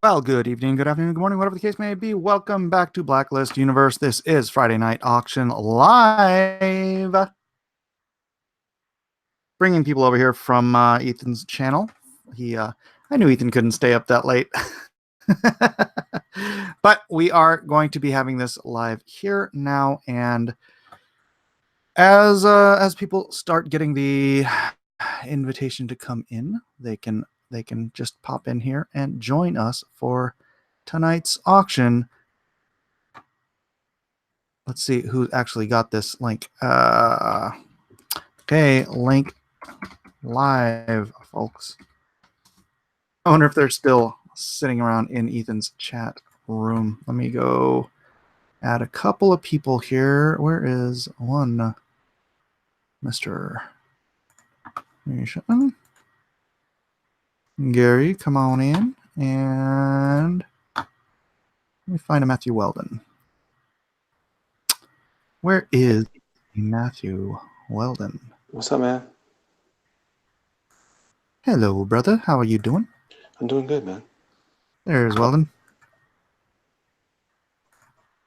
Well, good evening, good afternoon, good morning, whatever the case may be. Welcome back to Blacklist Universe. This is Friday Night Auction Live. Bringing people over here from Ethan's channel. I knew Ethan couldn't stay up that late. But we are going to be having this live here now, and as people start getting the invitation to come in, they can just pop in here and join us for tonight's auction. Let's see who actually got this link. Okay, link live, folks. I wonder if they're still sitting around in Ethan's chat room. Let me go add a couple of people here. Where is one? Mr. Gary, come on in. And let me find a Matthew Weldon. Where is Matthew Weldon? What's up, man? Hello, brother. How are you doing? I'm doing good, man. There's Weldon.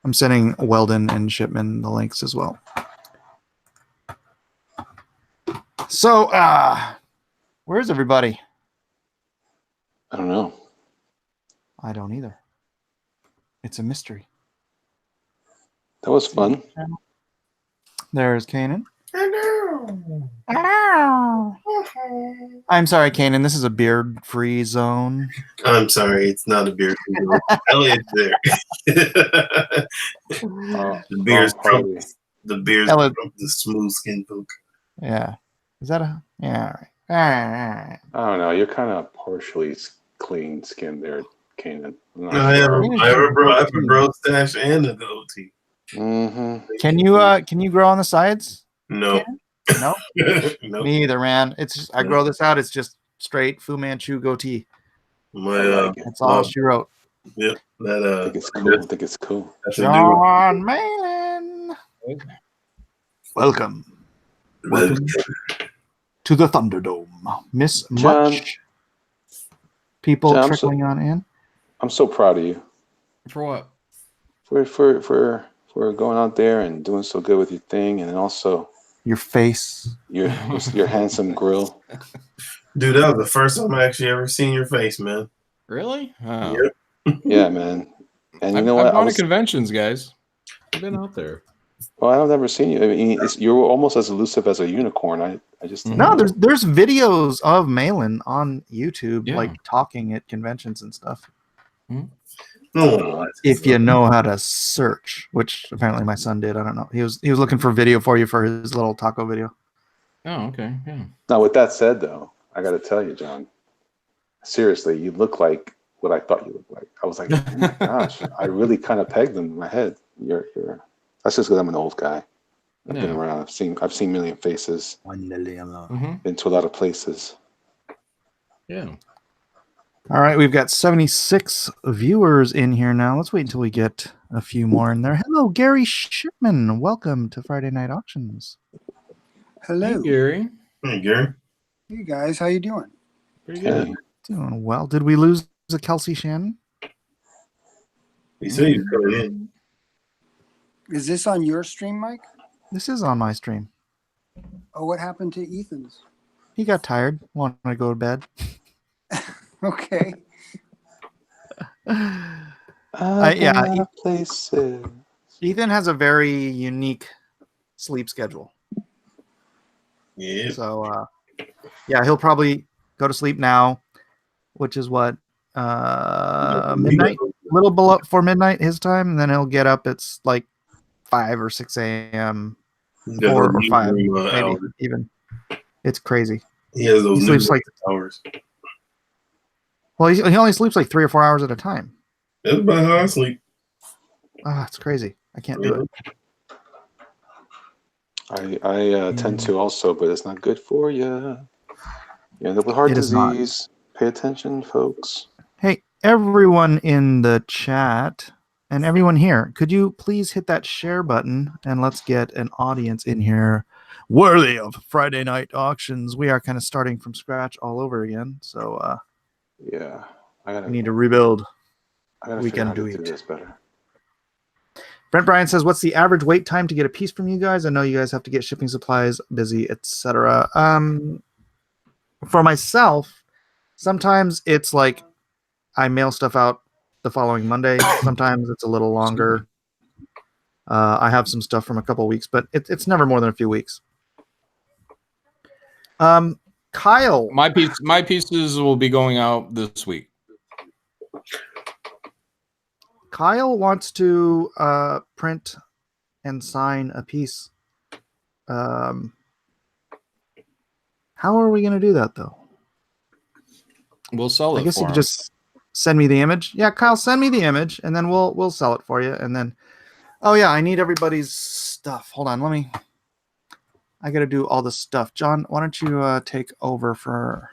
I'm sending Weldon and Shipman the links as well. So, where's everybody? I don't know. I don't either. It's a mystery. That was fun. There's Caanan. Hello. Hello. I'm sorry, Caanan. This is a beard-free zone. I'm sorry, it's not a beard. Elliot's there. The beard's probably the smooth skin folk. Yeah. Is that a yeah? All right. I don't know. You're kind of partially clean skinned there, Caanan. I have a bro stash and a goatee. Mm-hmm. Can you grow on the sides? No. No? Nope. Me either, man. It's just, I grow this out. It's just straight Fu Manchu goatee. That's all she wrote. Yep. I think it's cool. I think it's cool. John Malin. Welcome to the Thunderdome. Miss John, Much. People John, trickling on in. I'm so proud of you. For what? For going out there and doing so good with your thing, and also your face, your handsome grill. Dude, that was the first time I actually ever seen your face, man. Really? Oh. Yep. Yeah, man. And you know I've what? gone to conventions, guys. I've been out there. Well, I've never seen you. I mean, you're almost as elusive as a unicorn. I just no. There's videos of Malin on YouTube, Yeah. like talking at conventions and stuff. Hmm? No, if you know how to search, which apparently my son did. I don't know. He was looking for video for you for his little taco video. Oh, okay. Yeah. Now, with that said, though, I got to tell you, John, seriously, you look like what I thought you looked like. I was like, oh my gosh, I really kind of pegged them in my head. You're. That's just because I'm an old guy. I've been around. I've seen a million faces. 1 million. Been to a lot of places. Yeah. All right, we've got 76 viewers in here now. Let's wait until we get a few more in there. Hello, Gary Shipman. Welcome to Friday Night Auctions. Hello. Hey, Gary. Hey, Gary. Hey, guys. How you doing? Pretty good. Doing well. Did we lose a Kelsey Shannon? He said he's coming in. Is this on your stream, Mike? This is on my stream. Oh, what happened to Ethan's? He got tired. Wanted to go to bed. Okay. Places. Ethan has a very unique sleep schedule. Yeah. So, he'll probably go to sleep now, which is what, midnight, a little below for midnight his time, and then he'll get up. It's like 5 or 6 a.m. 4 or 5, maybe even. It's crazy. He has those he sleeps like hours. Well, he only sleeps like 3 or 4 hours at a time. That's about how I sleep. Oh, it's crazy. I can't do it. I tend to also, but it's not good for you. You end up with heart disease. Pay attention, folks. Hey, everyone in the chat and everyone here, could you please hit that share button and let's get an audience in here worthy of Friday Night Auctions. We are kind of starting from scratch all over again, so yeah, we need to rebuild. I gotta we figure out can how do to do it. this better. Brent Bryan says, "What's the average wait time to get a piece from you guys? I know you guys have to get shipping supplies, busy, etc." For myself, sometimes it's like I mail stuff out the following Monday. Sometimes it's a little longer. I have some stuff from a couple weeks, but it's never more than a few weeks. Kyle, My pieces will be going out this week. Kyle wants to print and sign a piece. How are we going to do that, though? We'll sell it. I guess for you could him. just send me the image. Yeah, Kyle, send me the image, and then we'll sell it for you. And then, oh yeah, I need everybody's stuff. Hold on, I got to do all the stuff. John, why don't you take over for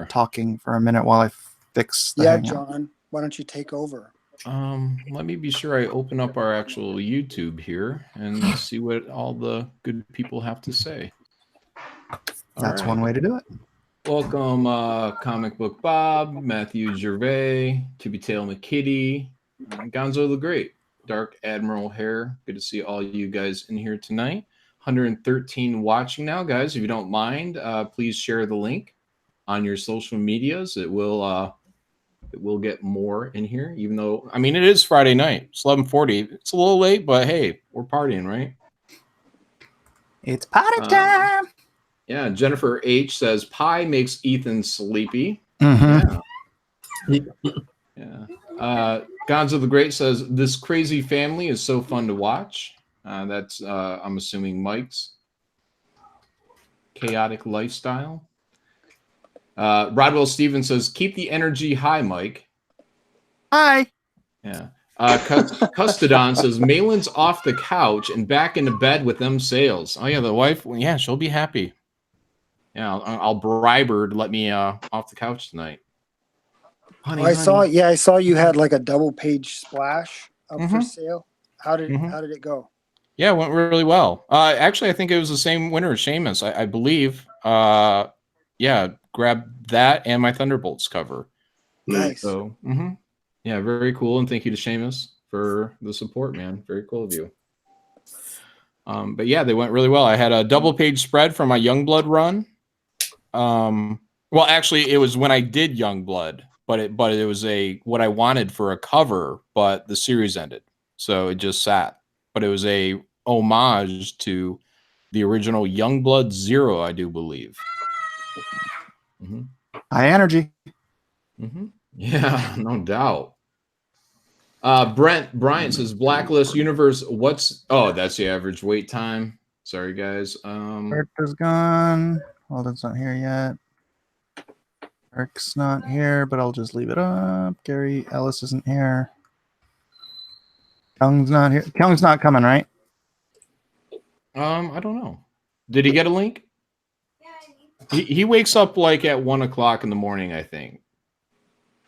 talking for a minute while I fix the hangout. John, why don't you take over? Let me be sure I open up our actual YouTube here and see what all the good people have to say. That's one way to do it. Welcome, Comic Book Bob, Matthew Gervais, Tippy Tail McKitty, Gonzo the Great, Dark Admiral Hair. Good to see all you guys in here tonight. 113 watching now, guys. If you don't mind, please share the link on your social medias. It will get more in here, even though, I mean, it is Friday night. It's 11:40. It's a little late, but hey, we're partying, right? It's party time. Yeah, Jennifer H says pie makes Ethan sleepy. Mm-hmm. Yeah. Gonzo the Great says this crazy family is so fun to watch. That's I'm assuming Mike's chaotic lifestyle. Rodwell Stevens says keep the energy high, Mike. Hi. Yeah. Custodon says Malin's off the couch and back into bed with them sales. Oh yeah, the wife. Yeah, she'll be happy. Yeah, I'll bribe her to let me off the couch tonight. Honey, I saw you had like a double page splash up for sale. How did it go? Yeah, it went really well. Actually, I think it was the same winner as Seamus, I believe. Yeah, grabbed that and my Thunderbolts cover. Nice. So, yeah, very cool. And thank you to Seamus for the support, man. Very cool of you. But yeah, they went really well. I had a double page spread for my Youngblood run. Well, actually, it was when I did Youngblood, but it was what I wanted for a cover, but the series ended, so it just sat. But it was a homage to the original Youngblood 0, I do believe. High energy. Yeah, no doubt. Brent Bryant says Blacklist Universe. That's the average wait time. Sorry, guys. Eric is gone. Walden's not here yet. Eric's not here, but I'll just leave it up. Gary Ellis isn't here. Kyung's not here. Kyung's not coming, right? I don't know. Did he get a link? He wakes up like at 1 o'clock in the morning, I think.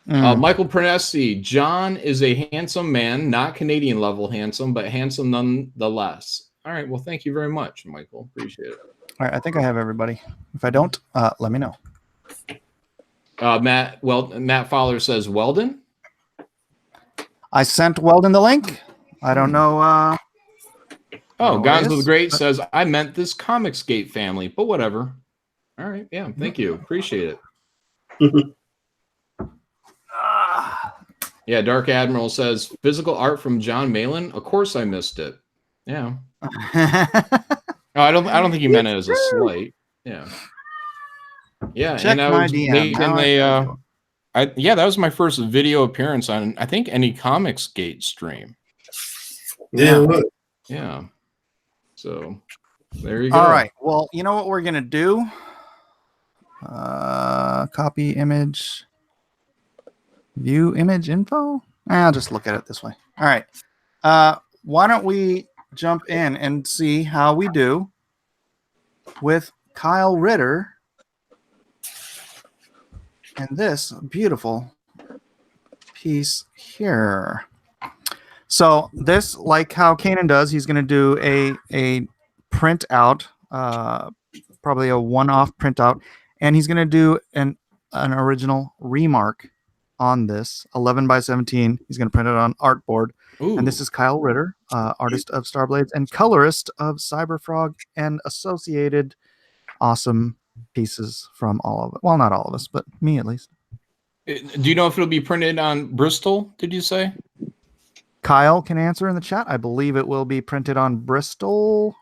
Michael Pernesi, John is a handsome man, not Canadian level handsome, but handsome nonetheless. All right. Well, thank you very much, Michael. Appreciate it. All right. I think I have everybody. If I don't, let me know. Matt Fowler says Weldon. I sent Weldon the link. I don't know. Gonzo the Great says I meant this Comicsgate family, but whatever. All right. Yeah. Thank you. Appreciate it. Yeah, Dark Admiral says physical art from John Malin. Of course, I missed it. Yeah. I don't think he meant it as a slight. Yeah. Yeah. Check and my DM. That was my first video appearance on I think any Comicsgate stream. Yeah. Yeah. So there you go. All right. Well, you know what we're gonna do? Copy image. View image info? I'll just look at it this way. All right. Why don't we jump in and see how we do with Kyle Ritter and this beautiful piece here. So this, like how Caanan does, he's going to do a print out, probably a one-off print out, and he's going to do an original remark on this, 11 by 17. He's going to print it on artboard. Ooh. And this is Kyle Ritter, artist of Starblades and colorist of Cyberfrog and associated awesome pieces from all of it. Well, not all of us, but me at least. Do you know if it'll be printed on Bristol, did you say? Kyle can answer in the chat. I believe it will be printed on Bristol.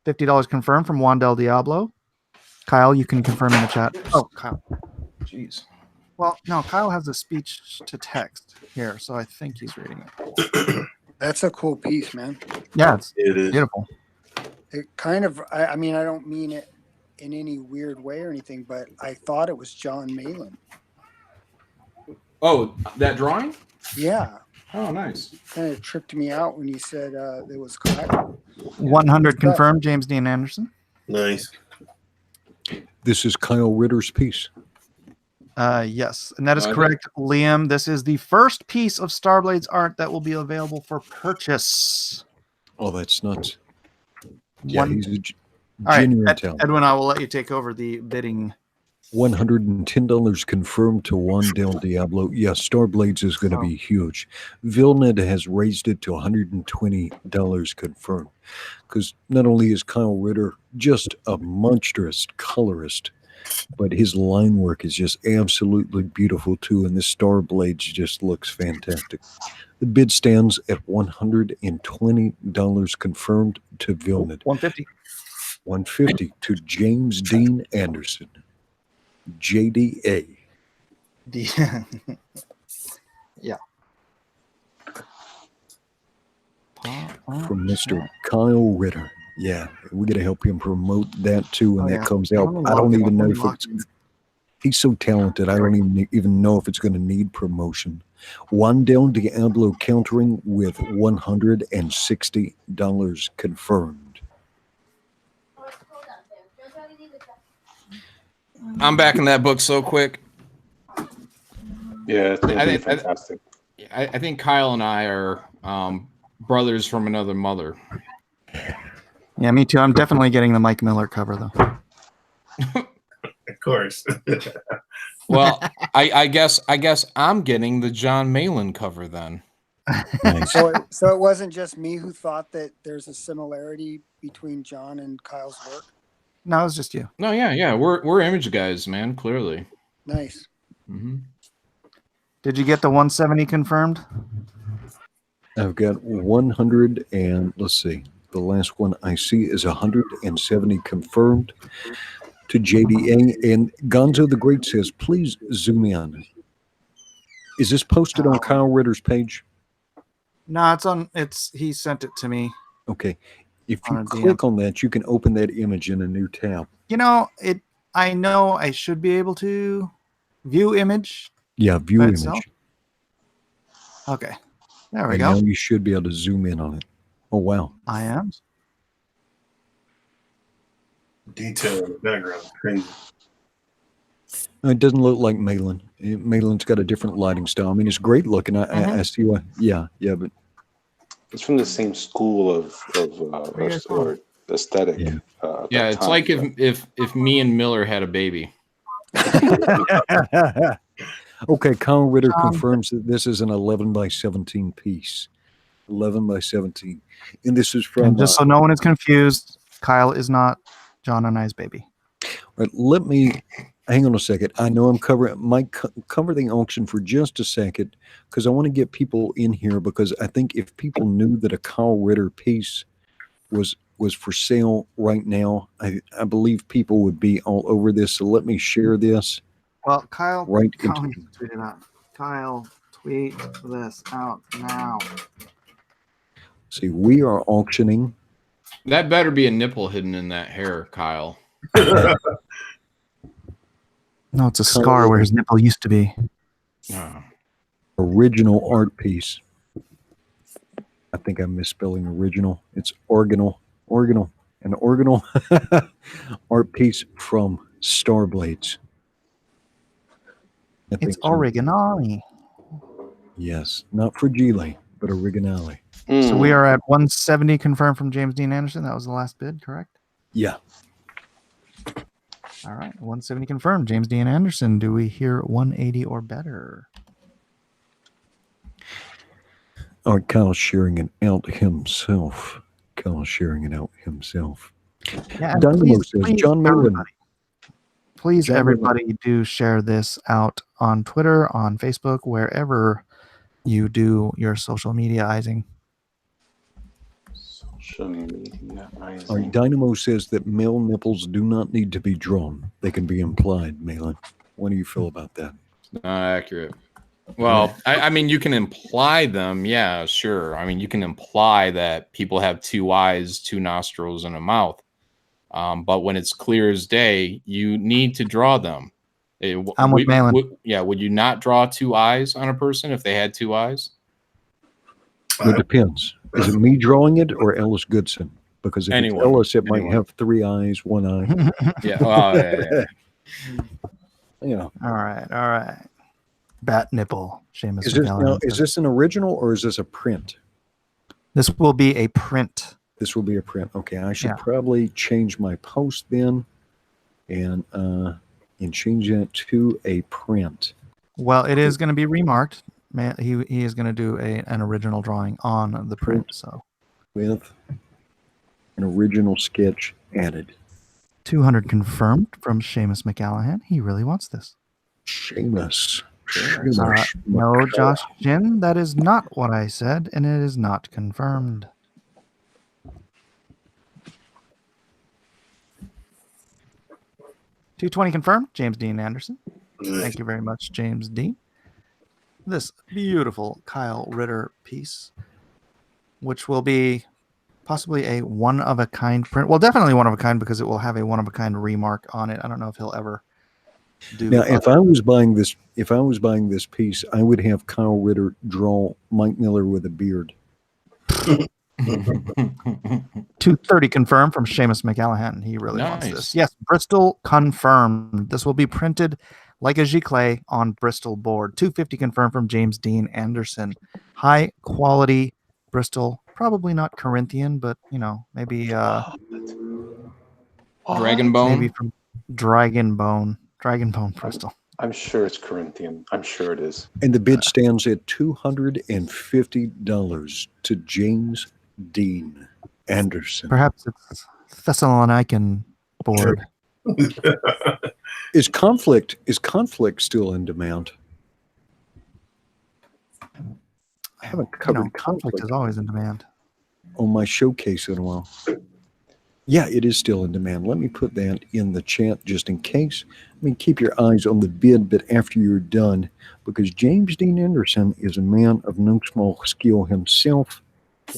$50 confirmed from Juan Del Diablo. Kyle, you can confirm in the chat. Oh, Kyle. Jeez. Well, no, Kyle has a speech to text here, so I think he's reading it. That's a cool piece, man. Yeah, It is beautiful. It kind of, I mean, I don't mean it in any weird way or anything, but I thought it was John Malin. Oh, that drawing? Yeah. Oh, nice. Kind of tripped me out when you said it was Kyle. 100 confirmed, James Dean Anderson. nice. This is Kyle Ritter's piece. Yes, and that is correct, Liam. This is the first piece of Starblades art that will be available for purchase. Oh, that's nuts. Yeah, he's a All right, genuine talent. Edwin, I will let you take over the bidding. $110 confirmed to Juan Del Diablo. Yeah, Starblades is going to be huge. Vilnet has raised it to $120 confirmed. Because not only is Kyle Ritter just a monstrous colorist, but his line work is just absolutely beautiful too. And this Starblades just looks fantastic. The bid stands at $120 confirmed to Vilnet. 150. 150 to James Dean Anderson. JDA. Yeah. From Mr. Kyle Ritter. Yeah, we got to help him promote that too when that comes out. I don't even know if it's... He's so talented, I don't even know if it's going to need promotion. Juan Del Diablo countering with $160 confirmed. I'm back in that book so quick. Yeah, it's going to be fantastic. I think Kyle and I are brothers from another mother. Yeah, me too. I'm definitely getting the Mike Miller cover though. Of course. Well, I guess I'm getting the John Malin cover then. Nice. So it wasn't just me who thought that there's a similarity between John and Kyle's work. No, it's just you. No, yeah, we're image guys, man. Clearly. Nice. Mm-hmm. Did you get the 170 confirmed? I've got 100 and let's see. The last one I see is 170 confirmed to JDA. And Gonzo the Great says, please zoom in. Is this posted on Kyle Ritter's page? No, he sent it to me. Okay. If you click on that, you can open that image in a new tab. You know, I know I should be able to view image. Yeah, view image. Itself. Okay. There we and go. Now you should be able to zoom in on it. Oh, wow. I am. Detail in the background. Crazy. It doesn't look like Malin. Malin's got a different lighting style. I mean, it's great looking. I see why. Yeah, but it's from the same school of or aesthetic. Yeah, it's like if me and Miller had a baby. Okay, Kyle Ritter confirms that this is an 11 by 17 piece. 11 by 17. And this is from... And just so no one is confused, Kyle is not John and I's baby. Right, let me... Hang on a second. I know I'm covering... Mike, cover the auction for just a second, because I want to get people in here, because I think if people knew that a Kyle Ritter piece was for sale right now, I believe people would be all over this. So let me share this. Well, Kyle, tweet it out. Kyle, tweet this out now. See, we are auctioning. That better be a nipple hidden in that hair, Kyle. No, it's a scar where his nipple used to be. Original art piece. I think I'm misspelling original. It's An original art piece from Starblades. It's originale. Yes, not fragile, but originale. So we are at 170 confirmed from James Dean Anderson. That was the last bid, correct? Yeah. All right, 170 confirmed. James Dean Anderson. Do we hear 180 or better? Or Kyle's sharing it out himself. Kyle's sharing it out himself. Yeah, and Dynamo please, says, please, John Merlin. everybody, please, John everybody, do share this out on Twitter, on Facebook, wherever you do your social mediaizing. Social media. All right, Dynamo says that male nipples do not need to be drawn. They can be implied, Malin. What do you feel about that? Not accurate. Well, I mean, you can imply them. Yeah, sure. I mean, you can imply that people have two eyes, two nostrils, and a mouth. But when it's clear as day, you need to draw them. I'm with Malin. Would you not draw two eyes on a person if they had two eyes? It depends. Is it me drawing it or Ellis Goodson? Because if it's Ellis, it might have 3 eyes, 1 eye. Yeah. Yeah. All right. Bat nipple. Seamus Is this an original or is this a print? This will be a print. This will be a print. Okay, I should probably change my post then and change that to a print. Well, it is going to be remarked. He is going to do an original drawing on the print. So, with an original sketch added. 200 confirmed from Seamus McCallahan. He really wants this. Seamus. No, Josh Jin, that is not what I said, and it is not confirmed. $220 confirmed. James Dean Anderson. Thank you very much, James Dean. This beautiful Kyle Ritter piece, which will be possibly a one-of-a-kind print. Well, definitely one-of-a-kind because it will have a one-of-a-kind remark on it. I don't know if he'll ever do. Now, if I was buying this piece, I would have Kyle Ritter draw Mike Miller with a beard. 230 confirmed from Seamus McCallahan. He really wants this. Yes, Bristol confirmed. This will be printed like a giclée on Bristol board. 250 confirmed from James Dean Anderson. High quality Bristol. Probably not Corinthian, but maybe Dragon Bone. Maybe from Dragon Bone Bristol. I'm sure it's Corinthian. I'm sure it is. And the bid stands at $250 to James Dean Anderson. Perhaps it's Thessalonican board. Is conflict still in demand? I haven't covered conflict is always in demand. On my showcase in a while. Yeah, it is still in demand. Let me put that in the chat just in case. I mean, keep your eyes on the bid, but after you're done, because James Dean Anderson is a man of no small skill himself,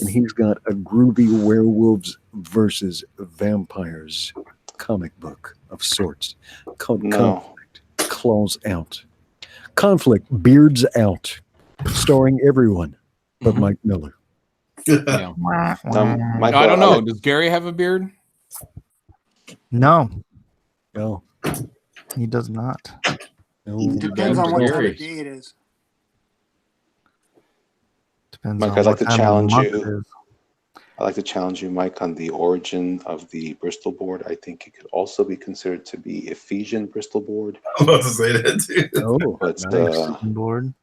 and he's got a groovy werewolves versus vampires comic book of sorts called Conflict, Claws Out. Conflict, Beards Out, starring everyone but Mike Miller. I don't know. Does Gary have a beard? No. No. He does not. No. Depends on what time of day it is. Depends Mike, on I'd like to challenge you. Is. I'd like to challenge you, Mike, on the origin of the Bristol board. I think it could also be considered to be Ephesian Bristol board. I'm about to say that too. Oh, but nice. Board.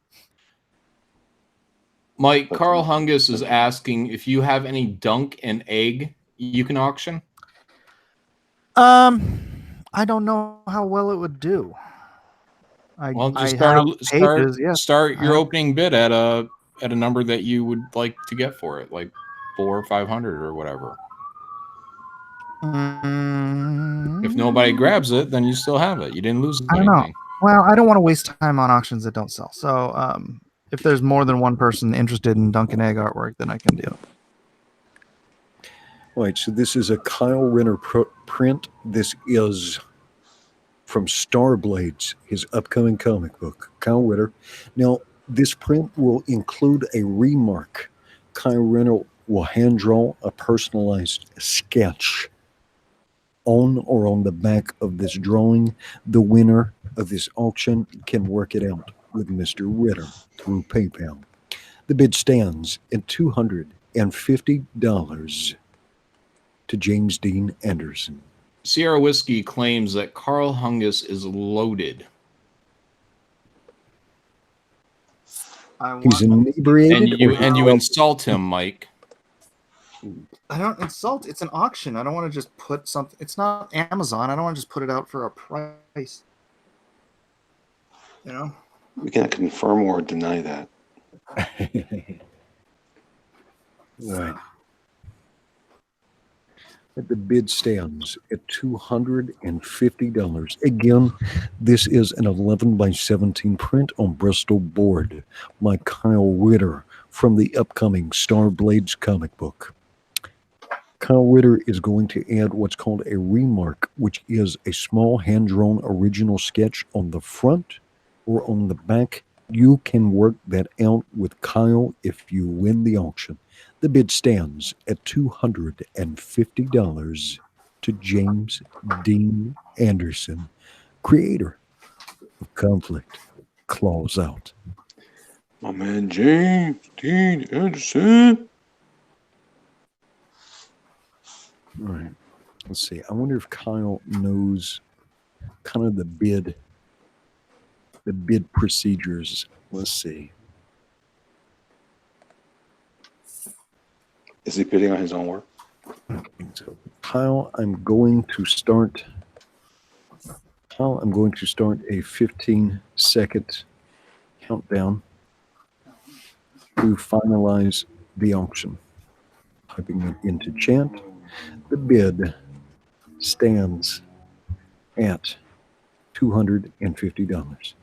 Mike, Carl Hungus is asking if you have any dunk and egg you can auction. I don't know how well it would do. Start your opening bid at a number that you would like to get for it, like 400 or 500 or whatever. If nobody grabs it, then you still have it. You didn't lose anything. I don't know. Well, I don't want to waste time on auctions that don't sell. So, if there's more than one person interested in dunk and egg artwork, then I can do it. Right, so this is a Kyle Ritter print. This is from Starblades, his upcoming comic book, Kyle Ritter. Now, this print will include a remark. Kyle Ritter will hand draw a personalized sketch on or on the back of this drawing. The winner of this auction can work it out with Mr. Ritter through PayPal. The bid stands at $250 to James Dean Anderson. Sierra Whiskey claims that Carl Hungus is loaded. He's inebriated. And you insult him, Mike. I don't insult. It's an auction. I don't want to just put something. It's not Amazon. I don't want to just put it out for a price. You know. We cannot confirm or deny that. Right. The bid stands at $250. Again, this is an 11 by 17 print on Bristol board by Kyle Ritter from the upcoming Star Blades comic book. Kyle Ritter is going to add what's called a remark, which is a small hand-drawn original sketch on the front or on the back. You can work that out with Kyle if you win the auction. The bid stands at $250 to James Dean Anderson, creator of Conflict Claws Out. My man James Dean Anderson. All right. Let's see. I wonder if Kyle knows kind of the bid procedures. Let's see. Is he bidding on his own work? I don't think so. Kyle, I'm going to start a 15-second countdown to finalize the auction. Typing it into chat. The bid stands at $250.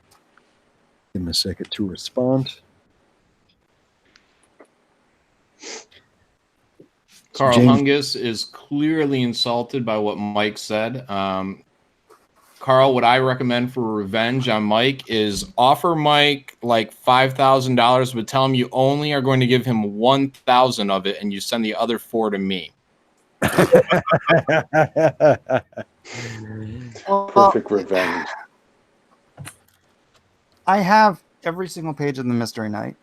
Give him a second to respond. Carl James- Hungus is clearly insulted by what Mike said. Carl, what I recommend for revenge on Mike is offer Mike like $5,000, but tell him you only are going to give him 1,000 of it, and you send the other 4 to me. Perfect revenge. I have every single page of the Mystery Knight.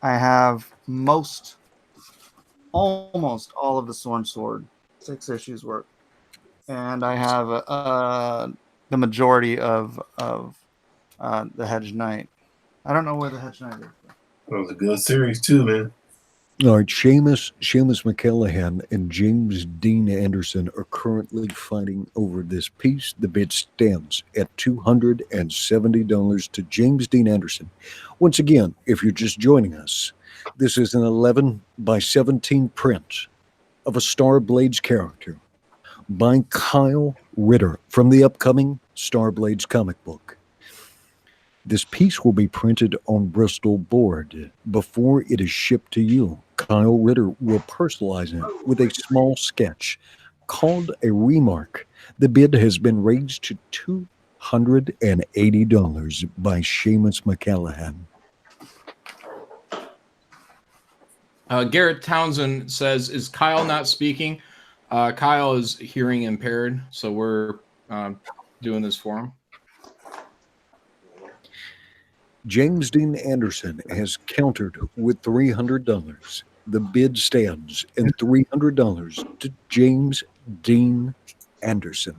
I have almost all of the Sworn Sword, 6 issues worth, and I have the majority of the Hedge Knight. I don't know where the Hedge Knight is. That was a good series too, man. All right, Seamus McCallahan and James Dean Anderson are currently fighting over this piece. The bid stands at $270 to James Dean Anderson. Once again, if you're just joining us, this is an 11 by 17 print of a Star Blades character by Kyle Ritter from the upcoming Star Blades comic book. This piece will be printed on Bristol board before it is shipped to you. Kyle Ritter will personalize it with a small sketch called a remark. The bid has been raised to $280 by Seamus McCallahan. Garrett Townsend says, is Kyle not speaking? Kyle is hearing impaired, so we're doing this for him. James Dean Anderson has countered with $300. The bid stands at $300 to James Dean Anderson.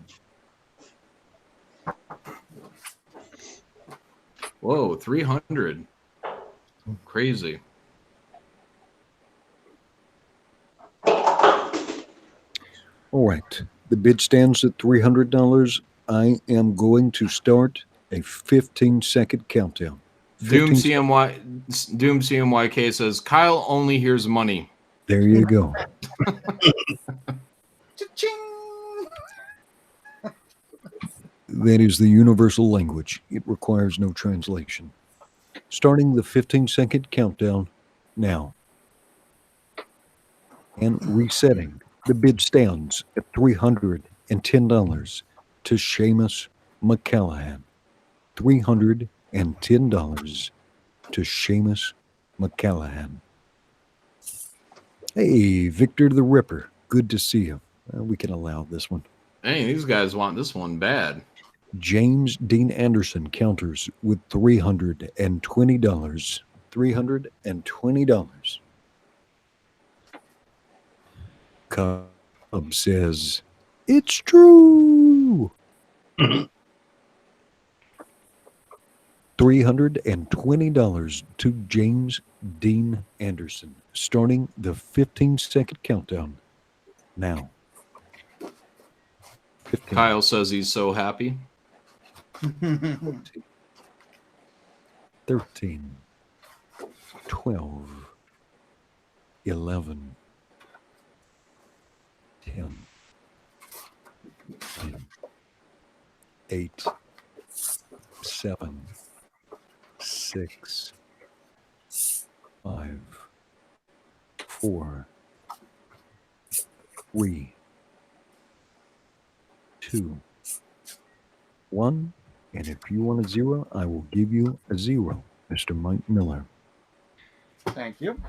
Whoa, 300. Crazy. All right. The bid stands at $300. I am going to start a 15-second countdown. Doom CMYK says, Kyle only hears money. There you go. That is the universal language. It requires no translation. Starting the 15-second countdown now. And resetting. The bid stands at $310 to Seamus McCallahan. $310 to Seamus McCallahan. Hey, Victor the Ripper. Good to see you. We can allow this one. Hey, these guys want this one bad. James Dean Anderson counters with $320. $320. Cub says, it's true. $320 to James Dean Anderson, starting the 15-second countdown now. 15, Kyle says he's so happy. 13, 12, 11, 10, 9, 8, 7, 6, 5, 4, 3, 2, 1. And if you want a 0, I will give you a 0, Mr. Mike Miller. Thank you.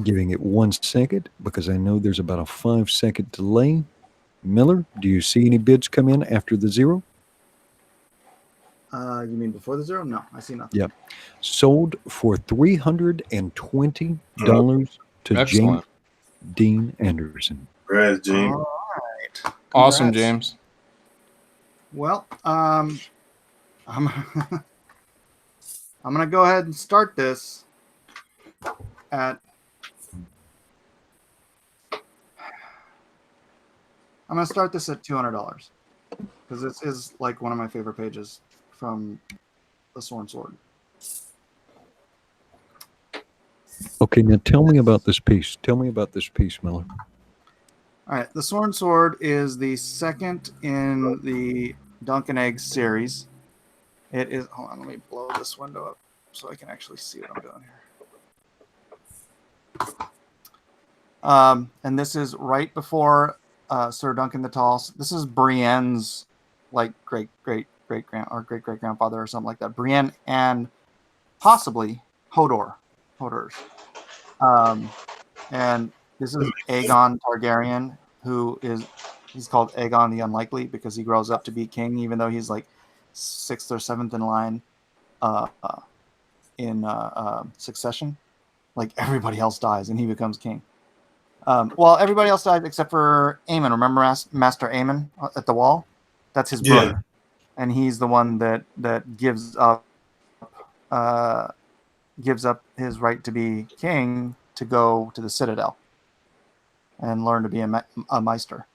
Giving it 1 second because I know there's about a 5-second delay. Miller, do you see any bids come in after the 0? You mean before the 0? No, I see nothing. Yep. Sold for $320 to Excellent. James Dean Anderson. Congrats, James. All right. Awesome, Congrats. James. Well, I'm I'm gonna go ahead and start this at. I'm gonna start this at $200 because this is like one of my favorite pages from the Sworn Sword. Okay, now tell me about this piece. Tell me about this piece, Miller. All right, the Sworn Sword is the second in the Dunk and Eggs series. It is. Hold on, let me blow this window up so I can actually see what I'm doing here. And this is right before Sir Duncan the Tall. This is Brienne's like great grandfather or something like that. Brienne and possibly Hodor's. And this is Aegon Targaryen, he's called Aegon the Unlikely because he grows up to be king, even though he's like 6th or 7th in line in succession. Like everybody else dies and he becomes king. Well, everybody else died except for Aemon. Remember Master Aemon at the wall? That's his brother. Yeah. And he's the one that gives up his right to be king to go to the Citadel and learn to be a maester.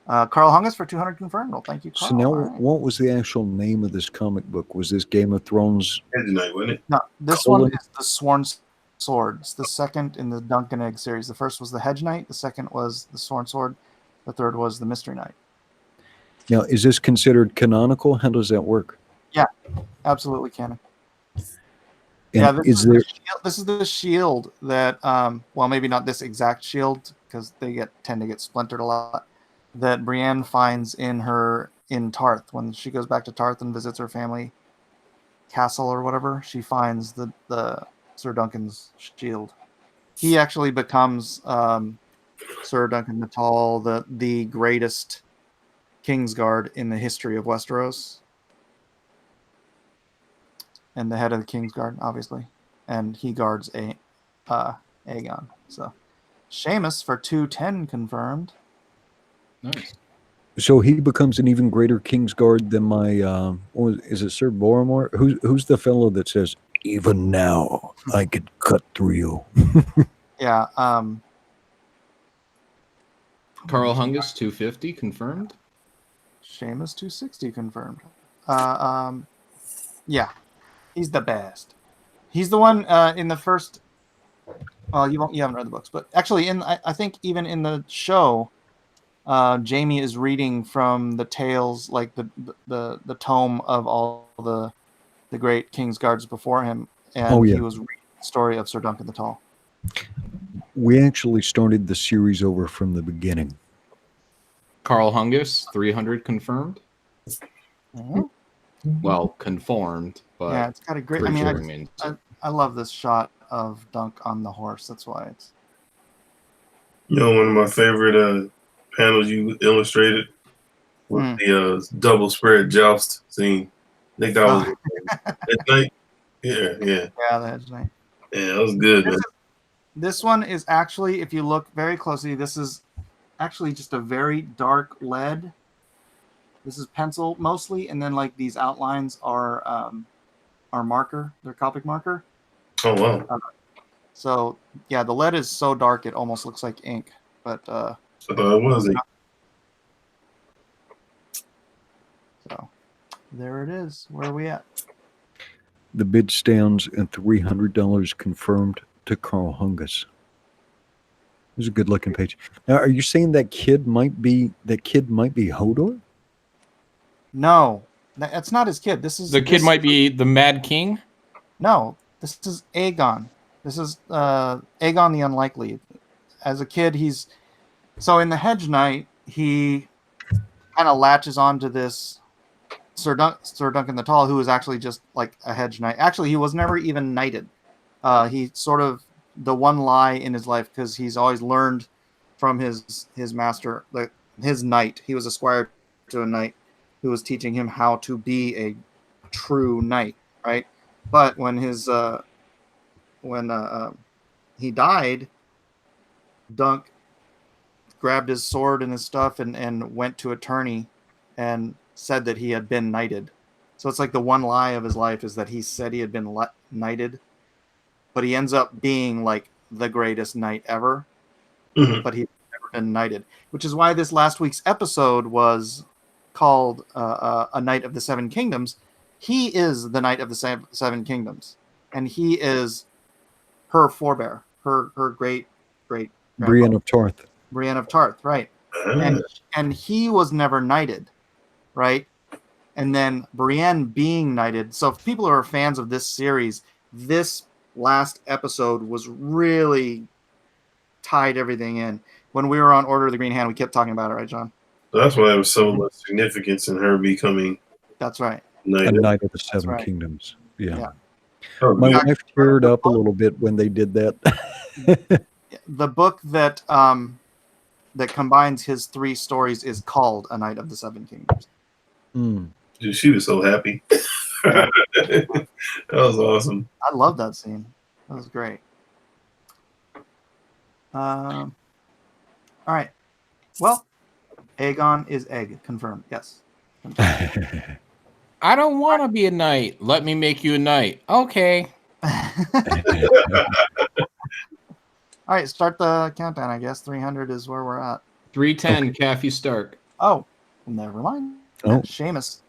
Carl Hungus for 200 confirmed. Well, thank you, Carl. So now, All right. what was the actual name of this comic book? Was this Game of Thrones? Tonight, wasn't it? No, this one is the Sworn Swords, the second in the Dunk and Egg series. The first was the Hedge Knight. The second was the Sworn Sword. The third was the Mystery Knight. Now, is this considered canonical? How does that work? Yeah, absolutely canon. And Yeah, is there? This is the shield that, well, maybe not this exact shield because they tend to get splintered a lot. That Brienne finds in Tarth when she goes back to Tarth and visits her family castle or whatever. She finds the Sir Duncan's shield. He actually becomes Sir Duncan the Tall, the greatest Kingsguard in the history of Westeros. And the head of the Kingsguard, obviously. And he guards Aegon. So Seamus for 210 confirmed. Nice. So he becomes an even greater Kingsguard than my. Or is it Sir Boromir? Who's the fellow that says, "Even now I could cut through you"? Yeah. Carl Hungus 250 confirmed. Seamus 260 confirmed. Yeah. He's the best. He's the one in the first. Well, you haven't read the books, but actually, I think even in the show, Jamie is reading from the tales, like the tome of all the great Kingsguards before him, and he was reading the story of Sir Duncan the Tall. We actually started the series over from the beginning. Carl Hungus 300 confirmed. Mm-hmm. Well, conformed, but yeah, it's got a great. I mean, I love this shot of Dunk on the horse. That's why it's. You know, one of my favorite panels you illustrated was the double spread joust scene. I think that was that night. Yeah. Yeah, that's nice. Yeah, that was good, man. This one is actually, if you look very closely, this is actually just a very dark lead This is pencil mostly, and then like these outlines are marker. They're Copic marker. Oh wow! So yeah, the lead is so dark it almost looks like ink. But I thought it was. so there it is. Where are we at? The bid stands at $300 confirmed to Carl Hungus. It's a good looking page. Now, are you saying that kid might be Hodor? No, that's not his kid. This is The kid might be the Mad King. No, this is Aegon. This is Aegon the Unlikely. As a kid, he's so in the Hedge Knight, he kind of latches onto this Sir Duncan the Tall, who is actually just like a Hedge Knight. Actually, he was never even knighted. He sort of the one lie in his life because he's always learned from his master, his knight. He was a squire to a knight who was teaching him how to be a true knight, right? But when he died, Dunk grabbed his sword and his stuff and went to a tourney and said that he had been knighted. So it's like the one lie of his life is that he said he had been knighted, but he ends up being like the greatest knight ever, but he's never been knighted, which is why this last week's episode was called A Knight of the Seven Kingdoms. He is the Knight of the Seven Kingdoms, and he is her forebear, her great Brienne of Tarth. Brienne of Tarth, right? And he was never knighted, right? And then Brienne being knighted. So if people are fans of this series, this last episode was really tied everything in. When we were on Order of the Green Hand, we kept talking about it, right, John? That's why there was so much significance in her becoming. That's right. A Knight of the Seven Kingdoms. Yeah. Oh, my wife teared up a little bit when they did that. The book that combines his three stories is called A Knight of the Seven Kingdoms. Dude, she was so happy. That was awesome. I love that scene. That was great. All right. Well, Aegon is egg. Confirmed. Yes. Confirmed. I don't want to be a knight. Let me make you a knight. Okay. All right, start the countdown, I guess. 300 is where we're at. 310, Kathy Stark. Oh, never mind. Oh. Seamus.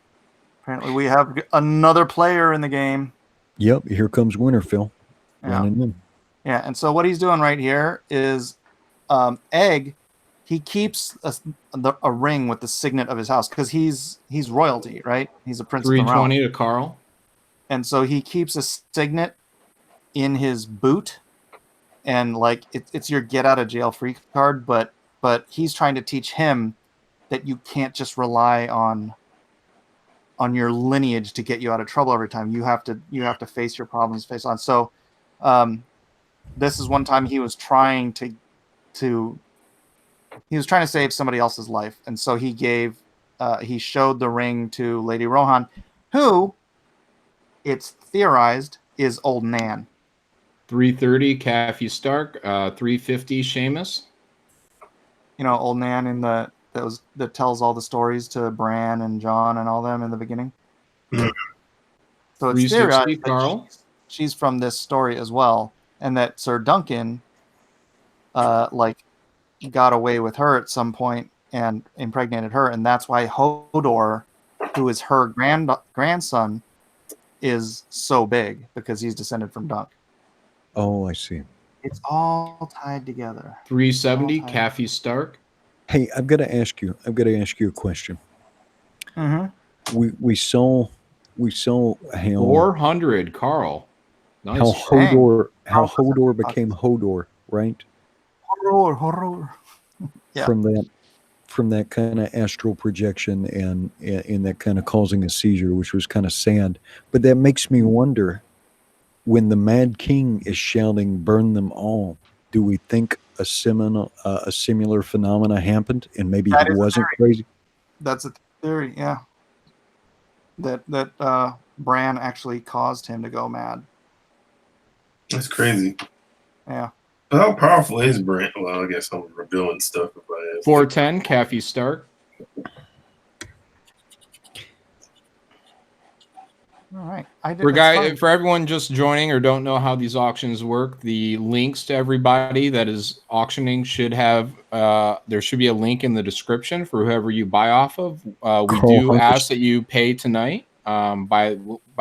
Apparently we have another player in the game. Yep, here comes Winterfell. Yeah. Yeah, and so what he's doing right here is Egg, he keeps a ring with the signet of his house because he's royalty, right? He's a prince of the realm. 320 to Carl. And so he keeps a signet in his boot, and like it's your get out of jail free card, but he's trying to teach him that you can't just rely on your lineage to get you out of trouble every time. You have to face your problems face on. So this is one time he was trying to save somebody else's life, and so he showed the ring to Lady Rohan, who it's theorized is old Nan. 330, Kathy Stark. 350, Seamus. You know, old Nan that tells all the stories to Bran and Jon and all them in the beginning. So it's theorized Carl. She's from this story as well, and that Sir Duncan got away with her at some point and impregnated her, and that's why Hodor, who is her grandson, is so big, because he's descended from Dunk. Oh, I see. It's all tied together. 370, Kathy Stark. Hey, I've got to ask you a question. Mm-hmm. We saw how 400, Carl. Nice. How Hodor became Hodor, right? Horror. Yeah. From that kind of astral projection and in that kind of causing a seizure, which was kind of sad. But that makes me wonder, when the Mad King is shouting, "Burn them all," do we think a similar phenomena happened, and maybe he wasn't crazy? That's a theory, yeah. That Bran actually caused him to go mad. That's crazy. Yeah. How powerful is Bran? Well, I guess I'm revealing stuff if I ask. 410, Kathy Stark. All right. It's For everyone just joining or don't know how these auctions work, the links to everybody that is auctioning should have there should be a link in the description for whoever you buy off of. We do ask that you pay tonight by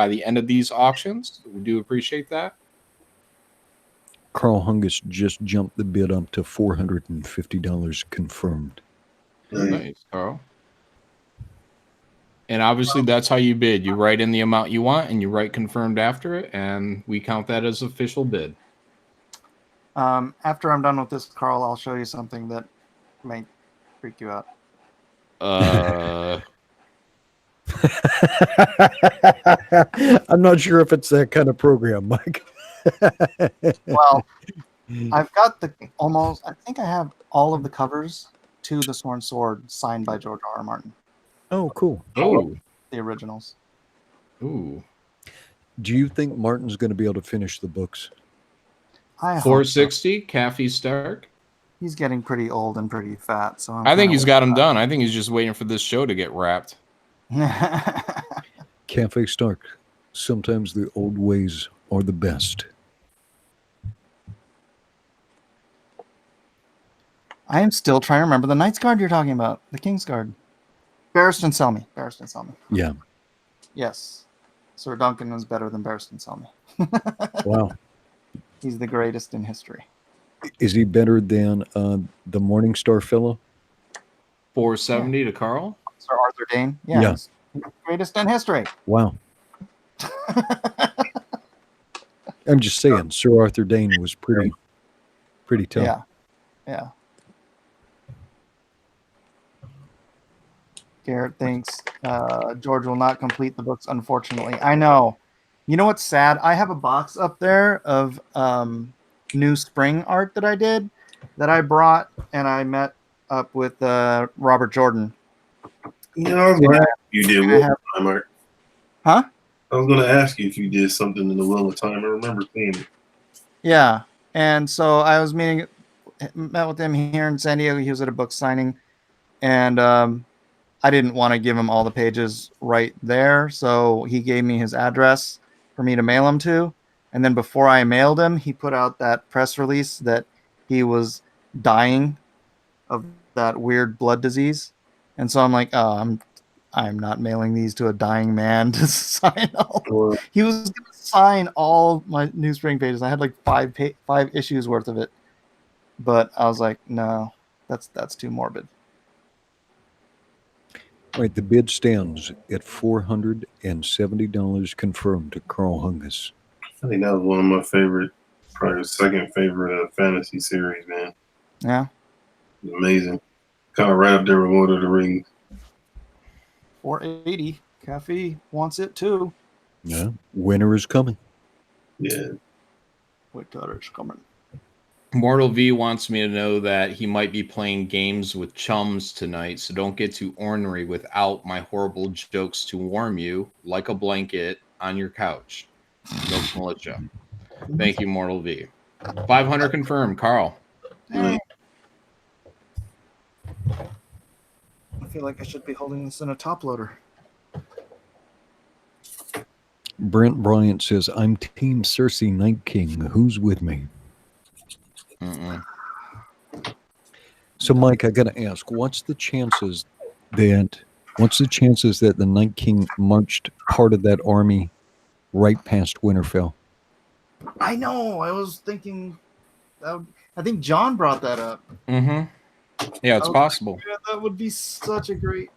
the end of these auctions. We do appreciate that. Carl Hungus just jumped the bid up to $450 confirmed. Nice, Carl. And obviously, that's how you bid. You write in the amount you want, and you write confirmed after it, and we count that as official bid. After I'm done with this, Carl, I'll show you something that might freak you out. I'm not sure if it's that kind of program, Mike. Well, I've got I think I have all of the covers to The Sworn Sword signed by George R. R. Martin. Oh, cool. Oh, the originals. Ooh. Do you think Martin's going to be able to finish the books? 460, Kathy Stark. He's getting pretty old and pretty fat, so I think he's got them done. I think he's just waiting for this show to get wrapped. Cafe Stark. Sometimes the old ways are the best. I am still trying to remember the Knight's Guard you're talking about. The King's Guard. Barristan Selmy. Yeah. Yes. Sir Duncan was better than Barristan Selmy. Wow. He's the greatest in history. Is he better than the Morningstar fellow? 470 to Carl? Sir Arthur Dane? Yeah. He's the greatest in history. Wow. I'm just saying, Sir Arthur Dane was pretty tough. Yeah. Garrett thinks George will not complete the books, unfortunately. I know. You know what's sad? I have a box up there of new spring art that I did that I brought, and I met up with Robert Jordan. Yeah, I was going to ask you did Will of Time art. Huh? I was going to ask you if you did something in the Will of Time. I remember seeing it. Yeah, and so I was met with him here in San Diego. He was at a book signing, and I didn't want to give him all the pages right there, so he gave me his address for me to mail them to. And then before I mailed him, he put out that press release that he was dying of that weird blood disease. And so I'm like, oh, I'm not mailing these to a dying man to sign all. He was going to sign all my new spring pages. I had like five issues worth of it. But I was like, no, that's too morbid. All right, the bid stands at $470 confirmed to Carl Hungus. I think that was one of my favorite, probably second favorite fantasy series, man. Yeah. Amazing. Kind of right up there with Lord of the Rings. 480. Cafe wants it too. Yeah. Winter is coming. Yeah. Winter is coming. Mortal V wants me to know that he might be playing games with chums tonight, so don't get too ornery without my horrible jokes to warm you like a blanket on your couch. Milk Militia. Thank you, Mortal V. 500 confirmed, Carl. Hey. I feel like I should be holding this in a top loader. Brent Bryant says, I'm Team Cersei Night King. Who's with me? So, Mike, I got to ask, what's the chances that the Night King marched part of that army right past Winterfell? I know. I was thinking. I think John brought that up. Mm-hmm. Yeah, it's possible. Yeah, that would be such a great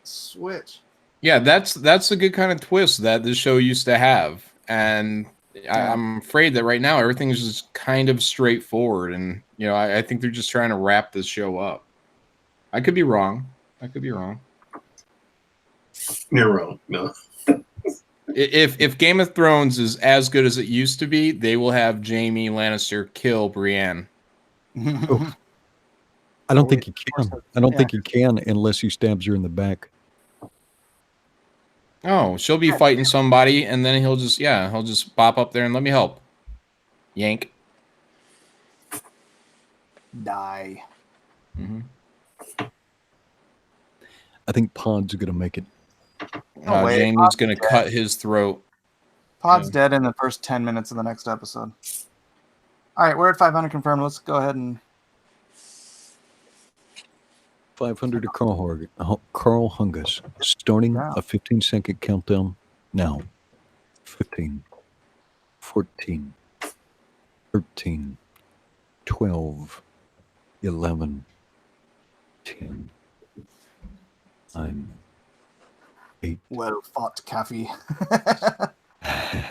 switch. Yeah, that's a good kind of twist that this show used to have, and I'm afraid that right now everything is just kind of straightforward, and I think they're just trying to wrap this show up. I could be wrong. You're wrong. No. If Game of Thrones is as good as it used to be, they will have Jaime Lannister kill Brienne. I don't think he can. I don't think he can unless he stabs her in the back. Oh, she'll be fighting somebody, and then he'll just pop up there and let me help. Yank. Die. Mm-hmm. I think Pod's going to make it. No way. Jamie's going to cut his throat. Pod's dead in the first 10 minutes of the next episode. All right, we're at 500 confirmed. Let's go ahead and 500 to Carl Hungus. Starting a 15-second countdown now. 15, 14, 13, 12, 11, 10, 9, 8. well fought, Caffey.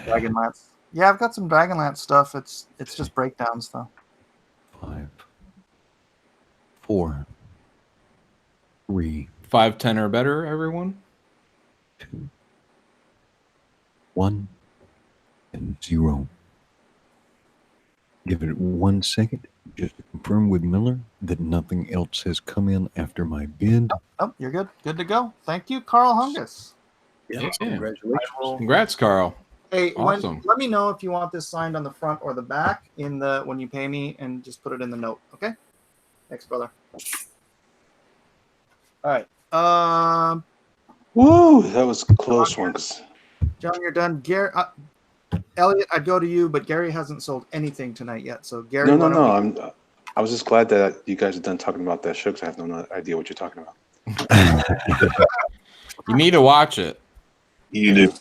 Dragonlance. Yeah, I've got some Dragonlance stuff. It's just breakdowns though. 5, 4, 3, 5, 10 or better, everyone. 2, 1, and 0. Give it 1 second just to confirm with Miller that nothing else has come in after my bid. Oh, you're good. Good to go. Thank you, Carl Hungus. Yeah. Congratulations. Congrats, Carl. Hey, Awesome. let me know if you want this signed on the front or the back when you pay me, and just put it in the note. Okay. Thanks, brother. All right. Woo! That was a close one. John, you're done. Gary, Elliot, I'd go to you, but Gary hasn't sold anything tonight yet. So Gary, no. I was just glad that you guys are done talking about that show because I have no idea what you're talking about. You need to watch it. You do.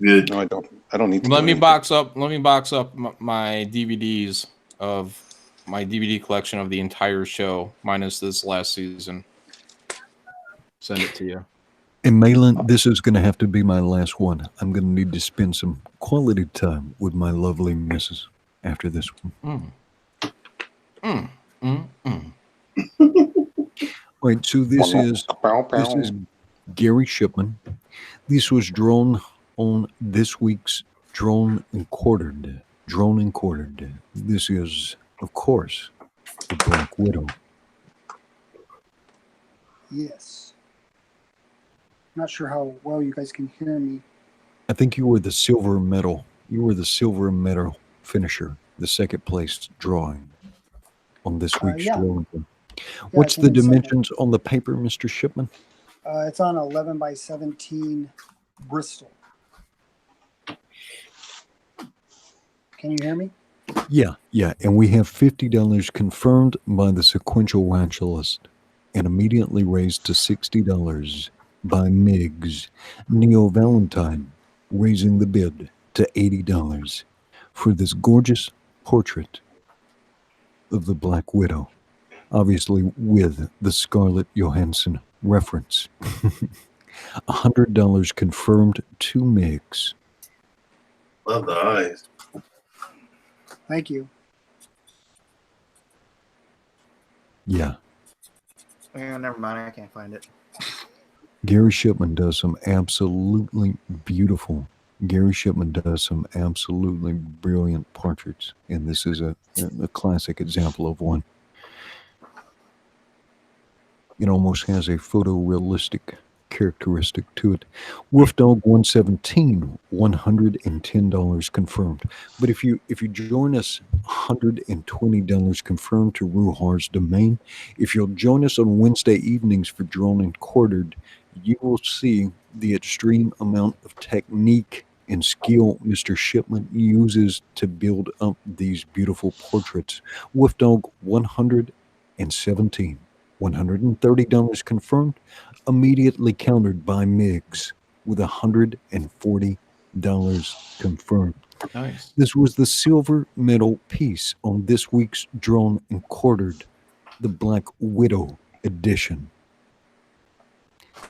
Good. No, I don't. I don't need to. Let me box up my DVDs of my DVD collection of the entire show, minus this last season. Send it to you. And Malin, this is going to have to be my last one. I'm going to need to spend some quality time with my lovely missus after this one. Right, so this is Gary Shipman. This was drawn on this week's Drawn and Quartered. Drawn and Quartered. This is, of course, the Black Widow. Yes. Not sure how well you guys can hear me. I think you were the silver medal. You were the silver medal finisher, the second place drawing on this week's drawing. What's the dimensions on the paper, Mr. Shipman? It's on 11 by 17 Bristol. Can you hear me? Yeah. And we have $50 confirmed by the sequential watchlist and immediately raised to $60 by Miggs. Neo Valentine raising the bid to $80 for this gorgeous portrait of the Black Widow, obviously with the Scarlett Johansson reference. $100 confirmed to Miggs. Love the eyes. Thank you. Yeah. Never mind. I can't find it. Gary Shipman does some absolutely beautiful. Gary Shipman does some absolutely brilliant portraits, and this is a classic example of one. It almost has a photorealistic characteristic to it. Wolfdog 117, $110 confirmed. But if you join us, $120 confirmed to Ruhar's Domain. If you'll join us on Wednesday evenings for Drawn and Quartered, you will see the extreme amount of technique and skill Mr. Shipman uses to build up these beautiful portraits. Wolfdog 117, $130 confirmed, immediately countered by Miggs with $140 confirmed. Nice. This was the silver medal piece on this week's Drawn and Quartered, the Black Widow edition.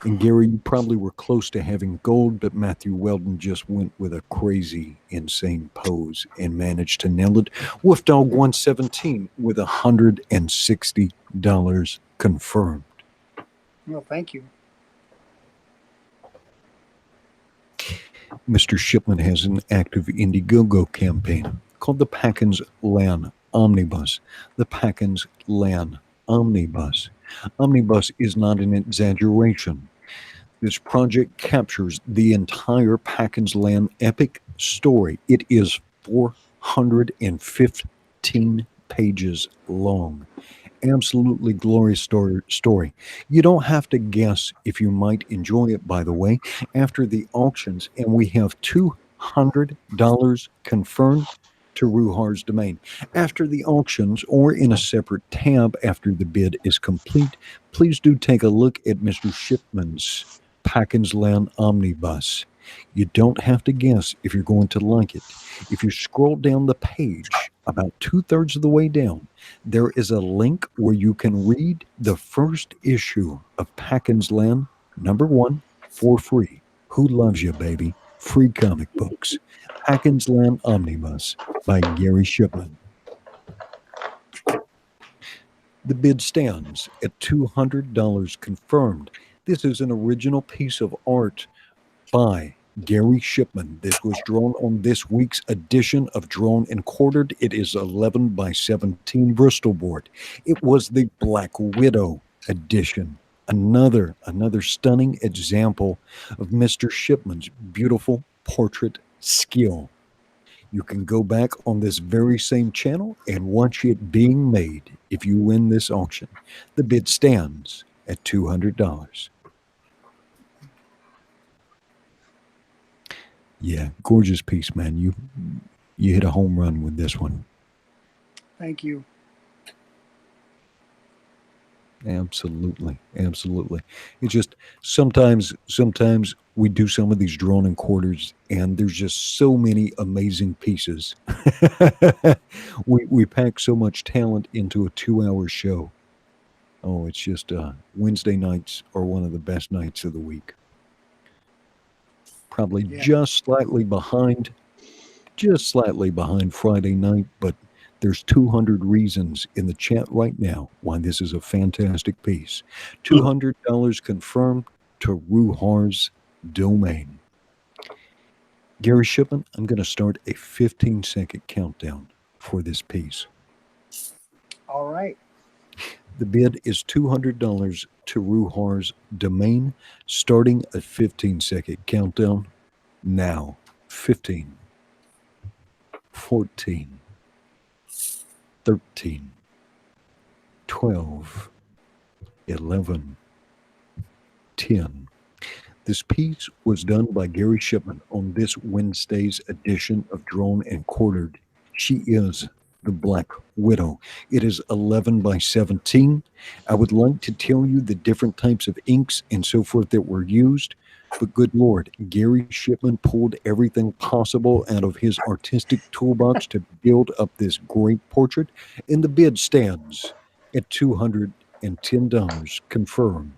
And Gary, you probably were close to having gold, but Matthew Weldon just went with a crazy, insane pose and managed to nail it. Wolfdog 117 with $160 confirmed. Well, thank you. Mr. Shipman has an active Indiegogo campaign called the Pakkins Land Omnibus. The Pakkins Land Omnibus. Omnibus is not an exaggeration. This project captures the entire Pakkins Land epic story. It is 415 pages long, Absolutely glorious story. You don't have to guess if you might enjoy it, by the way, after the auctions, and we have $200 confirmed to Ruhar's domain. After the auctions, or in a separate tab after the bid is complete, please do take a look at Mr. Shipman's Pakkins Land Omnibus. You don't have to guess if you're going to like it. If you scroll down the page about 2/3 of the way down, there is a link where you can read the first issue of Pakkins Land #1 for free. Who loves you, baby? Free comic books. Pakkins Land Omnibus by Gary Shipman. The bid stands at $200 confirmed. This is an original piece of art by Gary Shipman. This was drawn on this week's edition of Drawn and Quartered. It is 11 by 17 Bristol board. It was the Black Widow edition. Another stunning example of Mr. Shipman's beautiful portrait skill. You can go back on this very same channel and watch it being made if you win this auction. The bid stands at $200. Yeah, gorgeous piece, man. You hit a home run with this one. Thank you. Absolutely. It's just sometimes we do some of these drawn and quarters, and there's just so many amazing pieces. we pack so much talent into a 2-hour show. Oh, it's just Wednesday nights are one of the best nights of the week. Probably just slightly behind Friday night, but there's 200 reasons in the chat right now why this is a fantastic piece. $200 confirmed to Ruhar's domain. Gary Shipman, I'm going to start a 15-second countdown for this piece. All right. The bid is $200 to Ruhar's domain, starting a 15-second countdown now. 15, 14, 13, 12, 11, 10. This piece was done by Gary Shipman on this Wednesday's edition of Drawn and Quartered. She is the Black Widow. It is 11 by 17. I would like to tell you the different types of inks and so forth that were used, but good Lord, Gary Shipman pulled everything possible out of his artistic toolbox to build up this great portrait, and the bid stands at $210 confirmed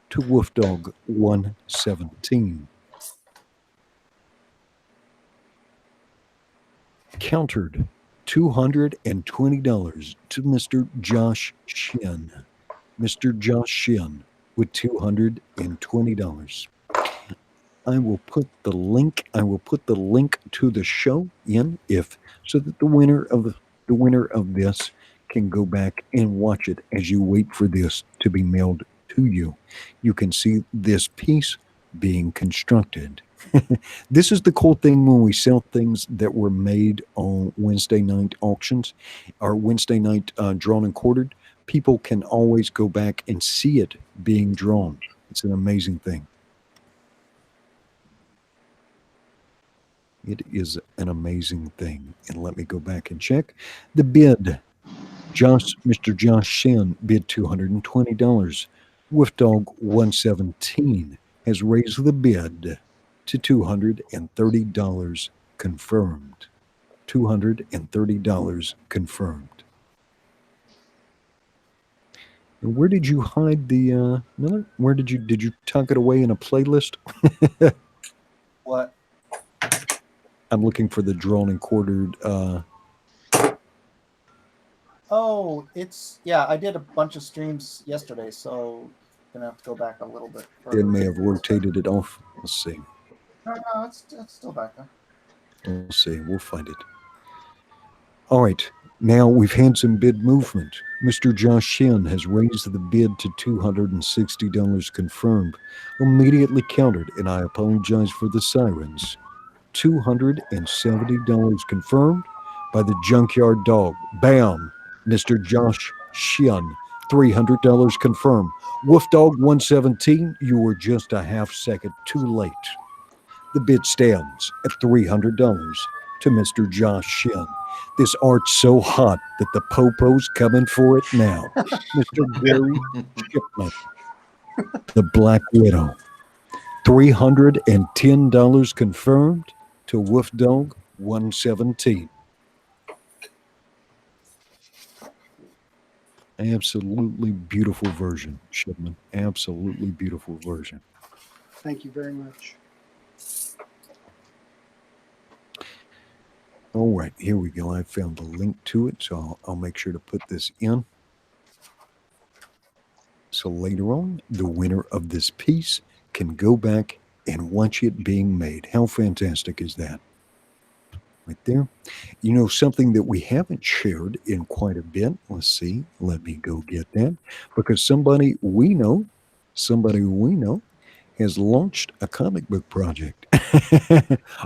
to Wolfdog 117. Countered $220 to Mr. Josh Shin. Mr. Josh Shin with $220. I will put the link to the show in so that the winner of this can go back and watch it as you wait for this to be mailed to you. You can see this piece being constructed. This is the cool thing when we sell things that were made on Wednesday night auctions or Wednesday night drawn and quartered. People can always go back and see it being drawn. It's an amazing thing. It is an amazing thing. And let me go back and check. The bid, Mr. Josh Shin bid $220. Wolfdog 117 has raised the bid to $230 confirmed. $230 confirmed. And where did you hide the Miller? Where did you tuck it away in a playlist? What? I'm looking for the drawn and quartered. Oh, I did a bunch of streams yesterday, so gonna have to go back a little bit further. It may have rotated it off. Let's see. No, it's still back there. We'll see. We'll find it. All right. Now we've had some bid movement. Mr. Josh Shin has raised the bid to $260 confirmed. Immediately countered, and I apologize for the sirens. $270 confirmed by the Junkyard Dog. Bam! Mr. Josh Shin $300 confirmed. Wolf Dog 117, you were just a half second too late. The bid stands at $300 to Mr. Josh Shin. This art's so hot that the popo's coming for it now. Mr. Gary Shipman, the Black Widow. $310 confirmed to Wolf Dog 117. Absolutely beautiful version, Shipman. Absolutely beautiful version. Thank you very much. All right, here we go. I found the link to it, so I'll make sure to put this in. So later on, the winner of this piece can go back and watch it being made. How fantastic is that? Right there. You know, something that we haven't shared in quite a bit. Let's see. Let me go get that. Because somebody we know has launched a comic book project.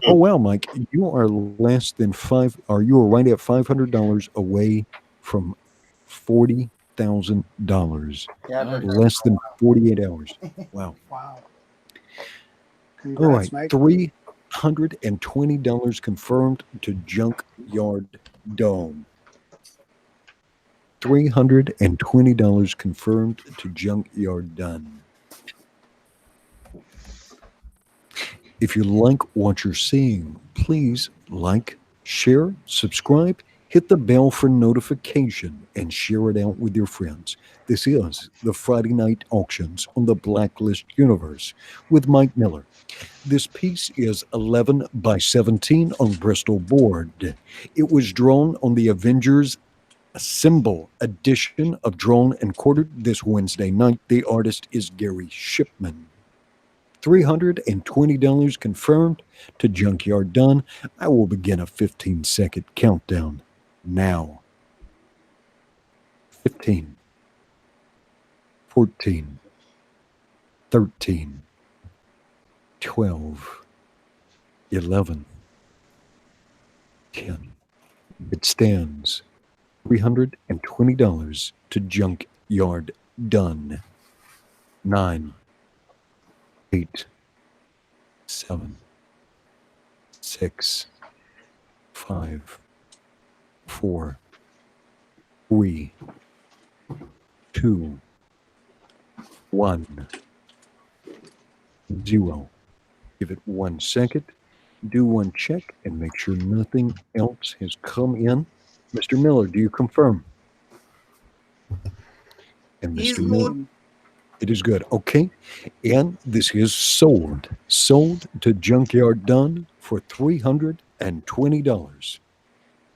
Oh, wow, Mike. You are less than you are right at $500 away from $40,000. Yeah, Less than 48 hours. Wow. wow. All Congrats, right. Mike. $320 confirmed to Junkyard Dome. $320 confirmed to Junkyard Done. If you like what you're seeing, please like, share, subscribe, hit the bell for notification, and share it out with your friends. This is the Friday Night Auctions on the Blacklist Universe with Mike Miller. This piece is 11 by 17 on Bristol board. It was drawn on the Avengers Assemble edition of Drawn and Quartered this Wednesday night. The artist is Gary Shipman. $320 confirmed to Junkyard Done. I will begin a 15-second countdown now. 15, 14, 13, 12, 11, 10. It stands $320 to Junkyard Done. 9, 8, 7, 6, 5, 4, 3, 2, 1, 0. Give it 1 second. Do one check and make sure nothing else has come in. Mr. Miller, do you confirm? And Mr. Miller, it is good. Okay. And this is sold. Sold to Junkyard Done for $320.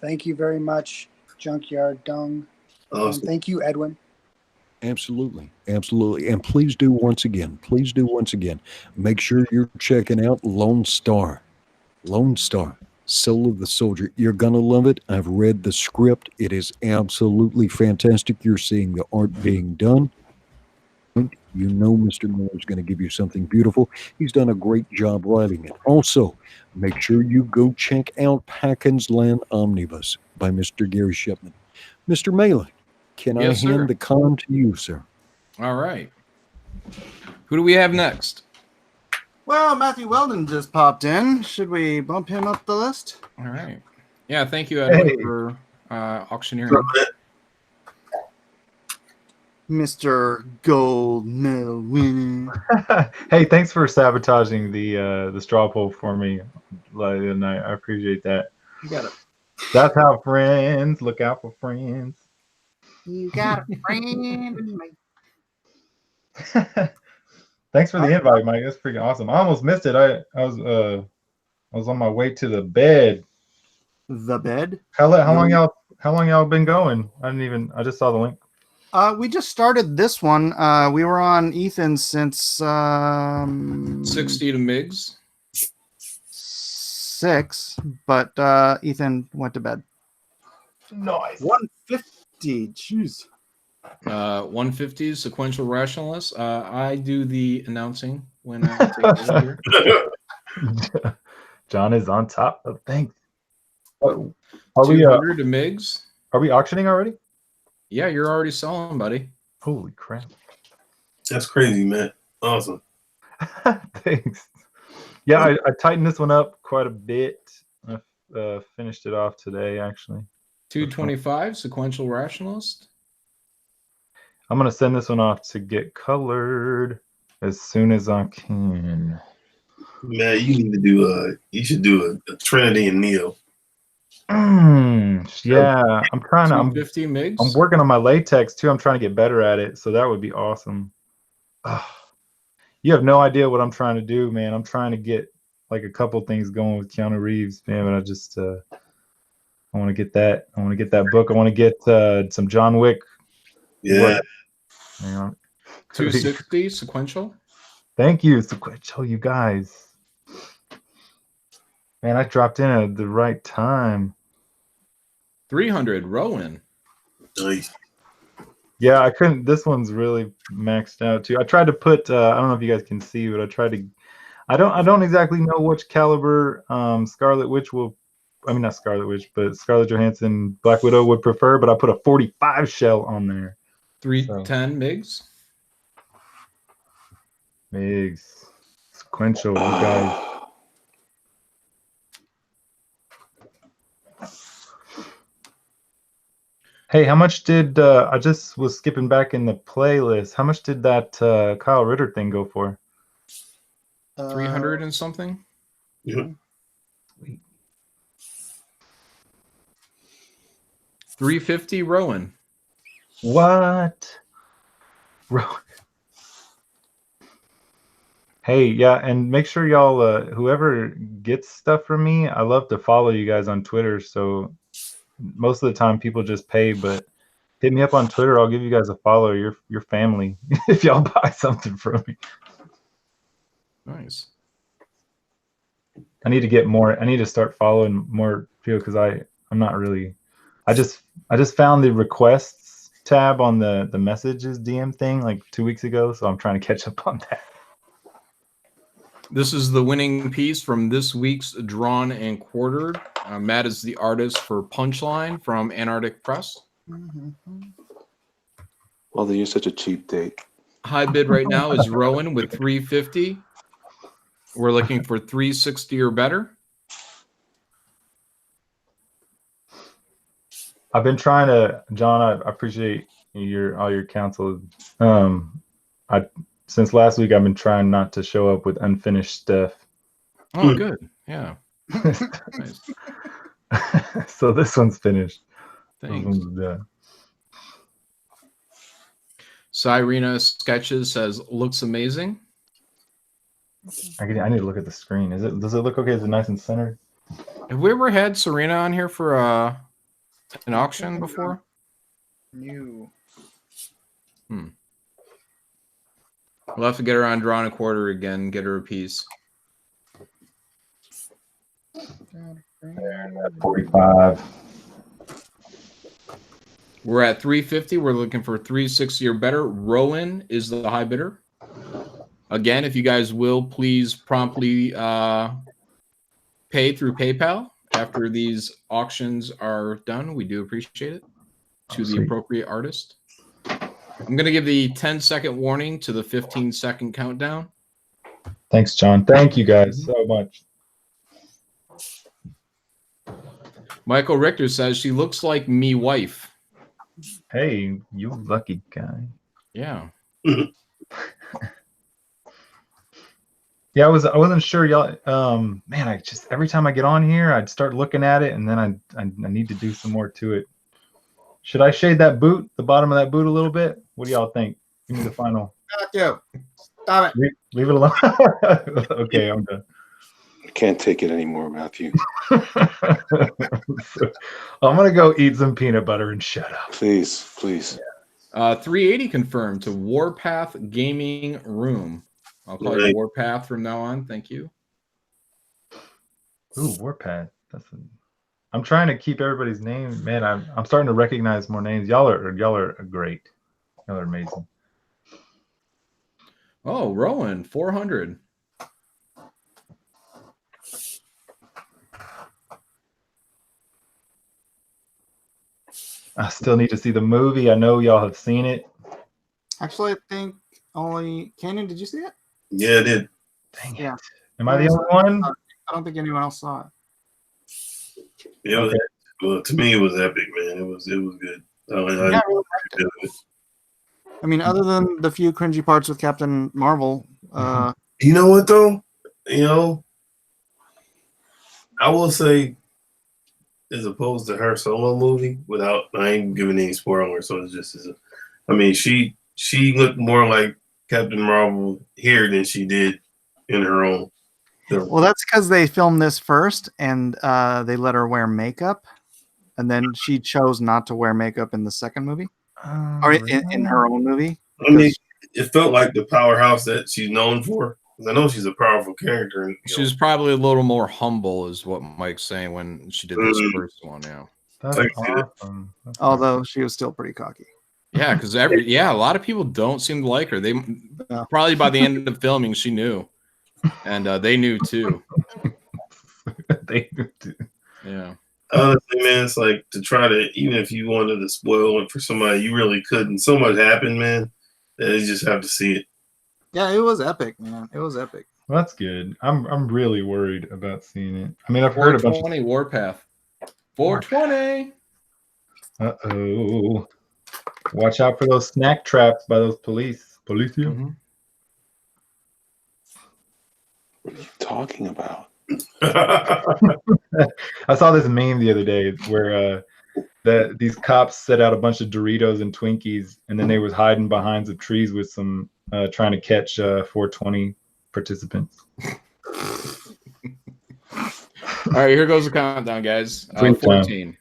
Thank you very much, Junkyard Dung. Awesome. Thank you, Edwin. Absolutely. Absolutely. And please do once again, make sure you're checking out Lone Star. Lone Star, Soul of the Soldier. You're going to love it. I've read the script. It is absolutely fantastic. You're seeing the art being done. You know Mr. Miller is going to give you something beautiful. He's done a great job writing it. Also, make sure you go check out Pakkins Land Omnibus by Mr. Gary Shipman. Mr. Mailer, can I hand the con to you, sir? All right. Who do we have next? Well, Matthew Weldon just popped in. Should we bump him up the list? All right. Yeah, thank you, Edwin, for auctioneering. Mr. Gold Medal winning. Hey, thanks for sabotaging the straw poll for me last night. I appreciate that. You got it. That's how friends look out for friends. You got a friend in me. Thanks for the invite, Mike. That's freaking awesome. I almost missed it. I was on my way to the bed. The bed? How long y'all been going? I just saw the link. We just started this one. We were on Ethan since 60 to Migs. 6, but Ethan went to bed. Nice. 150. Jeez. 150 sequential rationalist. I do the announcing when I take over here. John is on top of things. Are we to Migs? Are we auctioning already? Yeah, you're already selling, buddy. Holy crap. That's crazy, man. Awesome. Thanks. Yeah, I tightened this one up quite a bit. I finished it off today, actually. 225 sequential rationalist. I'm going to send this one off to get colored as soon as I can. Man, you need to do you should do a Trinity and Neo. Yeah, I'm trying to. 250 MIGs. I'm working on my latex too. I'm trying to get better at it, so that would be awesome. You have no idea what I'm trying to do, man. I'm trying to get like a couple things going with Keanu Reeves, man. But I just I want to get that. I want to get that book. I want to get some John Wick. Yeah. You know. 260 sequential. Thank you, sequential, you guys. Man, I dropped in at the right time. 300 Rowan. Nice. Yeah, I couldn't. This one's really maxed out too. I tried to put. I don't know if you guys can see, but I tried to. I don't exactly know which caliber Scarlet Witch will. I mean, not Scarlet Witch, but Scarlett Johansson, Black Widow would prefer. But I put a 45 shell on there. 310 MIGs. Migs, sequential, you guys. Hey, how much did I just was skipping back in the playlist? How much did that Kyle Ritter thing go for? 300 and something. Yeah. 350 Rowan. What? Hey, yeah, and make sure y'all, whoever gets stuff from me, I love to follow you guys on Twitter. So most of the time people just pay, but hit me up on Twitter. I'll give you guys a follow. Your family if y'all buy something from me. Nice. I need to get more. I need to start following more people because I'm not really. I just found the requests tab on the messages DM thing like 2 weeks ago, so I'm trying to catch up on that. This is the winning piece from this week's Drawn and Quartered. Matt is the artist for Punchline from Antarctic Press. Well, you're such a cheap date. High bid right now is Rowan with 350. We're looking for 360 or better. I've been trying to, John. I appreciate all your counsel. Since last week, I've been trying not to show up with unfinished stuff. Oh, good. Yeah. Nice. So this one's finished. Thanks. Done. Cyrena Sketches says, looks amazing. I need to look at the screen. Does it look okay? Is it nice and centered? Have we ever had Serena on here for an auction before? New. We'll have to get her on Drawn and Quarter again, get her a piece. 45. We're at 350. We're looking for 360 or better. Rowan is the high bidder. Again, if you guys will, please promptly pay through PayPal after these auctions are done. We do appreciate it. To the appropriate artist. I'm going to give the 10-second warning to the 15-second countdown. Thanks, John. Thank you guys so much. Michael Richter says she looks like me wife. Hey, you lucky guy. Yeah. Yeah, I wasn't sure y'all. Man, I just every time I get on here, I'd start looking at it, and then I need to do some more to it. Should I shade that boot, the bottom of that boot, a little bit? What do y'all think? Give me the final. Stop it. Leave it alone. Okay, I'm done. I can't take it anymore, Matthew. I'm gonna go eat some peanut butter and shut up. Please. 380 confirmed to Warpath Gaming Room. I'll call you Warpath from now on. Thank you. Ooh, Warpath. I'm trying to keep everybody's name. Man, I'm starting to recognize more names. Y'all are great. Y'all are amazing. Oh, Rowan, 400. I still need to see the movie. I know y'all have seen it. Actually, I think only Caanan. Did you see it? Yeah, it did. Dang it. Yeah. Am I the only one? I don't think anyone else saw it. It was, well, to me, it was epic, man. It was good. Yeah, I really liked it. I mean, other than the few cringy parts with Captain Marvel, You know what though? I will say, as opposed to her solo movie, I ain't giving any spoilers, so it's just, she looked more like Captain Marvel here than she did in her own film. well, that's because they filmed this first, and they let her wear makeup, and then she chose not to wear makeup in the second movie, or in her own movie. I mean, it felt like the powerhouse that she's known for. I know she's a powerful character. And, she was probably a little more humble, is what Mike's saying when she did this first one. Yeah, That's awesome. Although she was still pretty cocky. Yeah, because a lot of people don't seem to like her. They probably by the end of filming, she knew, and they knew too. They knew too. Yeah. Honestly, man, it's like to try to, even if you wanted to spoil it for somebody, you really couldn't. So much happened, man, that you just have to see it. Yeah, it was epic, man. It was epic. Well, that's good. I'm really worried about seeing it. I mean, I've heard a bunch of 420 Warpath. 420. Uh-oh. Watch out for those snack traps by those police. Policia. Mm-hmm. What are you talking about? I saw this meme the other day where these cops set out a bunch of Doritos and Twinkies, and then they was hiding behind some trees with some trying to catch 420 participants. All right, here goes the countdown, guys. 14,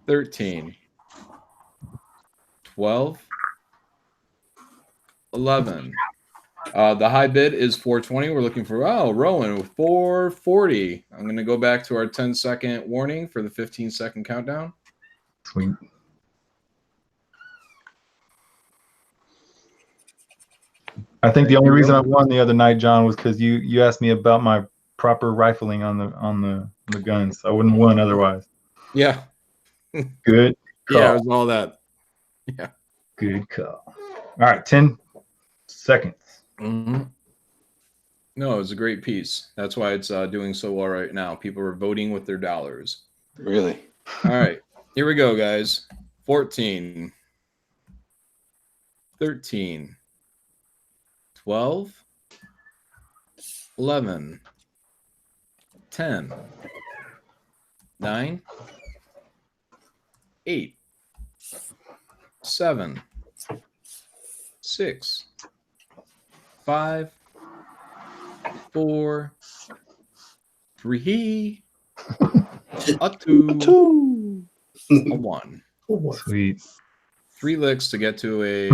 13, 12, 11. The high bid is 420. We're looking for Rowan with 440. I'm going to go back to our 10-second warning for the 15-second countdown. Sweet. I think the only reason I won the other night, John, was because you asked me about my proper rifling on the guns. I wouldn't have won otherwise. Yeah. Good call. Yeah, it was all that. Yeah. Good call. All right, 10 seconds. Mm-hmm. No, it was a great piece. That's why it's doing so well right now. People are voting with their dollars. Really? All right. Here we go, guys. 14, 13, 12, 11, 10, 9, 8, 7, 6, 5, 4, 3, a 2, a 1. Sweet. 3 licks to get to a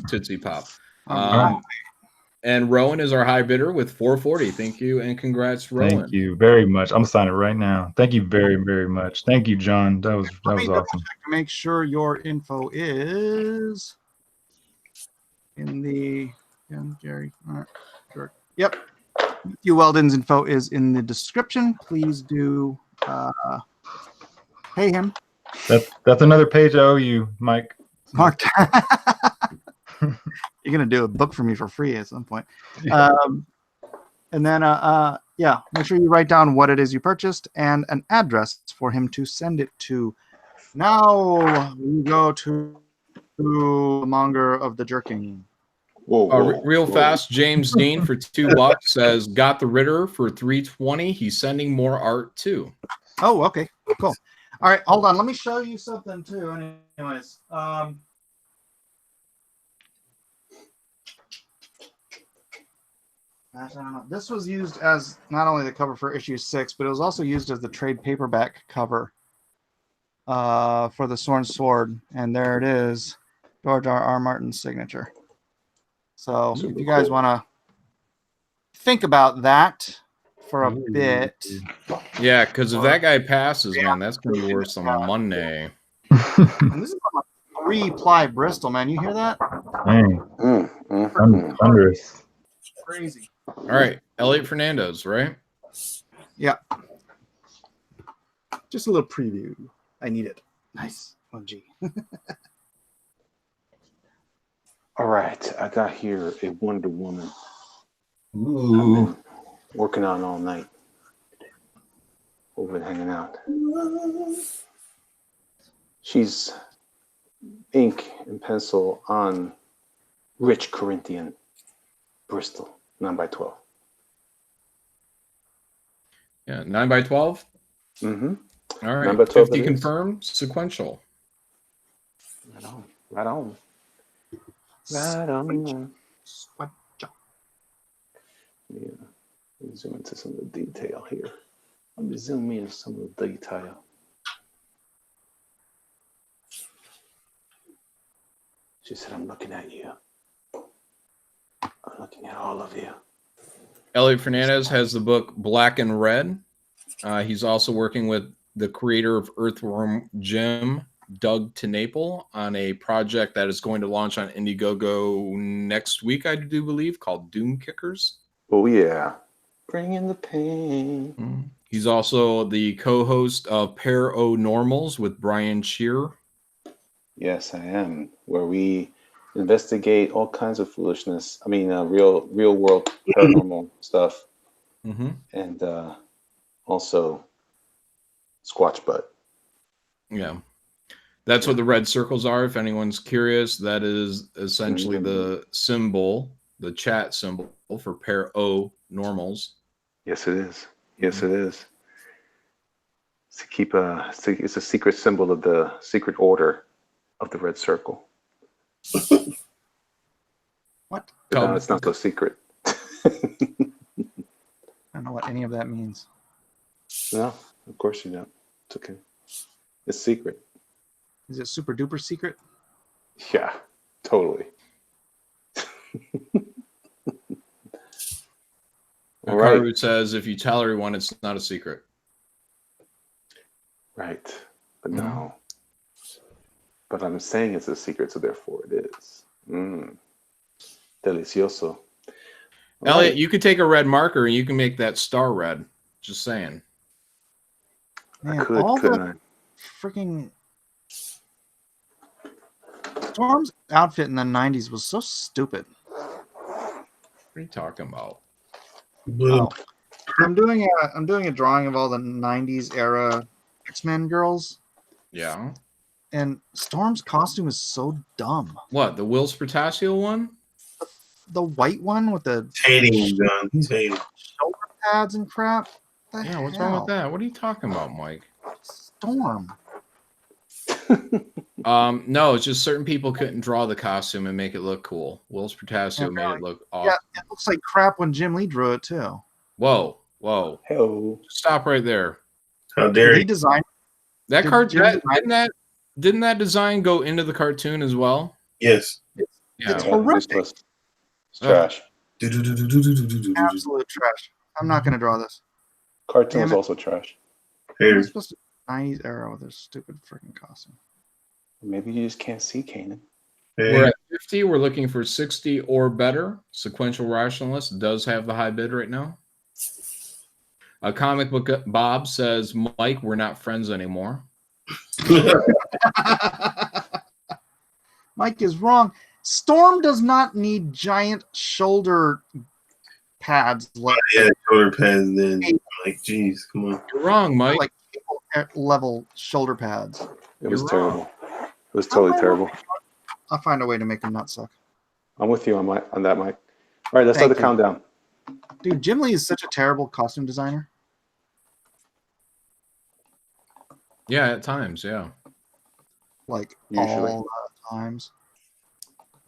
Tootsie Pop. And Rowan is our high bidder with 440. Thank you and congrats, Rowan. Thank you very much. I'm signing right now. Thank you very, very much. Thank you, John. That was awesome. To make sure your info is in the Gary. All right, sure. Yep. Matthew Weldon's info is in the description. Please do pay him. That's another page I owe you, Mike. Mark. You're gonna do a book for me for free at some point. And then yeah, make sure you write down what it is you purchased and an address for him to send it to. Now we go to the monger of the jerking. Whoa, real fast, James Dean for $2 says got the Ritter for $320. He's sending more art too. Oh, okay, cool. All right, hold on. Let me show you something too. Anyways, I don't know. This was used as not only the cover for issue 6, but it was also used as the trade paperback cover for the Sworn Sword. And there it is, George R.R. Martin's signature. So if you guys want to think about that for a bit. Yeah, because if that guy passes, man, that's going to be worse than Monday. And this is on a 3-ply Bristol, man. You hear that? Dang. Thunderous. Crazy. All right, Elliot Fernandez, right? Yeah. Just a little preview. I need it. Nice. 1G. All right, I got here a Wonder Woman. Ooh. I've been working on all night. We've been hanging out. She's ink and pencil on rich Corinthian Bristol 9x12. Yeah, 9x12. Mm-hmm. All right, 9x12 50 it is. confirmed. Sequential. Right on. Right on. Right on. Yeah. Let me zoom into some of the detail here. Let me zoom in some of the detail. She said, I'm looking at you. I'm looking at all of you. Elliot Fernandez has the book Black and Red. He's also working with the creator of Earthworm Jim, Doug TeNapel, on a project that is going to launch on Indiegogo next week, I do believe, called Doom Kickers. Oh, yeah. Bring in the pain. He's also the co-host of Paranormals with Brian Shearer. Yes, I am. Where we investigate all kinds of foolishness. I mean, real world paranormal stuff. Mm-hmm. And also Squatch Butt. Yeah. That's what the red circles are. If anyone's curious, that is essentially the symbol, the chat symbol for Paranormals. Yes, it is. Yes, it is. To keep it's a secret symbol of the secret order of the red circle. What? But now it's not so secret. I don't know what any of that means. No, of course you don't. It's okay. It's secret. Is it super duper secret? Yeah, totally. All right. Hikaru says if you tell everyone, it's not a secret. Right. But no. But I'm saying it's a secret, so therefore it is. Delicioso. All Elliot, right. you could take a red marker and you can make that star red. Just saying. Man, I could, all couldn't the I? freaking Storm's outfit in the 90s was so stupid. What are you talking about? Oh. I'm doing a drawing of all the 90s era X-Men girls, Yeah. and Storm's costume is so dumb. What, the Will Spertasio one? The white one with the Hating him, John. He's hating. shoulder pads and crap. The Yeah, what's hell? wrong with that? What are you talking about, Mike? Storm. No, it's just certain people couldn't draw the costume and make it look cool. Will Spertasio made it look awesome. Yeah, it looks like crap when Jim Lee drew it too. Whoa. Hello. Stop right there. How dare Did he you? design? That Did card Jim didn't that design go into the cartoon as well? Yes. Yeah. It's horrific. It's trash. Absolute trash. I'm not going to draw this. Cartoon Damn was it. also trash. I'm Hey, supposed to 90s era with this stupid freaking costume. Maybe you just can't see Caanan. We're at 50. We're looking for 60 or better. Sequential Rationalist does have the high bid right now. A comic book Bob says, Mike, we're not friends anymore. Mike is wrong. Storm does not need giant shoulder pads like, yeah, shoulder pads then. Like, geez, come on. You're wrong, Mike. like level shoulder pads. It was You're terrible. wrong. It was totally terrible. I'll find a way to make them not suck. I'm with you on that, Mike. All right, let's start the countdown. Dude, Jim Lee is such a terrible costume designer. Yeah, at times, yeah. Like Usually. all the times.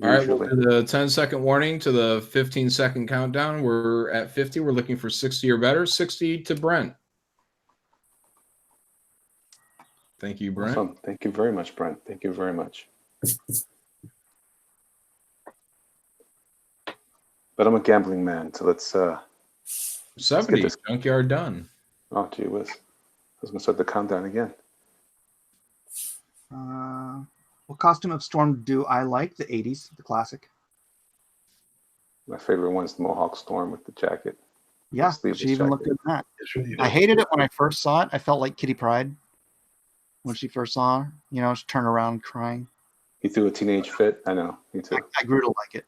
All right, we'll do the 10-second warning to the 15-second countdown. We're at 50. We're looking for 60 or better. 60 to Brent. Thank you, Brent. Awesome. Thank you very much, Brent. Thank you very much. But I'm a gambling man, so let's 70. this. Junkyard done. Oh, gee whiz. I was going to start the countdown again. What costume of Storm do I like? The 80s, the classic. My favorite one's the Mohawk Storm with the jacket. Yeah, Sleeveless she even looked jacket. good in that. It's really I hated it when I first saw it. I felt like Kitty Pryde when she first saw her. You know, she turned around crying. He threw a teenage fit. I know. Me too. I grew to like it,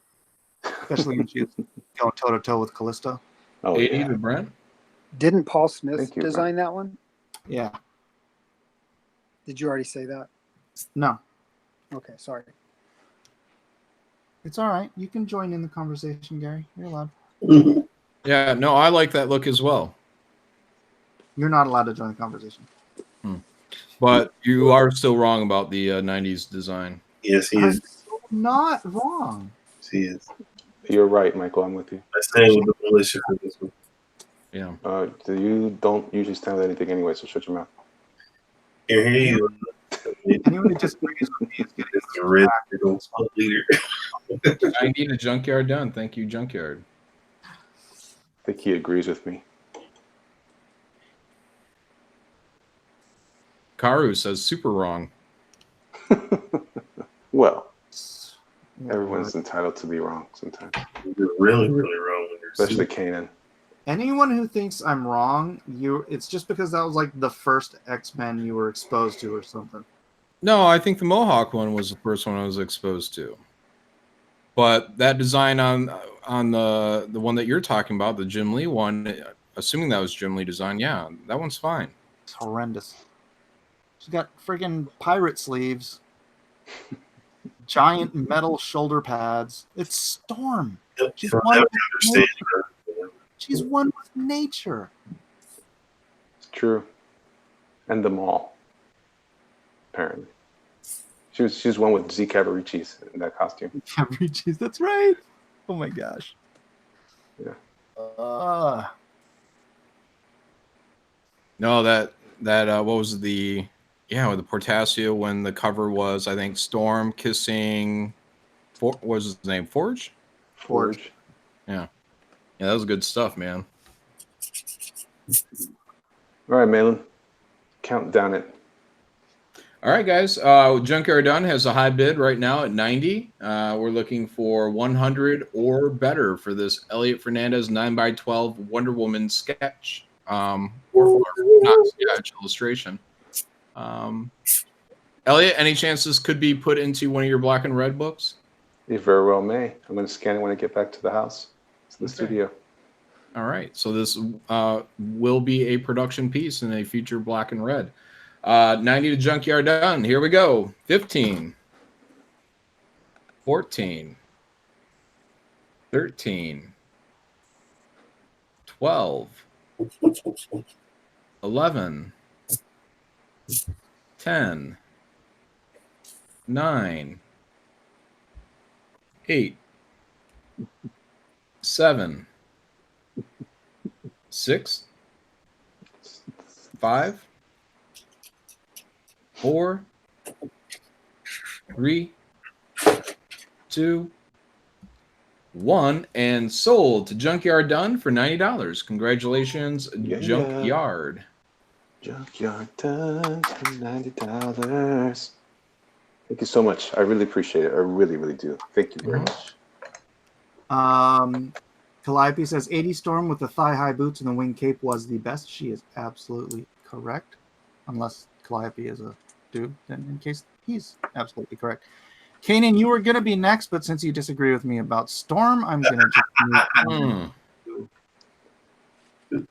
especially when she was going toe to toe with Callisto. Oh 80 yeah. to Brent. Didn't Paul Smith Thank you, design that one? Yeah. Did you already say that? No, Okay, sorry. it's all right. You can join in the conversation, Gary. You're allowed. Yeah, no, I like that look as well. You're not allowed to join the conversation. But you are still wrong about the 90s design. Yes, he I'm is. so not wrong. Yes, he is. You're right, Michael. I'm with you. I stand with the militia for this one. Yeah. You don't usually stand with anything anyway, so shut your mouth. Here he is. Anyone who disagrees with me is getting The red leader. 90 to Junkyard done. Thank you, Junkyard. I think he agrees with me. Karu says super wrong. Well, everyone's entitled to be wrong sometimes, You're really, really wrong when you're especially Caanan. Anyone who thinks I'm wrong, it's just because that was like the first X-Men you were exposed to or something. No, I think the Mohawk one was the first one I was exposed to. But that design on the one that you're talking about, the Jim Lee one, assuming that was Jim Lee design, yeah, that one's fine. It's horrendous. She's got friggin' pirate sleeves, giant metal shoulder pads. It's Storm. She's one with nature. She's one with nature. It's true. And the mall. Apparently. She's one with Z Cavaricci's in that costume. Cavaricci's, that's right. Oh my gosh. Yeah. No, that what was the with the Portasio when the cover was, I think, Storm kissing what was his name? Forge? Forge. Yeah. Yeah, that was good stuff, man. All right, Malin. Count down it. All right, guys. Junkyard Done has a high bid right now at 90. We're looking for 100 or better for this Elliot Fernandez 9x12 Wonder Woman sketch. Or not sketch, illustration. Elliot, any chance this could be put into one of your black and red books? You very well may. I'm going to scan it when I get back to the house, to the studio. All right. So this will be a production piece in a future black and red. 90 to Junkyard Done. Here we go. 15. 14. 13. 12. 11. 10. 9. 8. 7. 6. 5. 4, 3, 2, 1, and sold to Junkyard Done for $90. Congratulations, Yeah. Junkyard. Junkyard Done for $90. Thank you so much. I really appreciate it. I really, really do. Thank you very much. Calliope says 80 Storm with the thigh-high boots and the wing cape was the best. She is absolutely correct, unless Calliope is a dude, then in case he's absolutely correct. Caanan, you were going to be next, but since you disagree with me about Storm, I'm going to just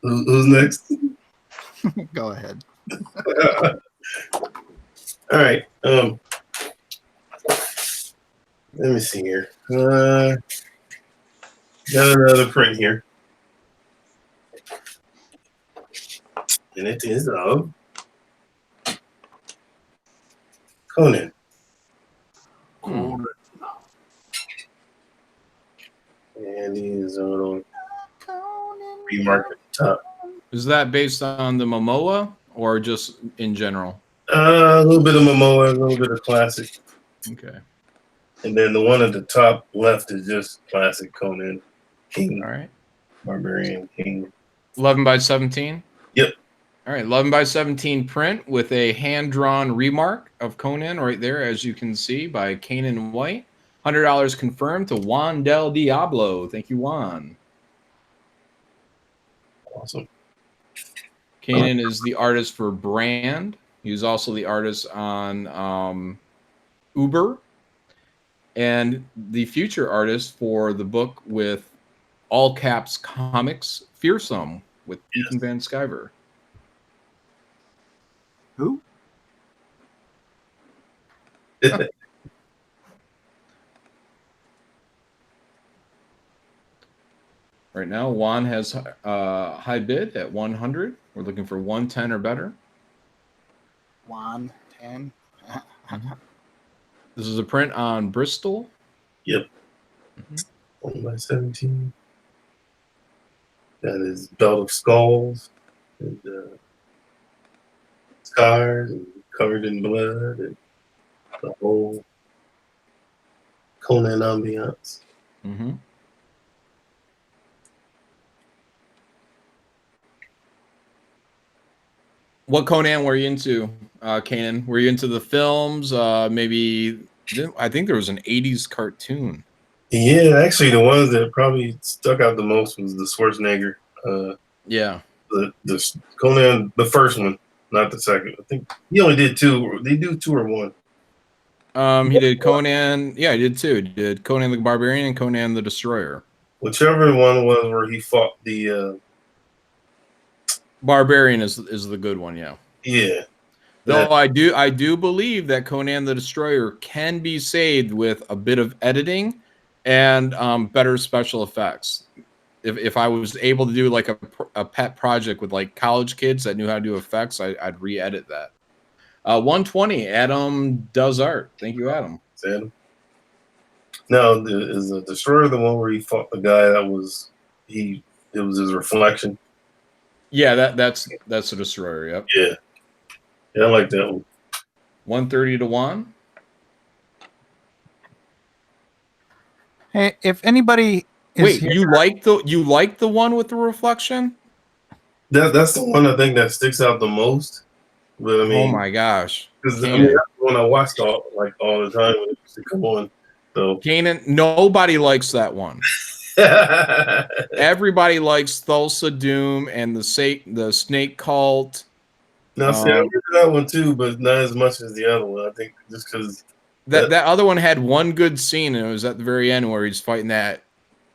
Who's next? go ahead. All right. Let me see here. Got another print here. And it is of Conan. And he's a little remark at the top. Is that based on the Momoa or just in general? A little bit of Momoa, a little bit of classic. Okay. And then the one at the top left is just classic Conan. King. All right. Barbarian King. 11 by 17? Yep. All right, 11 by 17 print with a hand-drawn remark of Conan right there, as you can see, by Caanan White. $100 confirmed to Juan Del Diablo. Thank you, Juan. Awesome. Caanan is the artist for Brand. He was also the artist on Uber and the future artist for the book with all caps comics Fearsome with Ethan Van Sciver. Who? Right now, Juan has high bid at 100. We're looking for 110 or better. 110. This is a print on Bristol. Yep. 1 by 17. That is Belt of Skulls and scars and covered in blood and the whole Conan ambiance. Mm-hmm. What Conan were you into, Caanan? Were you into the films? Maybe I think there was an 80s cartoon. Yeah, actually, the ones that probably stuck out the most was the Schwarzenegger. Yeah. The Conan, the first one, not the second. I think he only did 2. They do 2 or 1. He did Conan. Yeah, he did 2. He did Conan the Barbarian and Conan the Destroyer. Whichever one was where he fought the Barbarian is the good one, yeah. yeah. Though I do believe that Conan the Destroyer can be saved with a bit of editing and better special effects. If I was able to do like a pet project with like college kids that knew how to do effects, I'd re-edit that. 120. Adam does art. Thank you, Adam. It's Adam. No, is the Destroyer the one where he fought the guy that was it was his reflection? Yeah, that's the Destroyer. Yep. Yeah, I like that one. 130 to 1. Hey, if anybody Wait, you like the one with the reflection? That's the one I think that sticks out the most. But I mean, oh my gosh, because I mean, that's the one I watched all the time when it used to come on. So Caanan, nobody likes that one. Everybody likes Thulsa Doom and the Snake Cult. Now, see, I remember that one too, but not as much as the other one. I think just because that other one had one good scene, and it was at the very end where he's fighting that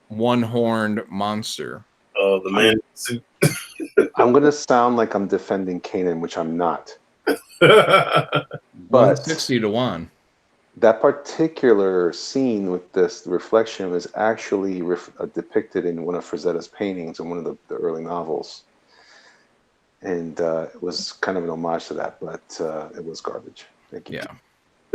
one-horned monster. Oh, the man suit. I'm gonna sound like I'm defending Caanan, which I'm not. But 160 to 1. That particular scene with this reflection was actually depicted in one of Frazetta's paintings in one of the early novels. And it was kind of an homage to that, but it was garbage. Thank you.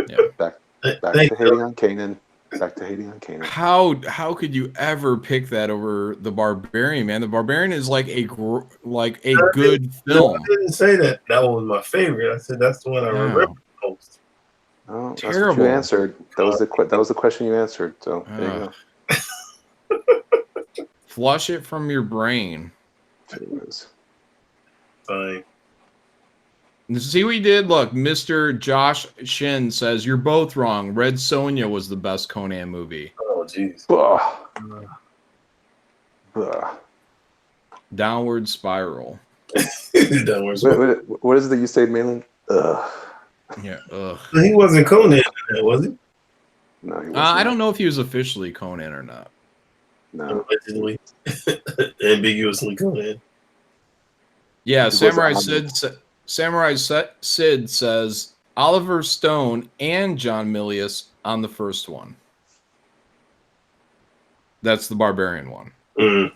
Yeah. Back to hating on Caanan. Back to hating on Caanan. How could you ever pick that over the Barbarian, man? The Barbarian is like a good film. I didn't say that one was my favorite. I said that's the one I remember most. Oh, that's terrible. what you answered. That was the question you answered. So there you go. Flush it from your brain. Anyways. Fine. See what you did? Look, Mr. Josh Shin says you're both wrong. Red Sonja was the best Conan movie. Oh, jeez. Downward Spiral. Downward Spiral. What is it that you say, Malin? Ugh. Yeah. Ugh. He wasn't Conan, was he? No, he wasn't. I don't know if he was officially Conan or not. No. Allegedly. Ambiguously Conan. Yeah, Samurai Sid says Oliver Stone and John Milius on the first one. That's the Barbarian one. Mm.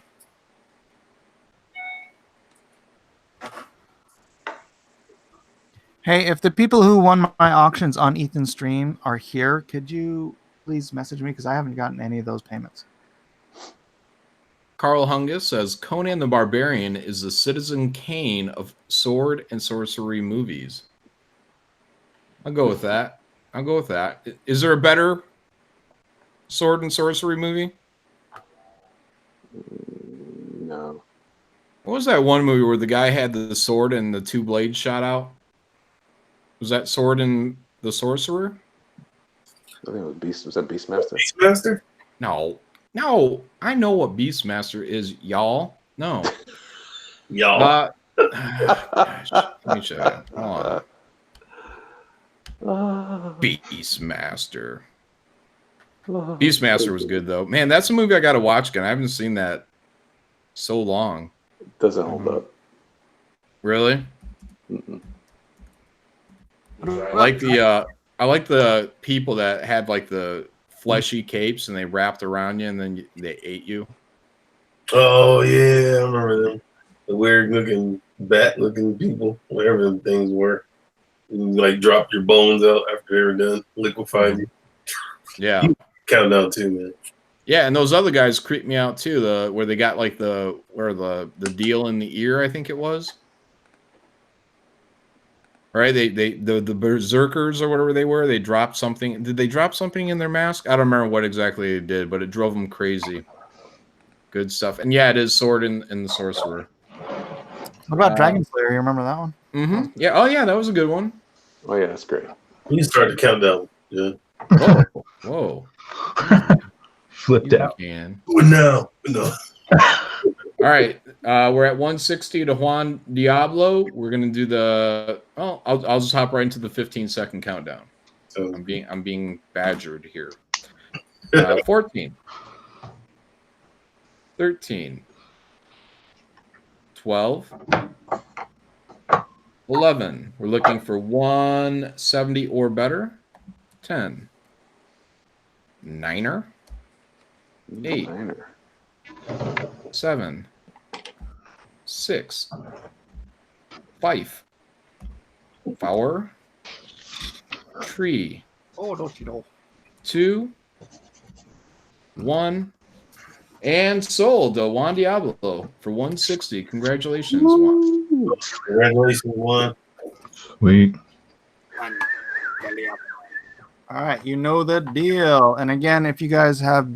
Hey, if the people who won my auctions on Ethan's stream are here, could you please message me? Because I haven't gotten any of those payments. Carl Hungus says Conan the Barbarian is the Citizen Kane of sword and sorcery movies. I'll go with that. Is there a better sword and sorcery movie? No. What was that one movie where the guy had the sword and the two blades shot out? Was that Sword and the Sorcerer? I think it was Beast. Was that Beastmaster? Beastmaster? No. I know what Beastmaster is, y'all. No. Y'all. Gosh, let me check. Hold on. Beastmaster. Beastmaster was good though. Man, that's a movie I got to watch again. I haven't seen that so long. It doesn't hold up. Really? Mm-mm. I like the people that had like the fleshy capes and they wrapped around you and then they ate you. Oh yeah, I remember them. The weird looking bat looking people, whatever them things were. You, like drop your bones out after they were done, liquefied you. Yeah. Countdown too, man. Yeah, and those other guys creep me out too. Where they got like the deal in the ear, I think it was. Right? The berserkers or whatever they were, they dropped something. Did they drop something in their mask? I don't remember what exactly they did, but it drove them crazy. Good stuff. And yeah, it is Sword and the Sorcerer. What about Dragon Slayer? You remember that one? Mm-hmm. Yeah. Oh yeah, that was a good one. Oh yeah, that's great. You start the countdown. Yeah. Whoa. Flipped out. Can. No. All right, we're at 160 to Juan Diablo. We're gonna do the. Oh, I'll just hop right into the 15-second countdown. So I'm being badgered here. 14, 13, 12, 11. We're looking for 170 or better. 10, 9er, 8, 7, 6, 5, 4, 3, 2, 1, and sold to Juan Diablo for 160. Congratulations, Juan. Congratulations, Juan. Sweet. All right, you know the deal. And again, if you guys have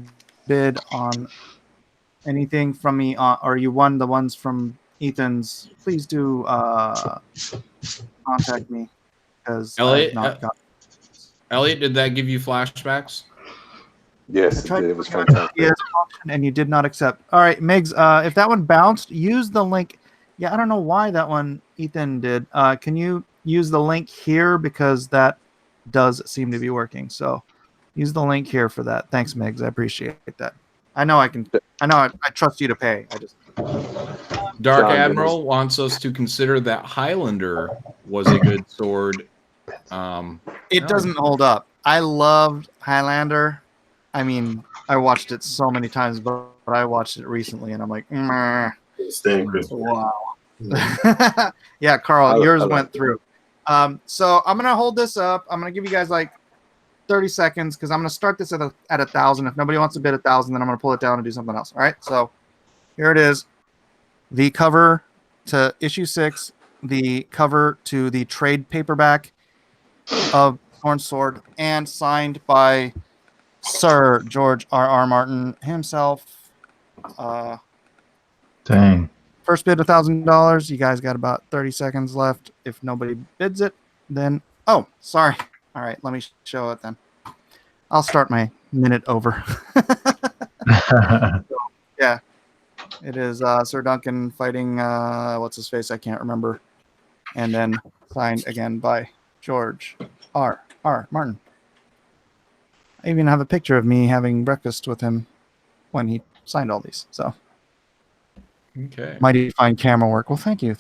bid on anything from me, or you won the ones from Ethan's, please do contact me, because Elliot, did that give you flashbacks? Yes, it was fantastic. And you did not accept. All right, Migs, if that one bounced, use the link. Yeah, I don't know why that one Ethan did. Can you use the link here, because that does seem to be working. So use the link here for that. Thanks, Migs. I appreciate that. I know I trust you to pay. Dark Admiral wants us to consider that Highlander was a good sword. It doesn't hold up. I loved Highlander. I mean, I watched it so many times, but I watched it recently, and I'm like, wow. Yeah, Carl, yours went through. So I'm gonna hold this up. I'm gonna give you guys like 30 seconds, because I'm gonna start this at 1,000. If nobody wants to bid 1,000, then I'm gonna pull it down and do something else. All right. So here it is. The cover to issue 6, the cover to the trade paperback of Thorn Sword, and signed by Sir George R.R. Martin himself. Dang. First bid $1,000. You guys got about 30 seconds left. If nobody bids it, then sorry. All right, let me show it then. I'll start my minute over. Yeah, it is Sir Duncan fighting what's his face? I can't remember. And then signed again by George R.R. Martin. I even have a picture of me having breakfast with him when he signed all these. So, okay, mighty fine camera work. Well, thank you,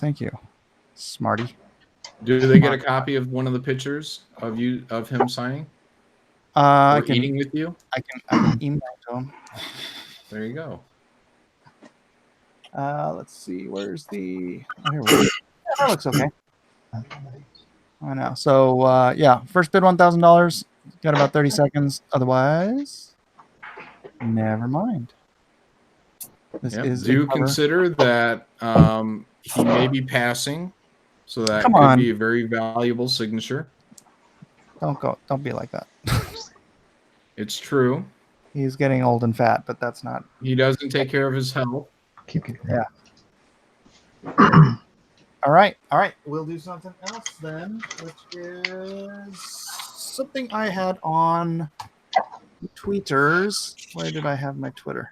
smarty. Do they get a copy of one of the pictures of him signing? I can eating with you. I can email to him. There you go. Let's see. Where's the? Oh, here we go. That looks okay. I know. So yeah, first bid $1,000. Got about 30 seconds. Otherwise, never mind. Do consider that he may be passing, so that could be a very valuable signature. Don't be like that. It's true. He's getting old and fat, but that's not. He doesn't take care of his health. Yeah. All right. We'll do something else then, which is something I had on Tweeters. Where did I have my Twitter?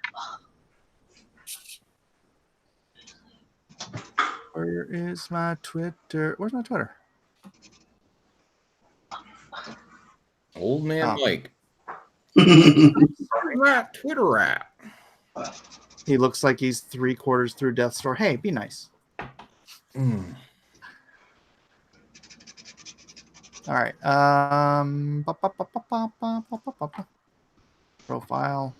Where is my Twitter? Where's my Twitter? Old man Mike. Rat, Twitter rat. He looks like he's 3/4 through Death's Door. Hey, be nice. Mm. All right. Profile.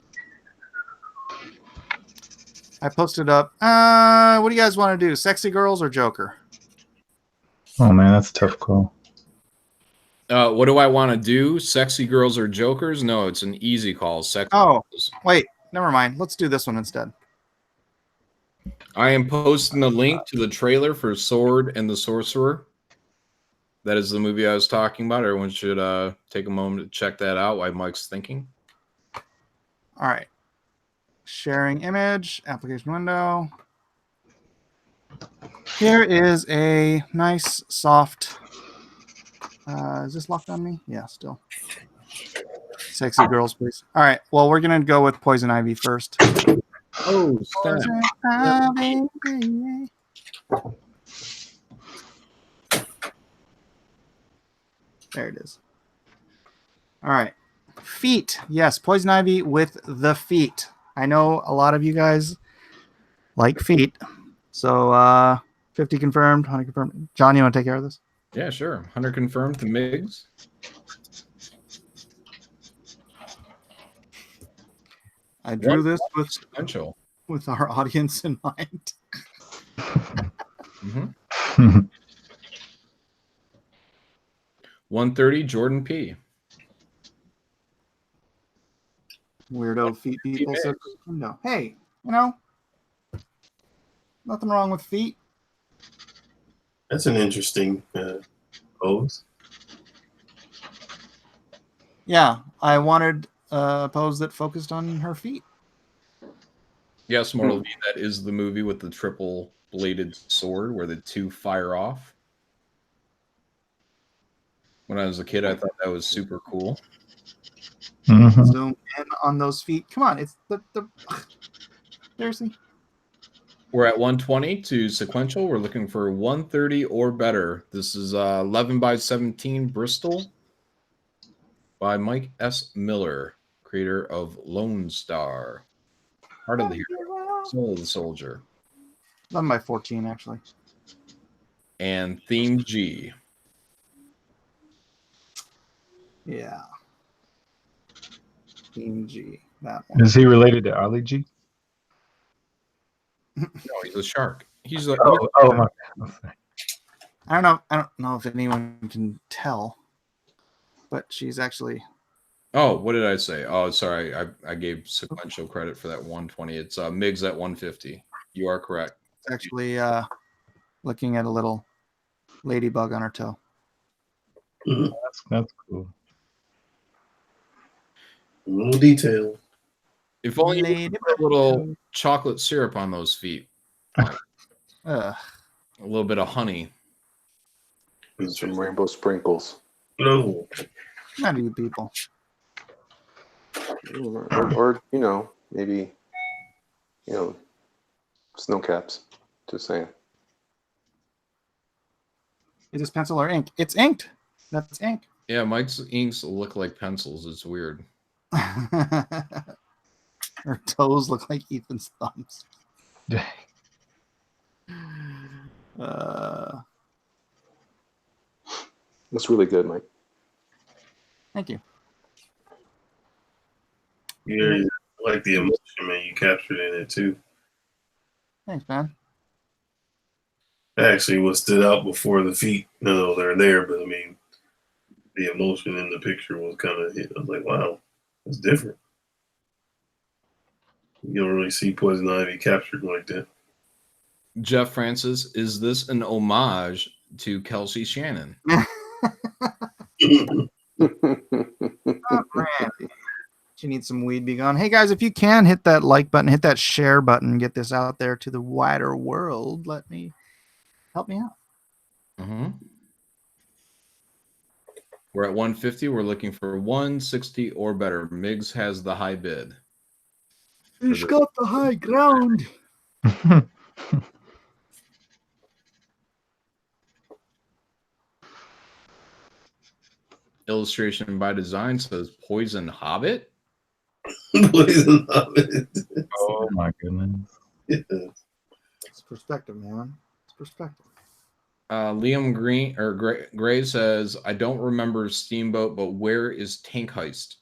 I posted up. What do you guys want to do? Sexy girls or Joker? Oh man, that's a tough call. What do I want to do? Sexy girls or jokers? No, it's an easy call. Sexy girls. Wait. Never mind. Let's do this one instead. I am posting the link to the trailer for Sword and the Sorcerer. That is the movie I was talking about. Everyone should take a moment to check that out while Mike's thinking. All right. Sharing image, application window. Here is a nice, soft. Is this locked on me? Yeah, still. Sexy girls, please. All right. Well, we're going to go with Poison Ivy first. Oh, snap. Ivy. There it is. All right. Feet. Yes, Poison Ivy with the feet. I know a lot of you guys like feet. So 50 confirmed, 100 confirmed. John, you want to take care of this? Yeah, sure. 100 confirmed to Migs. I drew this with our audience in mind. Mm-hmm. 130, Jordan P. Weirdo feet people said no. Hey, nothing wrong with feet. That's an interesting pose. Yeah, I wanted a pose that focused on her feet. Yes, Mortal V, that is the movie with the triple bladed sword where the two fire off. When I was a kid, I thought that was super cool. Mhm. Zoom in on those feet. Come on, it's the seriously. We're at 120 to sequential. We're looking for 130 or better. This is 11 by 17 Bristol by Mike S. Miller, creator of Lone Star, Heart of the Hero, Soul of the Soldier, 11 by 14 actually. and Theme G. Yeah. Theme G. That one. Is he related to Ali G? No, he's a shark. He's a my. I don't know if anyone can tell, but she's actually. Oh, what did I say? Oh, sorry. I gave sequential credit for that 120. It's Migs at 150. You are correct. It's actually looking at a little ladybug on her toe. That's cool. A little detail. If only you put a little chocolate syrup on those feet. A little bit of honey. Some rainbow sprinkles. No. Not you people. Or maybe, snow caps. Just saying. Is this pencil or ink? It's inked. That's ink. Yeah, Mike's inks look like pencils. It's weird. Her toes look like Ethan's thumbs. That's really good, Mike. Thank you. Yeah, I like the emotion, man, you captured in it too. Thanks, man. Actually, what stood out before the feet, no, they're there, but I mean, the emotion in the picture was kind of, I was like, wow, it's different. You don't really see Poison Ivy captured like that. Jeff Francis, is this an homage to Kelsey Shannon? Oh, she needs some weed be gone. Hey guys, if you can hit that like button, hit that share button, get this out there to the wider world. Help me out. Mm-hmm. We're at 150. We're looking for 160 or better. Migs has the high bid. He's got the high ground. Illustration by design says Poison Hobbit. Poison oven. Oh my goodness. Yeah. It's perspective, man. It's perspective. Liam Green or Gray says, I don't remember Steamboat, but where is Tank Heist?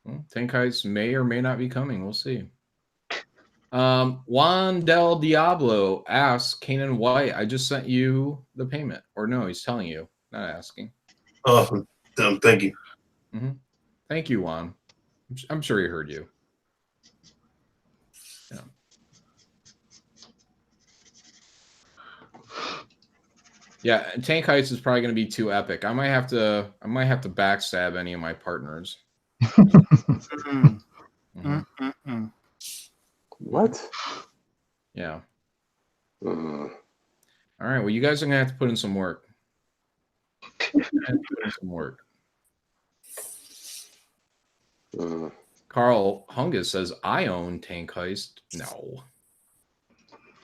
Well, Tank Heist may or may not be coming. We'll see. Juan Del Diablo asks Caanan White, I just sent you the payment. Or no, he's telling you, not asking. Oh, thank you. Thank you, Juan. I'm sure he heard you. Yeah. Yeah, and Tank Heist is probably going to be too epic. I might have to backstab any of my partners. What? Yeah. All right. Well, you guys are going to have to put in some work. Carl Hungus says, I own Tank Heist. No.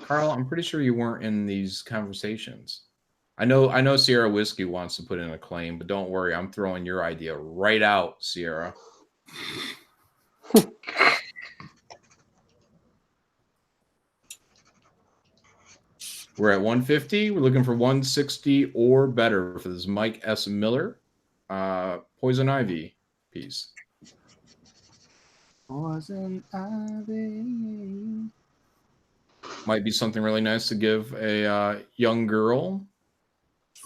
Carl, I'm pretty sure you weren't in these conversations. I know Sierra Whiskey wants to put in a claim, but don't worry. I'm throwing your idea right out, Sierra. We're at 150. We're looking for 160 or better for this Mike S. Miller Poison Ivy piece. Poison Ivy. Might be something really nice to give a young girl.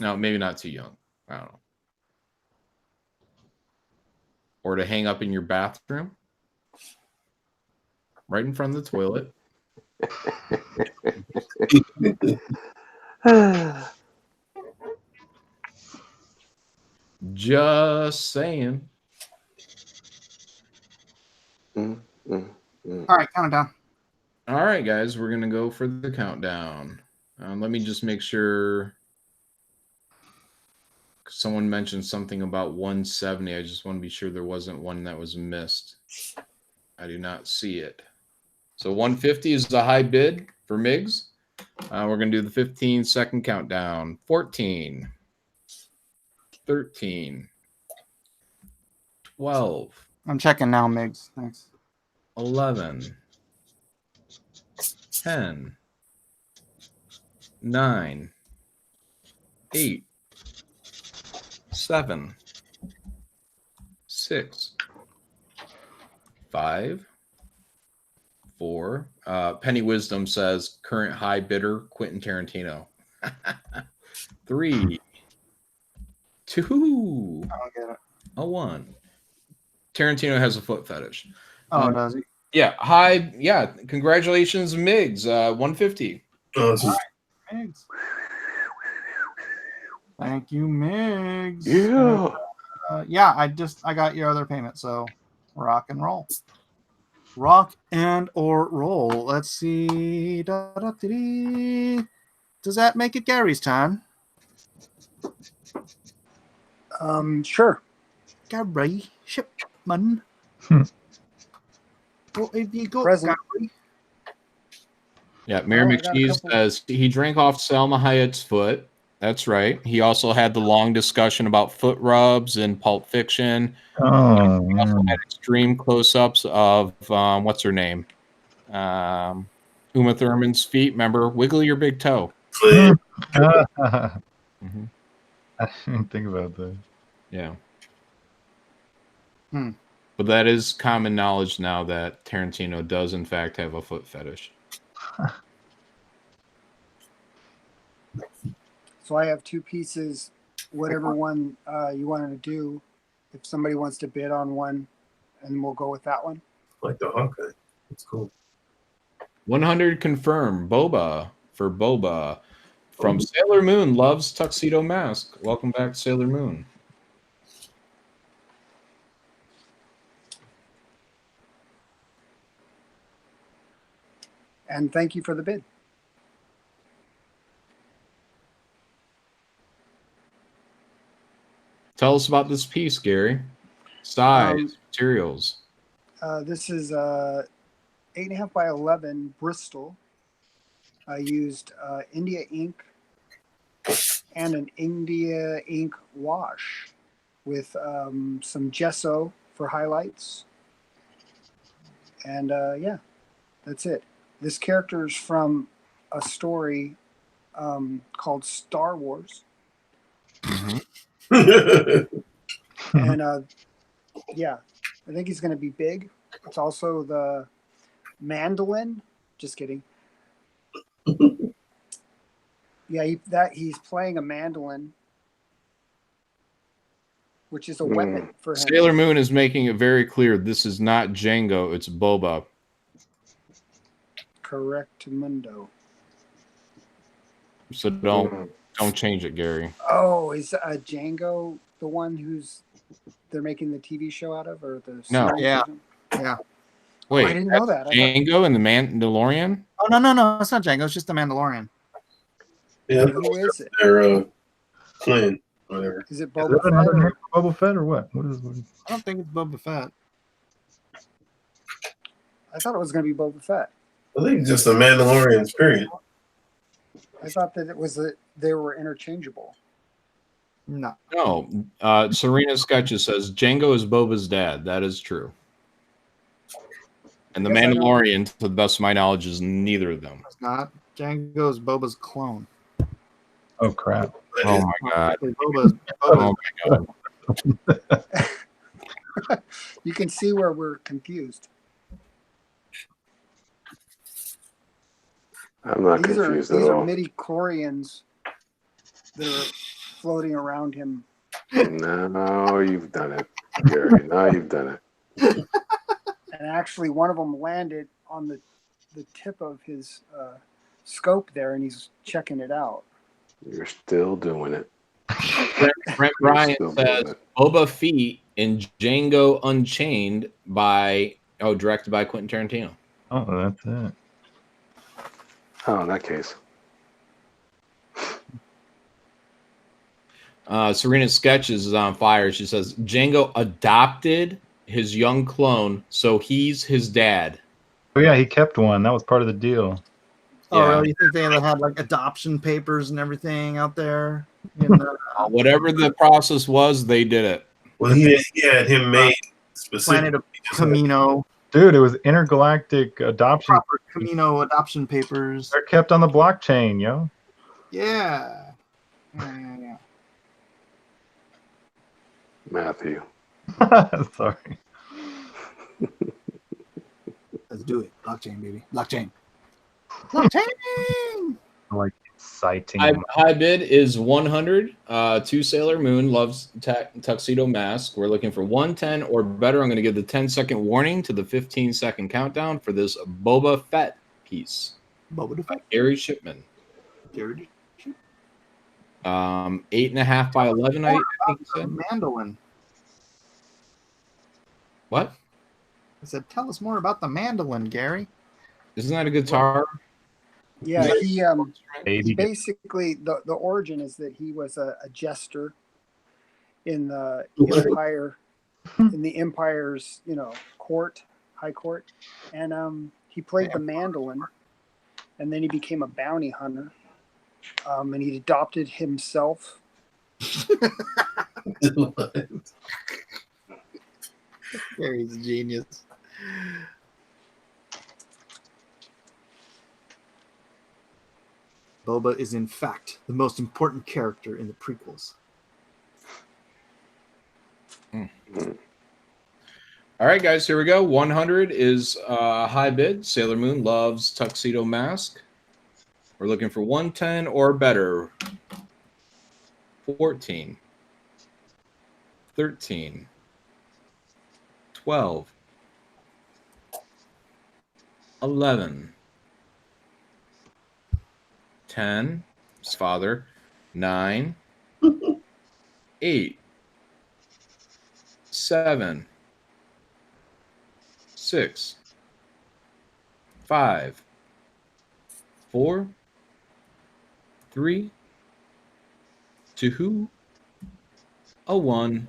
No, maybe not too young. I don't know. Or to hang up in your bathroom. Right in front of the toilet. Just saying. All right, count it down. All right, guys, we're gonna go for the countdown. Let me just make sure. Someone mentioned something about 170. I just want to be sure there wasn't one that was missed. I do not see it. So 150 is the high bid for Miggs. We're going to do the 15-second countdown. 14, 13, 12. I'm checking now, Miggs. Thanks. 11, 10, 9, 8, 7, 6, 5, 4. Penny Wisdom says current high bidder Quentin Tarantino. 3, 2, I don't get it. 1. Tarantino has a foot fetish. Oh, does he? Yeah, high. Yeah, congratulations, Miggs. 150. Awesome. All right, Miggs. Thank you, Miggs. Yeah. Yeah, I got your other payment, so rock and roll. Rock and or roll. Let's see. Does that make it Gary's time? Sure. Gary Shipman. Well, if you go, Present. Gary. Yeah, Mary I got a McCheese couple. says he drank off Selma Hayek's foot. That's right. He also had the long discussion about foot rubs and Pulp Fiction. Oh, He also man. had extreme close-ups of what's her name? Uma Thurman's feet. Remember, wiggle your big toe. Flip. I Mm-hmm. didn't think about that. Yeah. Hmm. But that is common knowledge now that Tarantino does, in fact, have a foot fetish. So I have two pieces. Whatever one you wanted to do, if somebody wants to bid on one, and we'll go with that one. Like the Hawkeye. It's cool. 100 confirmed. Boba for Boba. From Sailor Moon loves Tuxedo Mask. Welcome back, Sailor Moon. And thank you for the bid. Tell us about this piece, Gary. Size, materials. This is 8.5 by 11 Bristol. I used India ink and an India ink wash. with some gesso for highlights. And yeah, that's it. This character is from a story called Star Wars. And yeah, I think he's going to be big. It's also the mandolin. Just kidding. Yeah, he's playing a mandolin, which is a weapon for him. Sailor Moon is making it very clear this is not Django, it's Boba. Correct, Mundo. So don't change it, Gary. Oh, is Django the one who's they're making the TV show out of, or the No. series Yeah. version? Yeah. Wait, I didn't know that. Django and the Mandalorian? Oh no, it's not Django. It's just the Mandalorian. Yeah, Who is it? they're clan, whatever. Is it Is Boba that Fett? another name Or, for Boba Fett or what? What is I don't think it's Boba Fett. I thought it was going to be Boba Fett. I think just the Mandalorians, period. I thought that it was they were interchangeable. No. No. Serena Sketches says Django is Boba's dad. That is true. And the Yes, I know. Mandalorian, to the best of my knowledge, is neither of them. It's not. Django is Boba's clone. Oh crap! Oh my god. Boba's Oh my god. You can see where we're confused. I'm not These are confused at all. midi-chlorians that are floating around him. No, you've done it, Gary. Now you've done it. And actually, one of them landed on the tip of his scope there, and he's checking it out. You're still doing it. Brent Bryant You're still doing says it. Boba Fett in Django Unchained directed by Quentin Tarantino. Oh, that's it. Oh, in that case. Serena Sketches is on fire. She says Django adopted his young clone, so he's his dad. Oh yeah, he kept one. That was part of the deal. Oh, Yeah. really? You think they had like adoption papers and everything out there? Whatever the process was, they did it. Well, he had him made specifically. Planet of Camino, Dude, it was intergalactic adoption. proper Camino adoption papers. They're kept on the blockchain, yo. Yeah. Yeah. Matthew. Sorry. Let's do it. Blockchain, baby. Blockchain. Blockchain. I like citing. High bid is 100. To Sailor Moon loves tuxedo mask. We're looking for 110 or better. I'm going to give the 10-second warning to the 15-second countdown for this Boba Fett piece. Boba the Fett. Gary Shipman. Gary. 8.5 by 11. I think you said. Mandolin. What? I said, tell us more about the mandolin, Gary. Isn't that a guitar? Yeah, he Baby. basically the origin is that he was a jester in the empire, in the empire's high court, and he played the mandolin, and then he became a bounty hunter, and he adopted himself. Gary's a genius. Boba is in fact the most important character in the prequels. All right, guys, here we go. 100 is high bid. Sailor Moon loves tuxedo mask. We're looking for 110 or better. 14. 13. 12. 11. 10. His father. 9. 8. 7. 6. 5. 4. 3. 2. 1.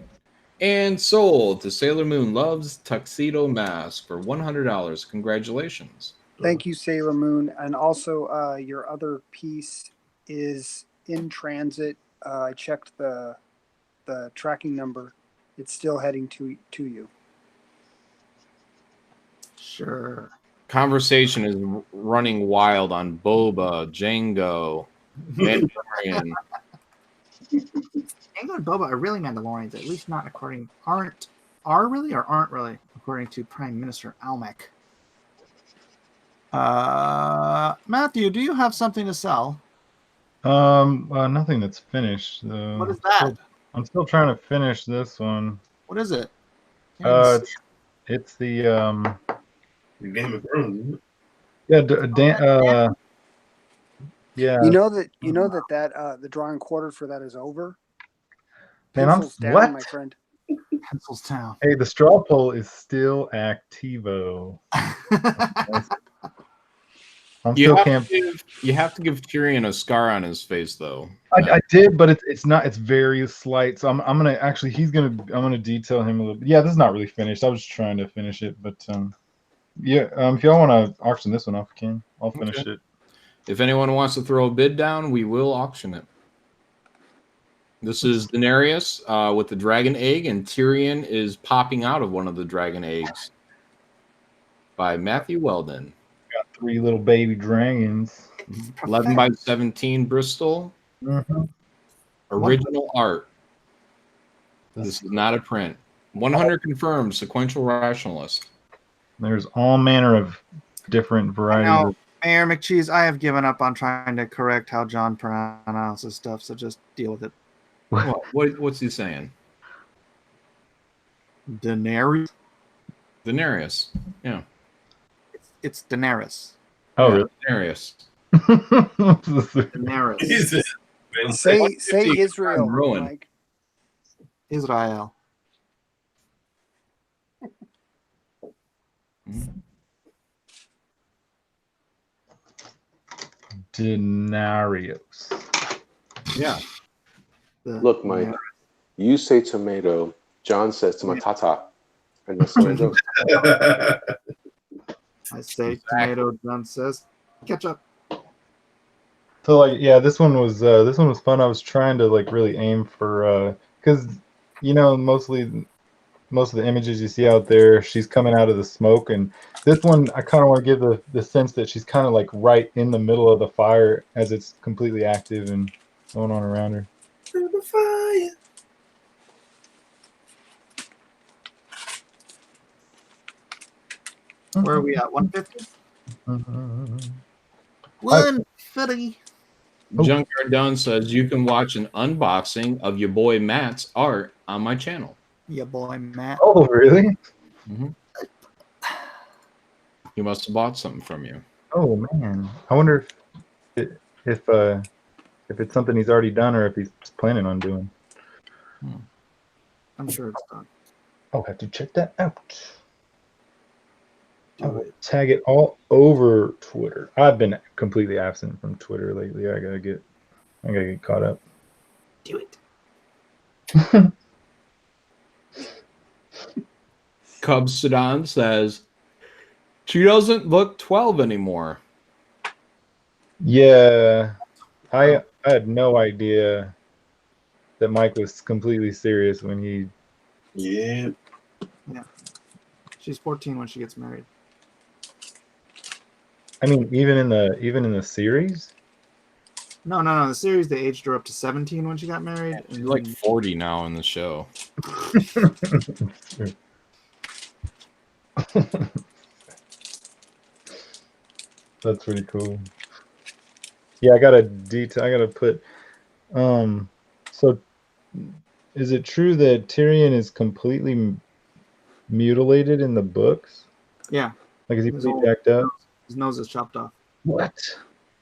And sold to Sailor Moon Loves Tuxedo Mask for $100. Congratulations. Thank you, Sailor Moon. And also, your other piece is in transit. I checked the tracking number. it's still heading to you. Sure. Conversation is running wild on Boba, Django, Mandalorian. Django and Boba are really Mandalorians, at least not according aren't really according to Prime Minister Almec. Matthew, do you have something to sell? Nothing that's finished. What is that? I'm still trying to finish this one. What is it? Can't even see. It's the The Game of Thrones, isn't it? yeah, yeah. You know that the drawing quarter for that is over. Man, Pencils down, what? my friend. Pencils down. Hey, the straw poll is still activo. I'm You still have, camp. you have to give Tyrion a scar on his face, though. I did, but it's not. It's very slight. So I'm gonna actually. I'm gonna detail him a little bit. Yeah, this is not really finished. I was just trying to finish it, but yeah. If y'all want to auction this one off, I can. I'll finish it. If anyone wants to throw a bid down, we will auction it. This is Daenerys with the dragon egg, and Tyrion is popping out of one of the dragon eggs by Matthew Weldon. Got 3 little baby dragons. 11 by 17 Bristol. Mm-hmm. Original art. This is not a print. 100 confirmed. Sequential rationalist. There's all manner of different varieties. Now, Mayor McCheese, I have given up on trying to correct how John pronounces stuff, so just deal with it. What's he saying? Daenerys? Daenerys. Yeah. It's Daenerys. Oh, yeah, really? Daenerys. Daenerys. Say Israel, Mike. Israel. Denarios. Yeah. Look, Mike, you say tomato, John says tomatata, and that's the way it goes. I say tomato, John says ketchup. So like, yeah, this one was fun. I was trying to like really aim for because most of the images you see out there, she's coming out of the smoke, and this one I kind of want to give the sense that she's kind of like right in the middle of the fire as it's completely active and going on around her. Through the fire. Where are we at? 150? Mm-hmm. 150. Junkyard Dunn says you can watch an unboxing of your boy Matt's art on my channel. Your boy Matt. Oh, really? Mm-hmm. He must have bought something from you. Oh man, I wonder if it's something he's already done or if he's planning on doing. I'm sure it's done. I'll have to check that out. I will tag it all over Twitter. I've been completely absent from Twitter lately. I gotta get caught up. Do it. Cub Sedan says she doesn't look 12 anymore. Yeah, I had no idea that Mike was completely serious when he. Yeah. She's 14 when she gets married. I mean, even in the series. No. The series they aged her up to 17 when she got married. She's like 40 now in the show. That's pretty cool. Yeah, I gotta put. So, is it true that Tyrion is completely mutilated in the books? Yeah. Like, is he pretty jacked up? His nose is chopped off. What?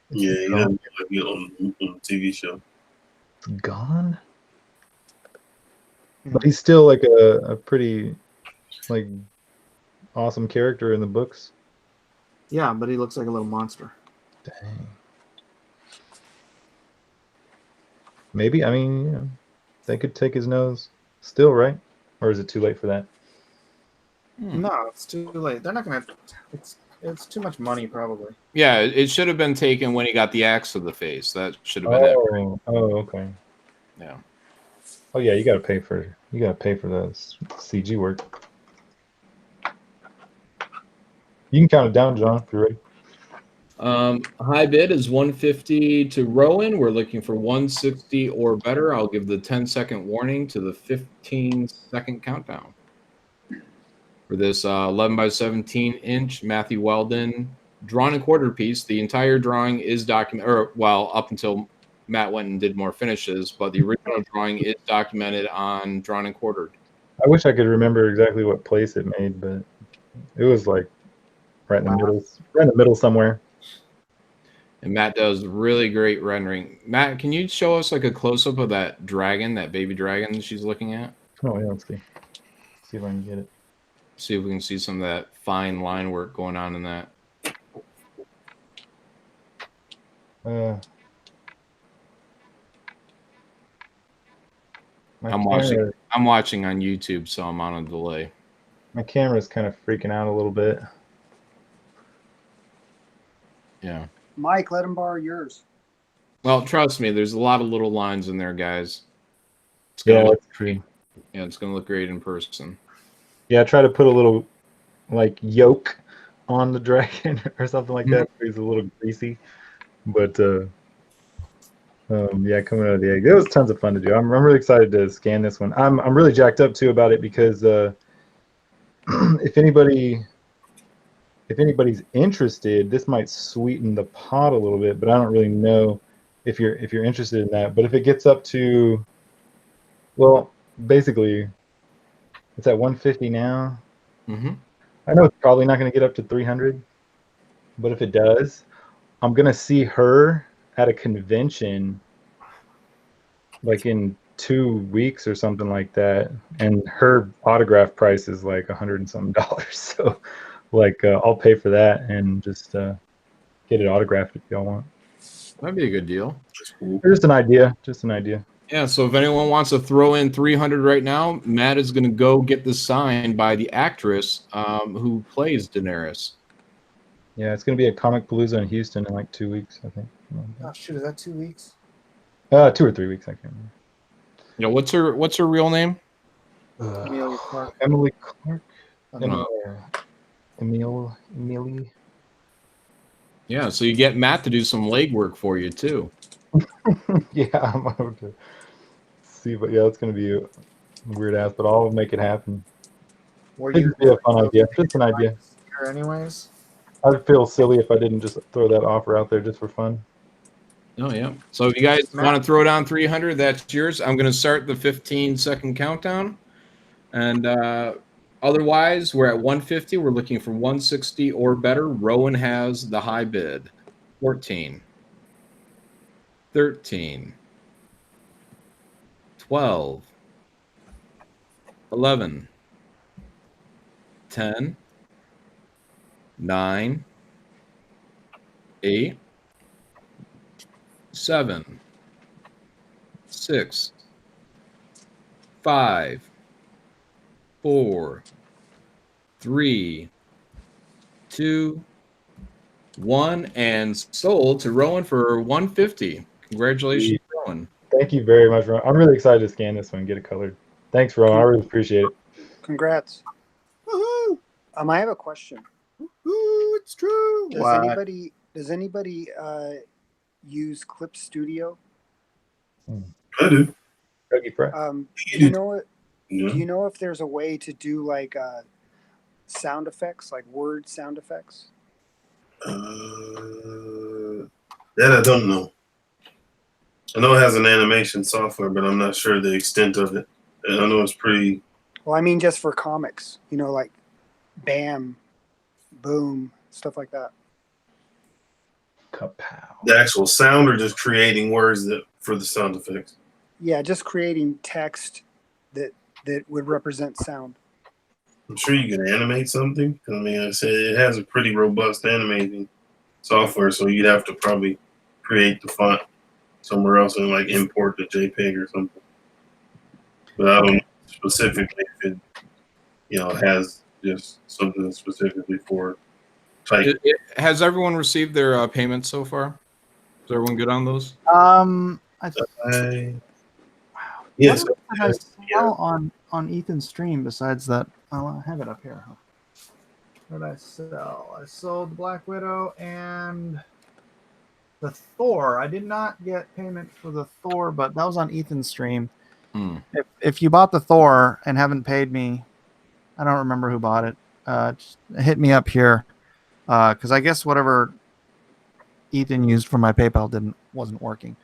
Yeah, he doesn't look like it on the TV show. It's gone. But he's still like a pretty like awesome character in the books. Yeah, but he looks like a little monster. Dang. Maybe, I mean, they could take his nose still, right? Or is it too late for that? No, it's too late. They're not gonna. It's too much money, probably. Yeah, it should have been taken when he got the axe to the face. That should have been it. Oh, okay. Yeah. Oh yeah, you gotta pay for the CG work. You can count it down, John, if you're ready. High bid is 150 to Rowan. We're looking for 160 or better. I'll give the 10-second warning to the 15-second countdown. For this 11 by 17 inch Matthew Weldon drawn and quartered piece, the entire drawing is documented, or well, up until Matt went and did more finishes, but the original drawing is documented on drawn and quartered. I wish I could remember exactly what place it made, but it was like right in the middle somewhere. And Matt does really great rendering. Matt, can you show us like a close-up of that dragon, that baby dragon she's looking at? Oh yeah, let's see. See if I can get it. See if we can see some of that fine line work going on in that. I'm watching on YouTube, so I'm on a delay. My camera's kind of freaking out a little bit. Yeah. Mike, let him borrow yours. Well, trust me, there's a lot of little lines in there, guys. Yeah, that's true. Yeah, it's gonna look great in person. Yeah, I try to put a little like yolk on the dragon or something like that. So he's a little greasy, but yeah, coming out of the egg, it was tons of fun to do. I'm really excited to scan this one. I'm really jacked up too about it because if anybody's interested, this might sweeten the pot a little bit, but I don't really know if you're interested in that. But if it gets up to, well, basically, it's at 150 now. Mm-hmm. I know it's probably not going to get up to 300, but if it does, I'm going to see her at a convention like in 2 weeks or something like that, and her autograph price is like $100 and something. So like I'll pay for that and just get it autographed if y'all want. That'd be a good deal. Just an idea. Yeah, so if anyone wants to throw in 300 right now, Matt is going to go get this signed by the actress who plays Daenerys. Yeah, it's going to be at Comicpalooza in Houston in like 2 weeks, I think. Oh shoot, is that 2 weeks? 2 or 3 weeks, I can't remember. You know, what's her real name? Amelia Clark. Emily Clark. No. Emily. Yeah, so you get Matt to do some legwork for you too. Yeah, I'm going to see, but yeah, it's going to be a weird ass, but I'll make it happen. It'd be a fun idea. Just an idea. Anyways, I'd feel silly if I didn't just throw that offer out there just for fun. Oh, yeah. So if you guys want to throw down 300, that's yours. I'm going to start the 15-second countdown. And otherwise, we're at 150. We're looking for 160 or better. Rowan has the high bid. 14. 13. 12. 11. 10. 9. 8. 7, 6, 5, 4, 3, 2, 1, and sold to Rowan for 150. Congratulations, Rowan. Thank you very much, Rowan. I'm really excited to scan this one and get it colored. Thanks, Rowan. I really appreciate it. Congrats. woohoo! I have a question. Ooh, it's true. Does anybody use Clip Studio? I do. Do you know it? Yeah. Do you know if there's a way to do like sound effects, like word sound effects? That I don't know. I know it has an animation software, but I'm not sure the extent of it. And I know it's pretty. Well, I mean, just for comics, like bam, boom, stuff like that. Kapow. The actual sound, or just creating words for the sound effects? Yeah, just creating text that would represent sound. I'm sure you can animate something. I mean, I said it has a pretty robust animating software, so you'd have to probably create the font somewhere else and like import the JPEG or something. But I don't know specifically if it, has just something specifically for type. Has everyone received their payments so far? Is everyone good on those? Wow, Yes. What else did I sell on Ethan's stream besides that? I'll have it up here. What did I sell? I sold Black Widow and the Thor. I did not get payment for the Thor, but that was on Ethan's stream. If you bought the Thor and haven't paid me, I don't remember who bought it. Just hit me up here, because I guess whatever Ethan used for my PayPal wasn't working.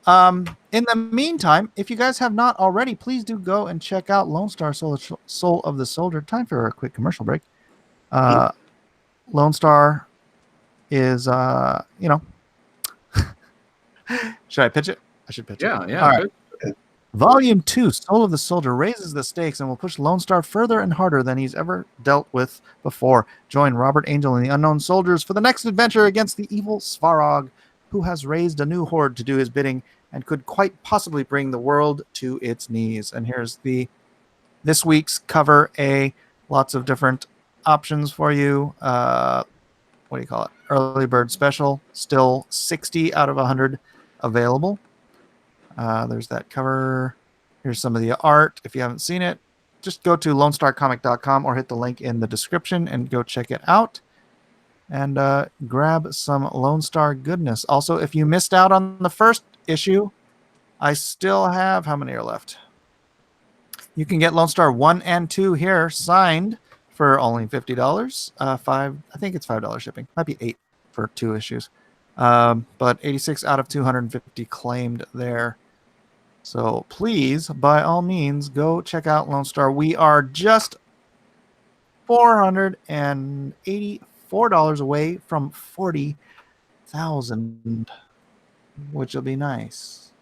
In the meantime, if you guys have not already, please do go and check out Lone Star Soul of the Soldier. Time for a quick commercial break. Lone Star is, should I pitch it? I should pitch it. Yeah. All right. Volume 2, Soul of the Soldier, raises the stakes and will push Lone Star further and harder than he's ever dealt with before. Join Robert Angel and the Unknown Soldiers for the next adventure against the evil Svarog, who has raised a new horde to do his bidding and could quite possibly bring the world to its knees. And here's this week's cover A. Lots of different options for you. What do you call it? Early bird special. Still 60 out of 100 available. There's that cover. Here's some of the art. If you haven't seen it, just go to lonestarcomic.com or hit the link in the description and go check it out and grab some Lone Star goodness. Also, if you missed out on the first issue, I still have, how many are left? You can get Lone Star 1 and 2 here signed for only $50. I think it's $5 shipping. Might be $8 for 2 issues. But 86 out of 250 claimed there. So please, by all means, go check out Lone Star. We are just $484 away from 40,000, which will be nice.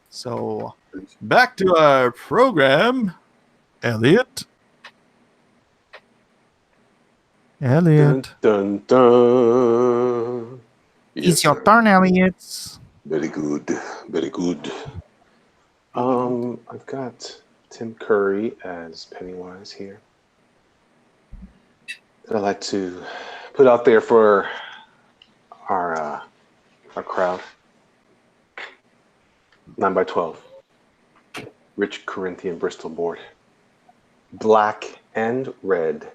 So back to our program, Elliot. Dun, dun, dun. It's your turn, Elliot. Very good. Very good. I've got Tim Curry as Pennywise here. That I'd like to put out there for our crowd. 9x12. Rich Corinthian Bristol board. Black and red.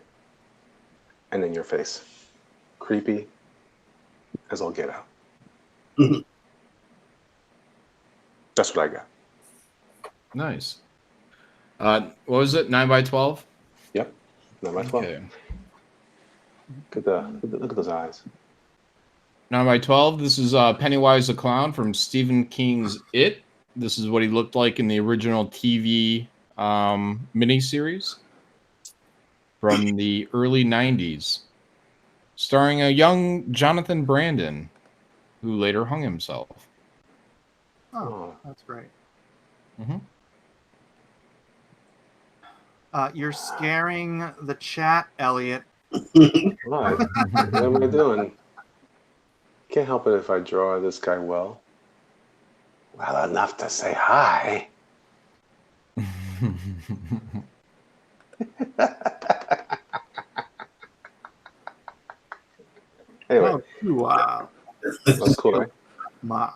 And in your face. Creepy as all get out. That's what I got. Nice. What was it? 9x12? Yep. 9x12. Okay. Look at those eyes. 9x12. This is Pennywise the Clown from Stephen King's It. This is what he looked like in the original TV miniseries from the early 90s, starring a young Jonathan Brandon, who later hung himself. Oh, that's great. Mm-hmm. You're scaring the chat, Elliot. What? What am I doing? Can't help it if I draw this guy well. Well enough to say hi. Anyway. Oh, wow. That's cool, right? Ma.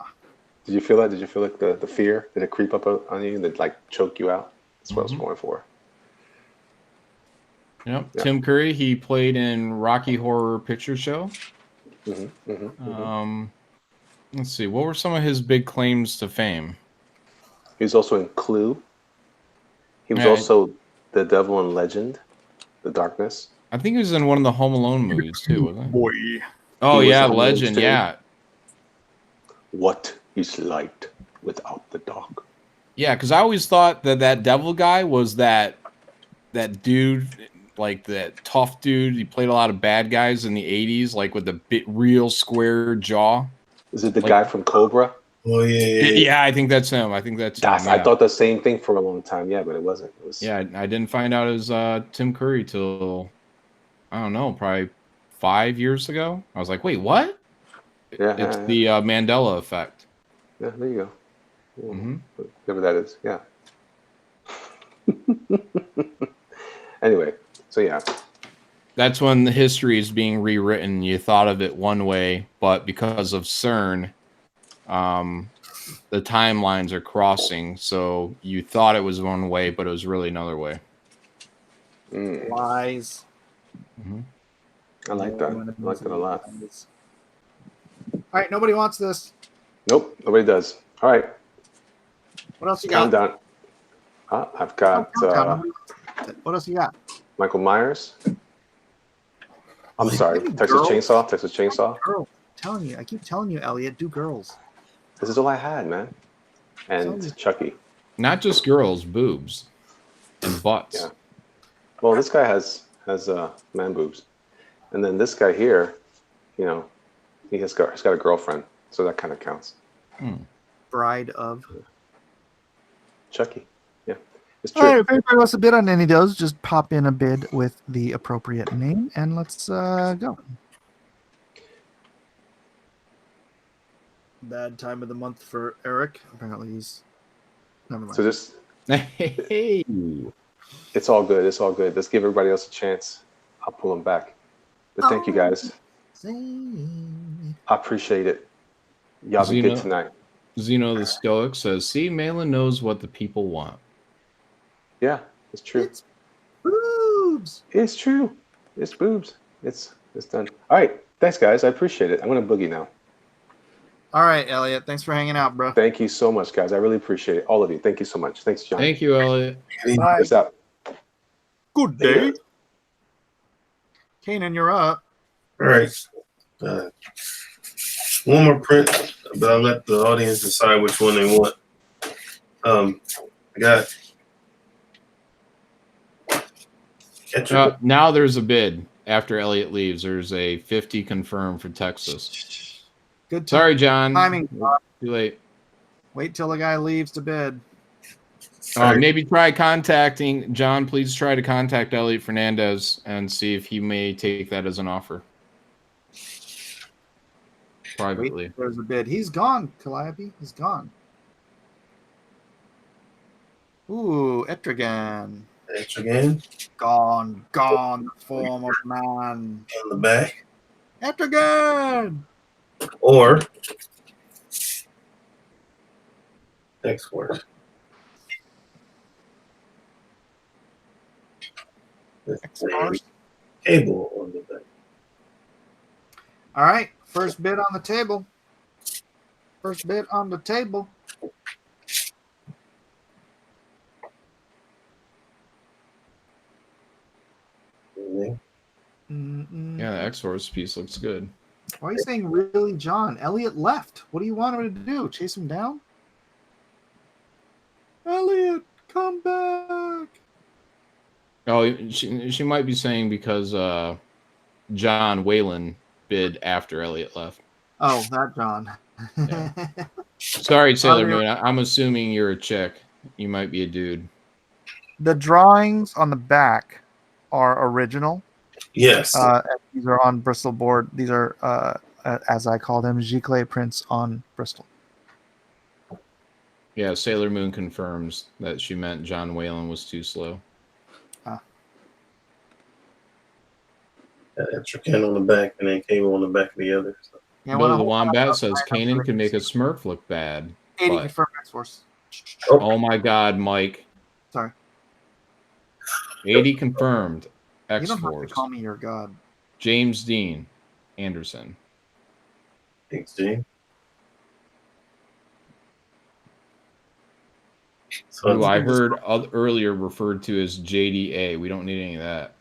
Did you feel that? Did you feel like the fear? Did it creep up on you and like choke you out? That's what I was going for. Yep. Yeah. Tim Curry, he played in Rocky Horror Picture Show. Let's see. What were some of his big claims to fame? He was also in Clue. He was also the devil in Legend, The Darkness. I think he was in one of the Home Alone movies too, wasn't he? Boy. Oh yeah, Legend, yeah. What is light without the dark? Yeah, because I always thought that devil guy was that dude, like that tough dude. He played a lot of bad guys in the 80s, like with the real square jaw. Is it the guy from Cobra? Oh yeah. Yeah, I think that's him. I thought the same thing for a long time. Yeah, but it wasn't. It was... Yeah, I didn't find out it was Tim Curry till I don't know, probably 5 years ago. I was like, wait, what? Yeah, it's the Mandela effect. Yeah, there you go. Yeah. Whatever that is. Yeah. Anyway, so yeah. That's when the history is being rewritten. You thought of it one way, but because of CERN, the timelines are crossing, so you thought it was one way, but it was really another way. Lies. Mm-hmm. I like that. I like that a lot. All right, nobody wants this. Nope, nobody does. All right, What else you got? countdown. I've got What else you got? Michael Myers. I'm sorry, Maybe Texas girls? Chainsaw. Texas Chainsaw. Girls. I keep telling you, Elliot, do girls. This is all I had, man. And Chucky. Not just girls, boobs and butts. Yeah. Well, this guy has man boobs, and then this guy here, you know, he's got a girlfriend, so that kind of counts. Bride of Chucky. Yeah, it's true. All right, if anybody wants to bid on any of those, just pop in a bid with the appropriate name, and let's go. Bad time of the month for Eric. Apparently he's never mind. So this, Hey. it's all good. It's all good. Let's give everybody else a chance. I'll pull them back. But thank you guys. I appreciate it. Y'all be good tonight. Zeno the Stoic says, "See, Malin knows what the people want." Yeah, it's true. It's boobs. It's true. It's boobs. It's done. All right. Thanks, guys. I appreciate it. I'm gonna boogie now. All right, Elliot. Thanks for hanging out, bro. Thank you so much, guys. I really appreciate it. All of you. Thank you so much. Thanks, John. Thank you, Elliot. Bye. Peace out. Good day. Caanan, you're up. All right. One more print, but I'll let the audience decide which one they want. I got. Now there's a bid after Elliot leaves. There's a 50 confirmed for Texas. Good Sorry, John. timing. Too late. Wait till the guy leaves to bed. Maybe try contacting John. Please try to contact Elliot Fernandez and see if he may take that as an offer privately. Wait, there's a bid. He's gone, Calliope. He's gone. Ooh, Etrigan. Etrigan Gone. The form of man. on the back, Etrigan. or X-Force. X-Force. Cable on the back. All right, first bid on the table. First bid on the table. Yeah, the X-Force piece looks good. Why are you saying really, John? Elliot left. What do you want him to do? Chase him down? Elliot, come back. Oh, she might be saying because John Whalen bid after Elliot left. Oh, that John. Yeah. Sorry, Sailor Moon. I'm assuming you're a chick. You might be a dude. The drawings on the back are original. Yes. These are on Bristol board. These are, as I call them, giclée prints on Bristol. Yeah, Sailor Moon confirms that she meant John Whalen was too slow. Etrigan on the back and then Cable on the back of the other. So. Yeah, Bill the Wombat says Caanan can make a Smurf look bad. 80 but- confirmed X-Force. Oh my God, Mike. Sorry. 80 confirmed. You don't have to X-Force. call me your god. James Dean Anderson. Thanks, Gene. So Who I heard earlier referred to as JDA. We don't need any of that.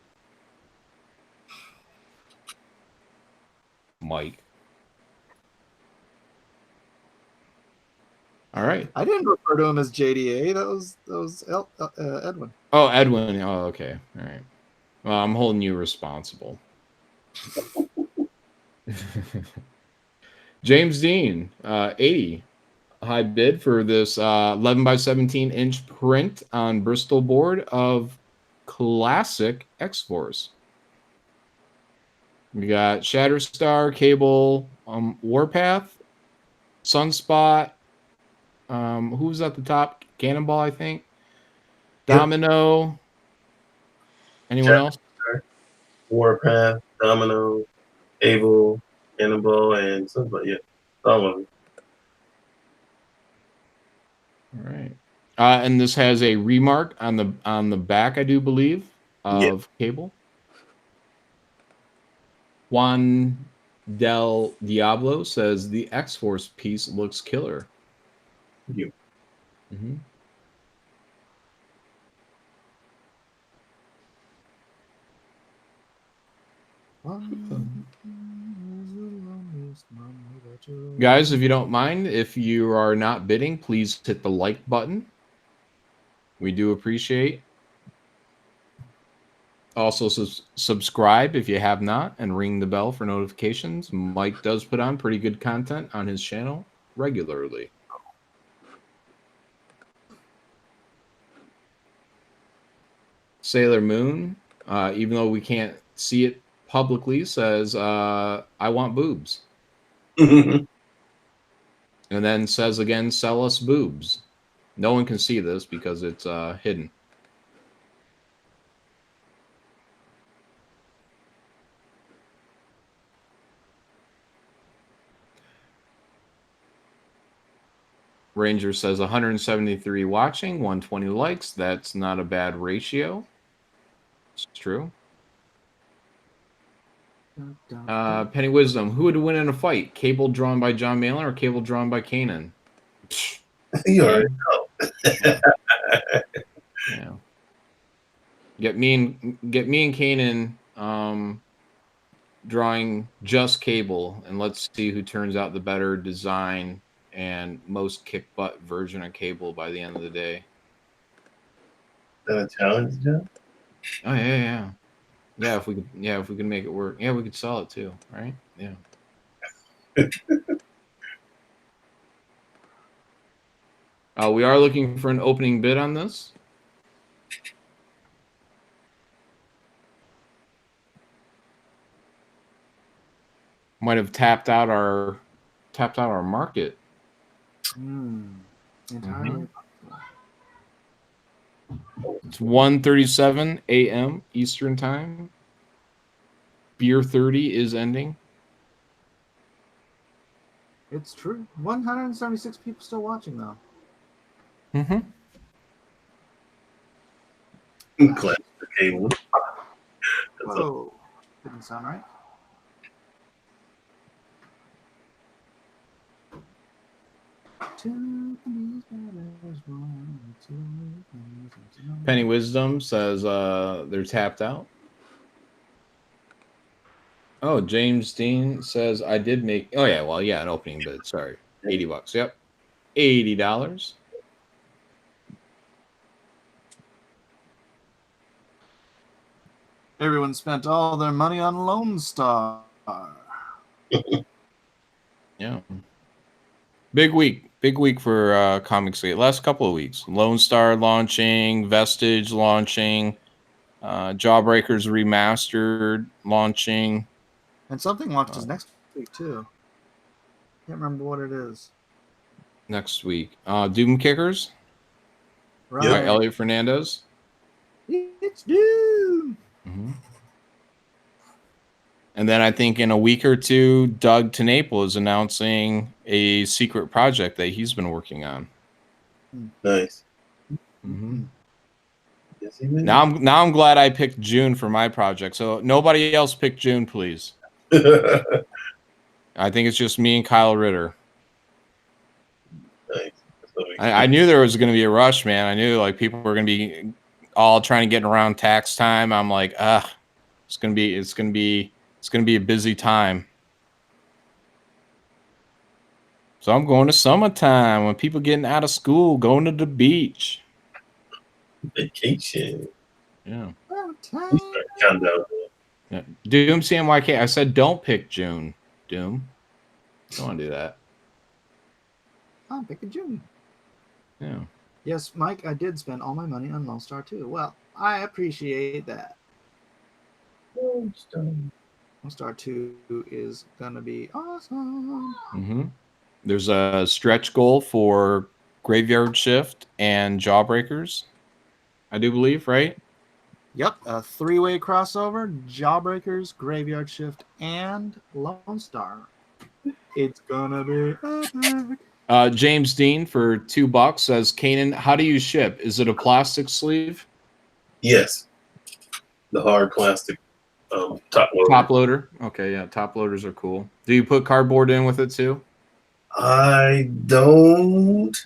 Mike. All right. I didn't refer to him as JDA. That was Edwin. Oh, Edwin. Oh, okay. All right. Well, I'm holding you responsible. James Dean, 80. High bid for this 11 by 17 inch print on Bristol board of classic X-Force. We got Shatterstar, Cable, Warpath, Sunspot. Who's at the top? Cannonball, I think. Domino. Anyone else? Warpath, Domino, Able, Cannonball, and somebody. Yeah, all of them. All right. And this has a remark on the back, I do believe, of cable. Juan Del Diablo says the X-Force piece looks killer. Yeah. Mm-hmm. Guys, if you don't mind, if you are not bidding, please hit the like button. We do appreciate. Also, subscribe if you have not, and ring the bell for notifications. Mike does put on pretty good content on his channel regularly. Sailor Moon, even though we can't see it publicly, says, I want boobs. And then says again, sell us boobs. No one can see this because it's hidden. Ranger says 173 watching, 120 likes. That's not a bad ratio. It's true. Penny Wisdom, who would win in a fight? Cable drawn by John Malin or Cable drawn by Caanan? You already know. Yeah. Get me and Caanan drawing just Cable, and let's see who turns out the better design and most kick butt version of Cable by the end of the day. Is that a challenge, John? Oh yeah. Yeah, if we could make it work. Yeah, we could sell it too, right? Yeah. We are looking for an opening bid on this. Might have tapped out our market. Entirely. It's 1:37 a.m. Eastern time. Beer 30 is ending. It's true. 176 people still watching though. Mm-hmm. Class the Cable. Whoa. Didn't sound right. Penny Wisdom says they're tapped out. Oh, James Dean says I did make. Oh yeah, well yeah, an opening bid. Sorry, $80. Yep, $80. Everyone spent all their money on Lone Star. Yeah. Big week for Comics Gate. Last couple of weeks. Lone Star launching, Vestige launching, Jawbreakers Remastered launching. And something launches next week too. Can't remember what it is. Next week. Doom Kickers. Right. By Elliot Fernandez. It's Doom. Mm-hmm. And then I think in a week or two, Doug TeNapel is announcing a secret project that he's been working on. Nice. Mm-hmm. Now I'm glad I picked June for my project. So nobody else pick June, please. I think it's just me and Kyle Ritter. Nice. I knew there was going to be a rush, man. I knew like people were going to be all trying to get around tax time. I'm like, it's going to be a busy time. So I'm going to summertime when people getting out of school, going to the beach. Vacation. Yeah. Countdown. Yeah. Doom CMYK. I said don't pick June. Doom. Don't want to do that. I'm picking June. Yeah. Yes, Mike, I did spend all my money on Lone Star 2. Well, I appreciate that. Lone Star 2 is going to be awesome. Mm-hmm. There's a stretch goal for Graveyard Shift and Jawbreakers, I do believe, right? Yep, a 3-way crossover, Jawbreakers, Graveyard Shift, and Lone Star. It's gonna be epic. James Dean for $2 says, Caanan, how do you ship? Is it a plastic sleeve? Yes. The hard plastic top loader. Top loader. Okay, yeah, top loaders are cool. Do you put cardboard in with it too? I don't,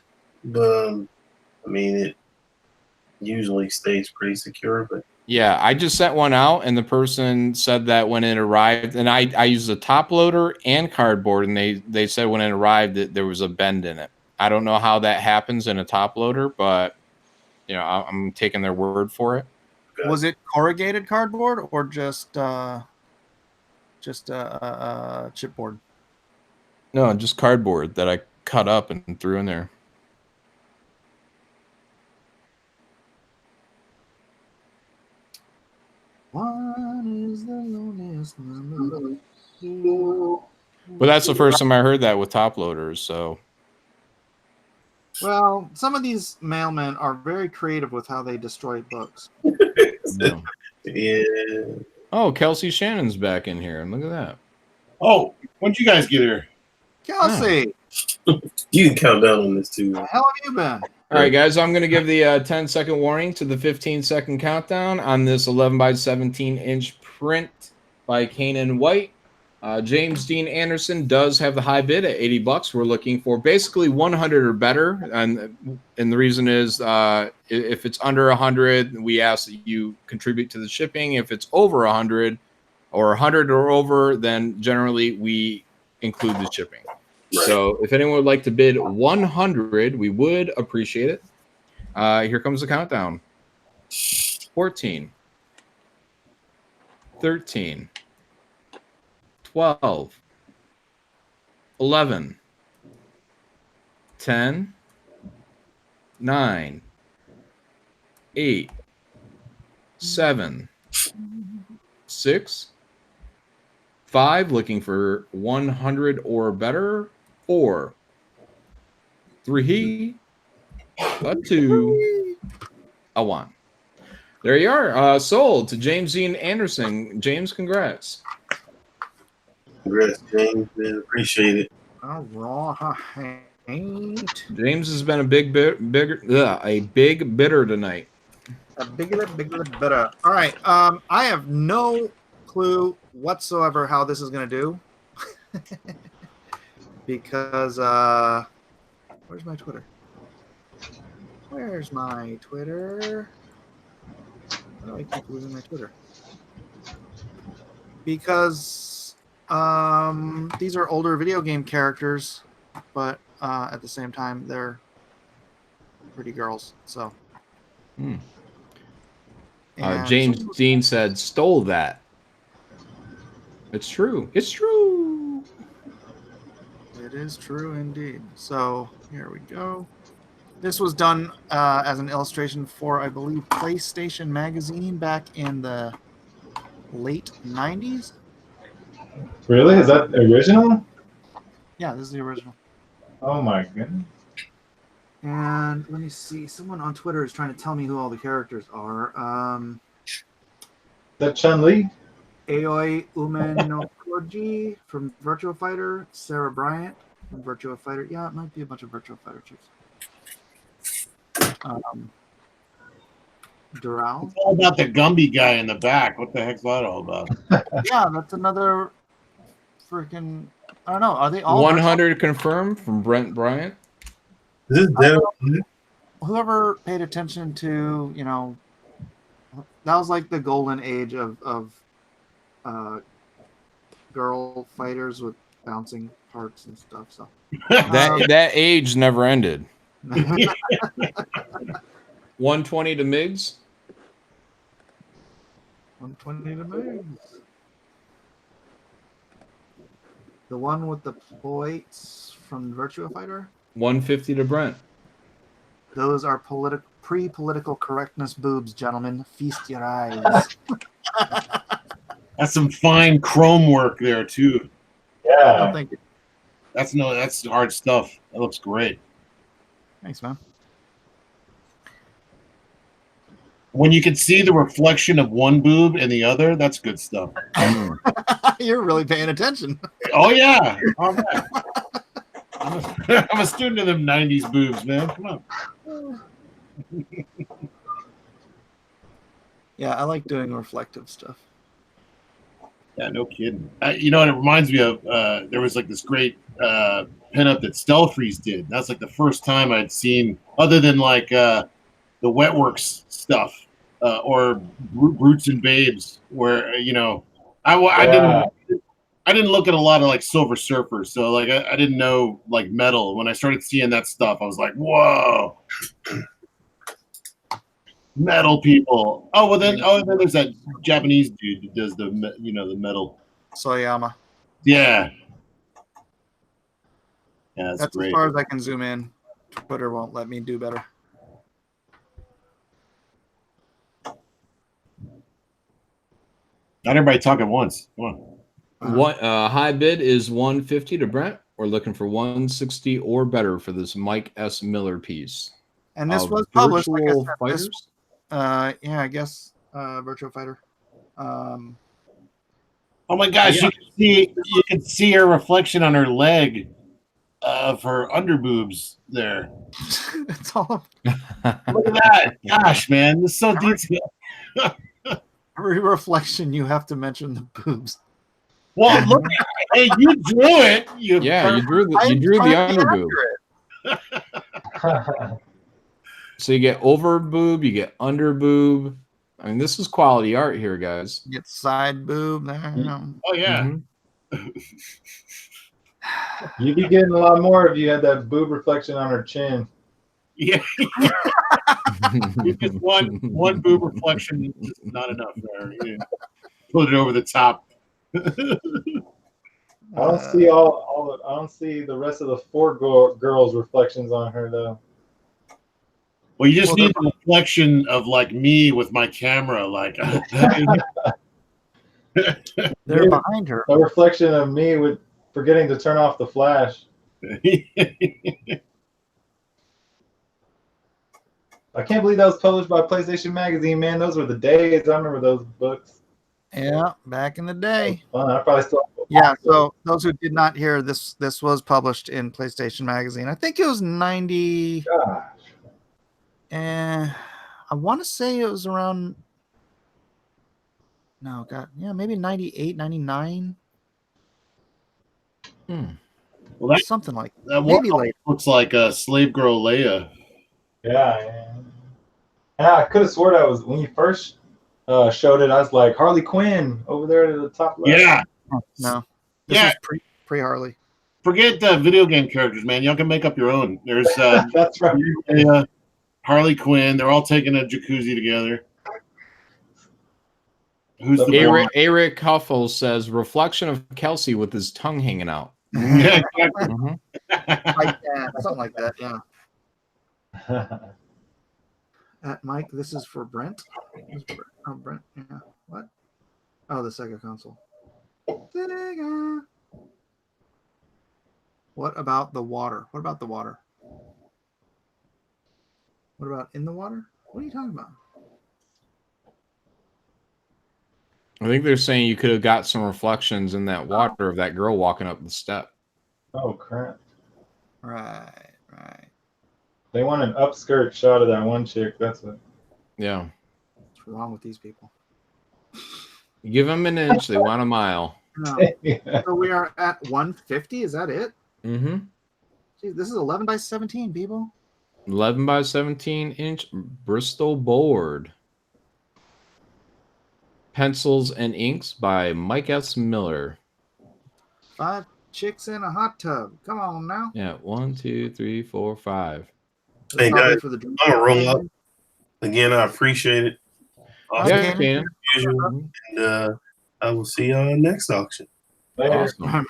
but I mean, it usually stays pretty secure. But yeah, I just sent one out, and the person said that when it arrived, and I used a top loader and cardboard, and they said when it arrived that there was a bend in it. I don't know how that happens in a top loader, but I'm taking their word for it. Was it corrugated cardboard or just chipboard? No, just cardboard that I cut up and threw in there. What is the loneliest number? But that's the first time I heard that with top loaders. So, well, some of these mailmen are very creative with how they destroy books. no. Yeah. Oh, Kelsey Shannon's back in here. Look at that. Oh, when'd you guys get here? Kelsey, You can count down on this too. how have you been? All right, guys, I'm going to give the 10-second warning to the 15-second countdown on this 11 by 17-inch print by Caanan White. James Dean Anderson does have the high bid at $80. We're looking for basically 100 or better, and the reason is if it's under 100, we ask that you contribute to the shipping. If it's over 100 or 100 or over, then generally we include the shipping. Right. So if anyone would like to bid 100, we would appreciate it. Here comes the countdown. 14, 13, 12, 11, 10, 9, 8, 7, 6, 5, looking for 100 or better. 4, 3, 2, 1. There you are. Sold to James Dean Anderson. James, congrats. Congrats, James. Man, appreciate it. All right. James has been a big bidder tonight. A bigger. All right. I have no clue whatsoever how this is going to do. Because where's my Twitter? Where's my Twitter? Why do I keep losing my Twitter? Because these are older video game characters, but at the same time they're pretty girls. So James Dean said, "Stole that." It's true. It's true. It is true indeed. So here we go. This was done as an illustration for, I believe, PlayStation Magazine back in the late 90s. Really? Is that the original? Yeah, this is the original. Oh my goodness. And let me see. Someone on Twitter is trying to tell me who all the characters are. That Chun-Li? Aoi Umenokoji from Virtua Fighter, Sarah Bryant from Virtua Fighter. Yeah, it might be a bunch of Virtua Fighter chicks. Doral. It's all about the Gumby guy in the back. What the heck's that all about? Yeah, that's another freaking. I don't know. Are they all 100 confirmed from Brent Bryant? Is this Devin? Whoever paid attention to, that was like the golden age of girl fighters with bouncing parts and stuff. So that age never ended. 120 to Migs. 120 to Migs. The one with the plates from Virtua Fighter. 150 to Brent. Those are pre-political correctness boobs, gentlemen. Feast your eyes. That's some fine chrome work there too. Yeah. Oh, thank you. That's hard stuff. That looks great. Thanks, man. When you can see the reflection of one boob in the other, that's good stuff. You're really paying attention. Oh yeah. All right. I'm a student of them 90s boobs, man. Come on. Yeah, I like doing reflective stuff. Yeah, no kidding. You know what it reminds me of? There was like this great pinup that Stelfreeze did. That's like the first time I'd seen, other than like the Wetworks stuff or Brutes and Babes, where I didn't look at a lot of like Silver Surfers, so like I didn't know like metal. When I started seeing that stuff, I was like, whoa. Metal people. Then there's that Japanese dude that does the metal. Soyama. Yeah. Yeah, that's great. as far as I can zoom in. Twitter won't let me do better. Not everybody talk at once. Come on. What high bid is 150 to Brent. We're looking for 160 or better for this Mike S. Miller piece. And this was published. Like Virtual Fighters. Yeah, I guess Virtual Fighter. Oh my gosh, you can see her reflection on her leg of her underboobs there. It's all look at that. Gosh, man, this is so detailed. Every reflection you have to mention the boobs. Well, look, hey, you drew it. You drew the underboob. So you get over boob, you get under boob. I mean, this is quality art here, guys. You get side boob there. Oh yeah. Mm-hmm. You'd be getting a lot more if you had that boob reflection on her chin. Yeah. You get one boob reflection, just not enough there. You put it over the top. I don't see I don't see the rest of the four girls' reflections on her though. Well, you just need the reflection of like me with my camera, like they're behind her. A reflection of me with forgetting to turn off the flash. I can't believe that was published by PlayStation Magazine, man. Those were the days. I remember those books. Yeah, back in the day. Fun. I probably still. Yeah. So those who did not hear this was published in PlayStation Magazine. I think it was 90. Gosh. And I want to say it was around. No, God, yeah, maybe 98, 99. Well, that's something like that. Maybe later. Looks like a slave girl Leia. Yeah. I could have sworn I was when you first showed it. I was like Harley Quinn over there at the top left. Yeah. No. This is pre Harley. Forget the video game characters, man. Y'all can make up your own. There's that's right. Harley Quinn. They're all taking a jacuzzi together. Who's the Eric Huffle says reflection of Kelsey with his tongue hanging out. Yeah, exactly. Like that, something like that. Yeah. Mike, this is for Brent. Oh, Brent. Yeah. What? Oh, the Sega console. Sega. What about the water? What about the water? What about in the water? What are you talking about? I think they're saying you could have got some reflections in that water of that girl walking up the step. Oh, crap. Right. They want an upskirt shot of that one chick. That's it. Yeah. What's wrong with these people? You give them an inch, they want a mile. No. Yeah. So we are at 150. Is that it? Mm-hmm. Jeez, this is 11 by 17, people. 11 by 17 inch Bristol board. Pencils and Inks by Mike S. Miller. 5 chicks in a hot tub. Come on now. Yeah, 1, 2, 3, 4, 5. Hey guys, I'm gonna roll up. Again, I appreciate it. Yeah, you can. And I will see you on the next auction. Awesome. All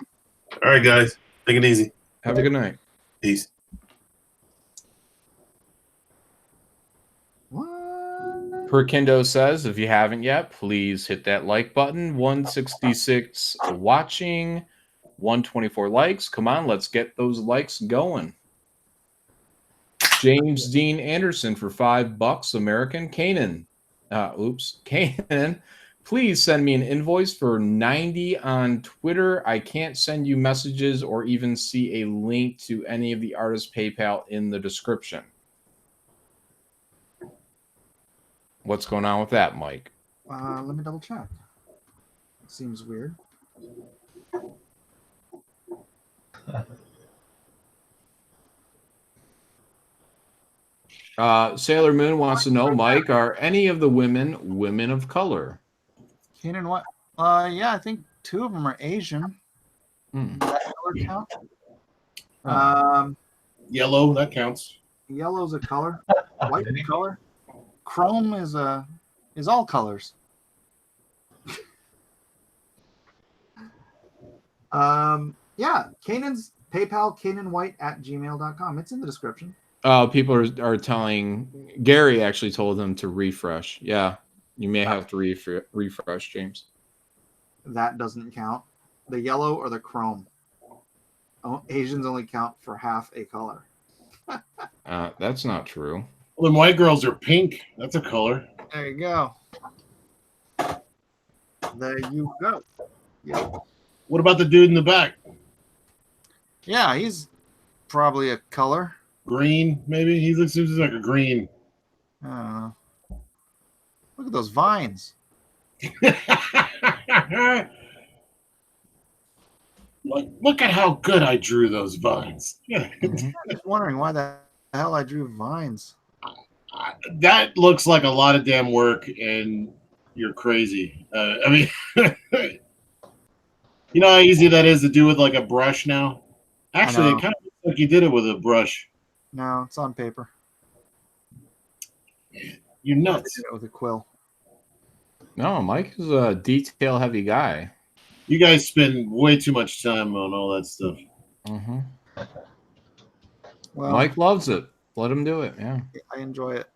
right, guys. Take it easy. Have a good night. Peace. Perkindo says, if you haven't yet, please hit that like button. 166 watching, 124 likes. Come on, let's get those likes going. James Dean Anderson for $5 American. Caanan. Caanan Please send me an invoice for 90 on Twitter. I can't send you messages or even see a link to any of the artists' PayPal in the description. What's going on with that, Mike? Let me double check. Seems weird. Sailor Moon wants to know, Mike, are any of the women of color? Caanan White. Yeah, I think 2 of them are Asian. Hmm. Does that color count? Yellow, that counts. Yellow's a color. White's a color. Chrome is all colors. Yeah, Canaan's PayPal, CaananWhite@gmail.com. It's in the description. People are telling Gary actually told them to refresh. Yeah, you may have to refresh, James. That doesn't count. The yellow or the chrome. Oh, Asians only count for half a color. That's not true. Well, then white girls are pink. That's a color. There you go. There you go. Yeah. What about the dude in the back? Yeah, he's probably a color. Green, maybe? He looks like a green. I don't know. Look at those vines. Look at how good I drew those vines. Yeah. I'm just wondering why the hell I drew vines. That looks like a lot of damn work, and you're crazy. I mean, you know how easy that is to do with like a brush now? Actually, it kind of looks like you did it with a brush. No, it's on paper. You're nuts. I did it with a quill. No, Mike is a detail-heavy guy. You guys spend way too much time on all that stuff. Mm-hmm. Well, Mike loves it. Let him do it. Yeah, I enjoy it.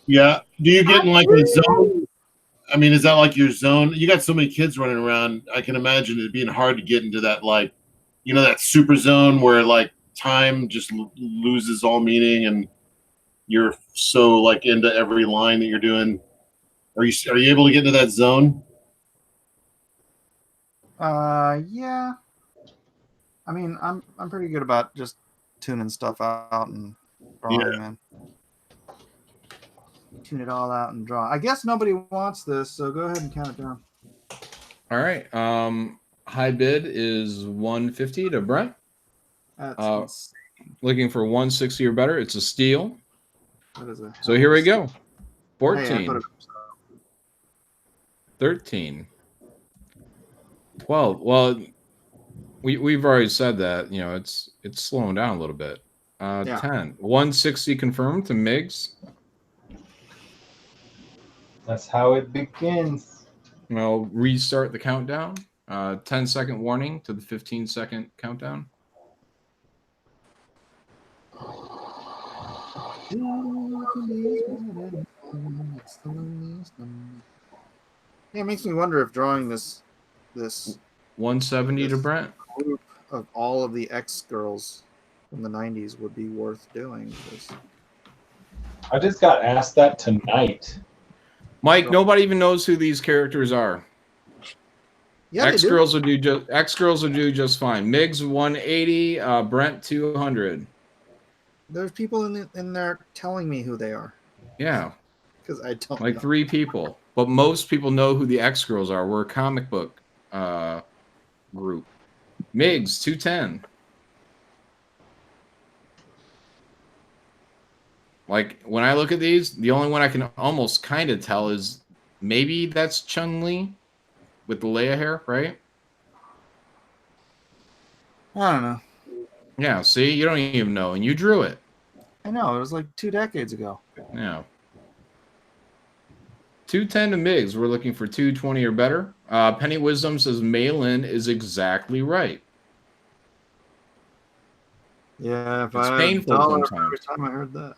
Yeah. Do you get in like a zone? I mean, is that like your zone? You got so many kids running around. I can imagine it being hard to get into that, like, you know, that super zone where like time just loses all meaning and you're so like into every line that you're doing. Are you able to get into that zone? Yeah. I mean, I'm pretty good about just tuning stuff out and drawing, man. Tune it all out and draw. I guess nobody wants this, so go ahead and count it down. All right. High bid is 150 to Brent. That's Looking for 160 or better. It's a steal. that is a So here we go. 14, Hey, I put it 13, 12. Well, we've already said that, you know, it's slowing down a little bit. 10. 160 confirmed to Miggs. That's how it begins. I'll restart the countdown. 10-second warning to the 15-second countdown. Yeah, it makes me wonder if drawing this 170 to Brent. group of all of the X girls from the 90s would be worth doing. I just got asked that tonight. Mike, nobody even knows who these characters are. Yeah, X girls will do just fine. Miggs 180, Brent 200. There's people in there telling me who they are. Yeah, because I don't like know. 3 people, but most people know who the X girls are. We're a comic book group. Miggs 210. Like when I look at these, the only one I can almost kind of tell is maybe that's Chun-Li with the Leia hair, right? I don't know. Yeah, see, you don't even know, and you drew it. I know, it was like 2 decades ago. Yeah. 210 to Miggs. We're looking for 220 or better. Penny Wisdom says Malin is exactly right. Yeah, if It's I had painful a dollar sometimes. every time I heard that.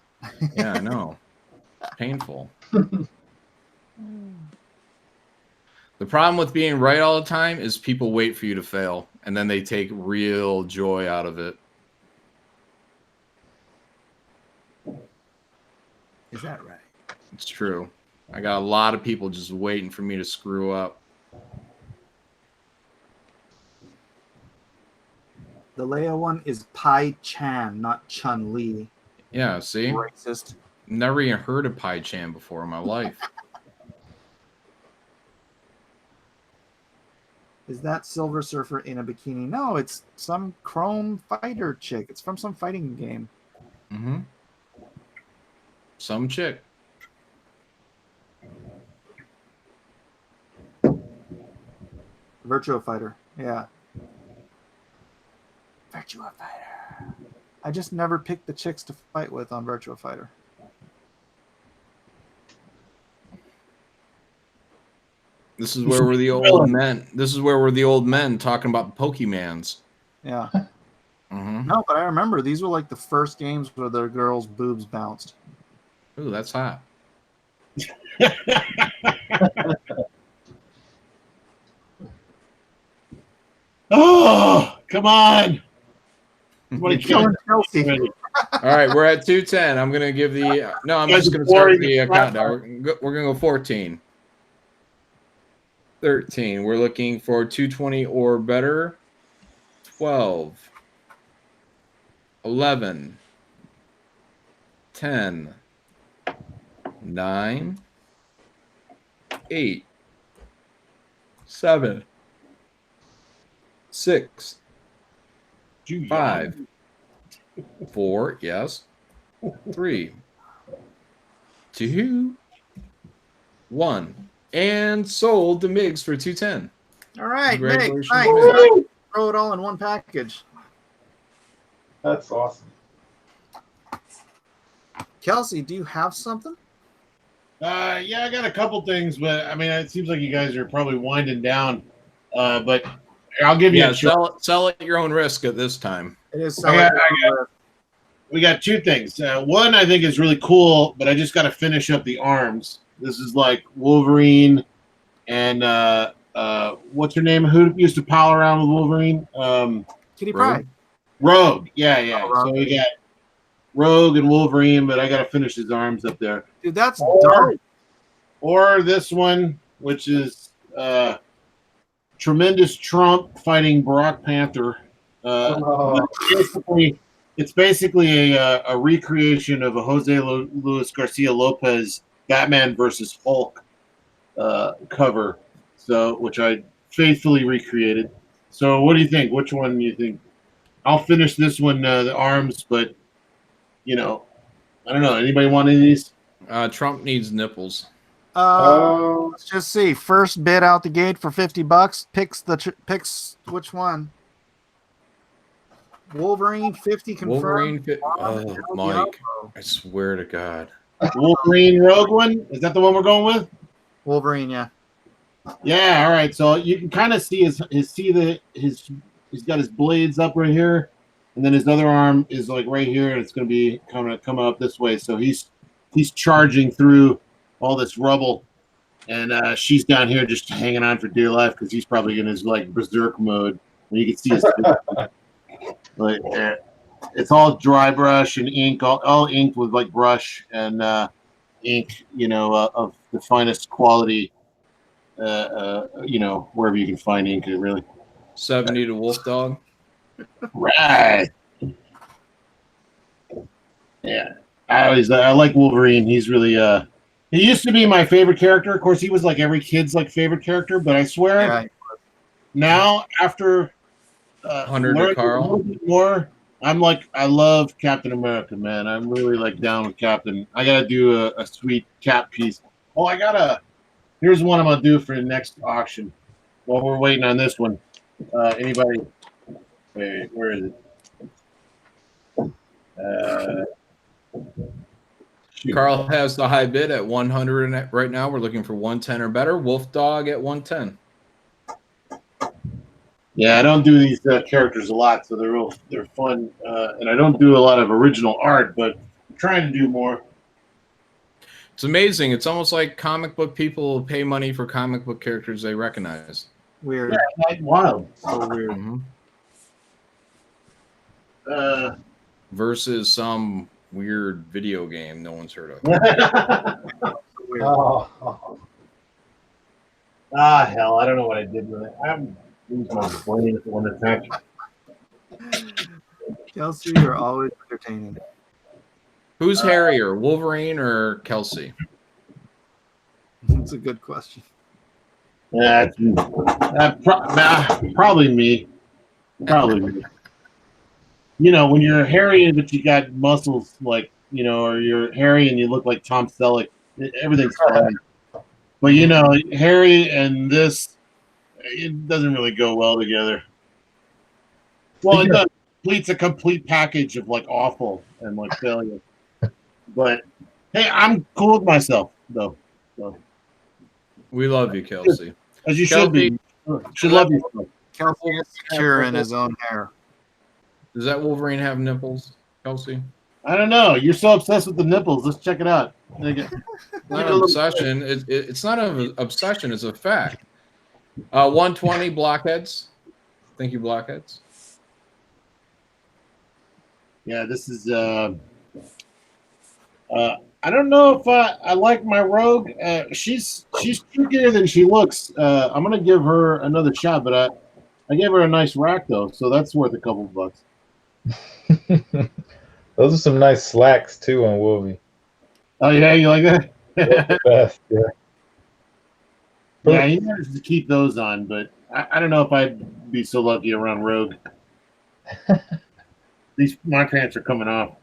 Yeah, I know. It's painful. The problem with being right all the time is people wait for you to fail, and then they take real joy out of it. Is that right? It's true. I got a lot of people just waiting for me to screw up. The Leia one is Pai Chan, not Chun Li. Yeah, see? Racist. Never even heard of Pai Chan before in my life. Is that Silver Surfer in a bikini? No, it's some chrome fighter chick. It's from some fighting game. Mm-hmm. Some chick. Virtua Fighter. Yeah. Virtua Fighter. I just never picked the chicks to fight with on Virtua Fighter. This is where we're the old men. This is where we're the old men talking about the Pokemans. Yeah. Mm-hmm. No, but I remember these were like the first games where the girls' boobs bounced. Ooh, that's hot. Oh, come on. Somebody Killing Chelsea. All right, we're at 210. I'm going to give the... No, I'm just going to start the countdown. We're going to go 14. 13. We're looking for 220 or better. 12. 11. 10. 9. 8. 7. 6. 5. 4. Yes. 3. 2. 1. And sold to Migs for 210. All right, Nick. Congratulations, Nice. Migs. Throw it all in one package. That's awesome. Kelsey, do you have something? Yeah, I got a couple things, but I mean, it seems like you guys are probably winding down. But I'll give you a sell at your own risk at this time. It is. We got two things. One I think is really cool, but I just got to finish up the arms. This is like Wolverine and what's her name? Who used to pal around with Wolverine? Kitty Pryde. Rogue. Yeah. Oh, Rogue. So we got Rogue and Wolverine, but I got to finish his arms up there. Dude, that's dope. Or this one, which is Tremendous Trump fighting Barack Panther. It's basically a recreation of a Jose Luis Garcia Lopez Batman versus Hulk cover, which I faithfully recreated. So, what do you think? Which one do you think? I'll finish this one, the arms, but I don't know. Anybody want any of these? Trump needs nipples. Let's just see. First bid out the gate for $50. Picks which one? Wolverine 50 confirmed. Oh, Mike! I swear to God. Wolverine Rogue one? Is that the one we're going with? Wolverine, yeah. Yeah. All right. So you can kind of see he's got his blades up right here, and then his other arm is like right here, and it's going to be coming up this way. So he's charging through all this rubble, and she's down here just hanging on for dear life because he's probably in his like berserk mode. And you can see his like it's all dry brush and ink, all inked with like brush and ink, of the finest quality. Wherever you can find ink, really. 70 to Wolf Dog. Right. Yeah, I like Wolverine. He's really he used to be my favorite character. Of course, he was like every kid's like favorite character. But I swear, now after 100 Carl, a little bit more, I'm like, I love Captain America, man. I'm really like down with Captain. I gotta do a sweet Cap piece. Oh, here's one I'm gonna do for the next auction. While we're waiting on this one, anybody? Wait, where is it? Carl has the high bid at 100 right now. We're looking for 110 or better. Wolf Dog at 110. Yeah, I don't do these characters a lot, so they're fun, and I don't do a lot of original art, but I'm trying to do more. It's amazing. It's almost like comic book people pay money for comic book characters they recognize. Weird. Yeah, like wild. So weird. Mm-hmm. Versus some weird video game no one's heard of. weird. Oh. Hell, I don't know what I did with it. I'm losing my brain at one attack. Kelsey, you're always entertaining. Who's hairier, Wolverine or Kelsey? That's a good question. Probably me. Probably me. You know, when you're hairy but you got muscles like, you know, or you're hairy and you look like Tom Selleck, everything's fine. But, you know, hairy and this, it doesn't really go well together. Well, it does. It's a complete package of like awful and like failure. But hey, I'm cool with myself though. So. We love you, Kelsey. As you should be. Should love yourself. Kelsey is secure in his own hair. Does that Wolverine have nipples, Kelsey? I don't know. You're so obsessed with the nipples. Let's check it out. It's not an obsession. It's not an obsession. It's a fact. 120 blockheads. Thank you, blockheads. Yeah, this is. I don't know if I like my rogue. She's trickier than she looks. I'm gonna give her another shot, but I gave her a nice rack though, so that's worth a couple bucks. Those are some nice slacks too on Wolvie. Oh yeah, you like that? The best, yeah. Yeah, he managed to keep those on, but I don't know if I'd be so lucky around Rogue. My pants are coming off.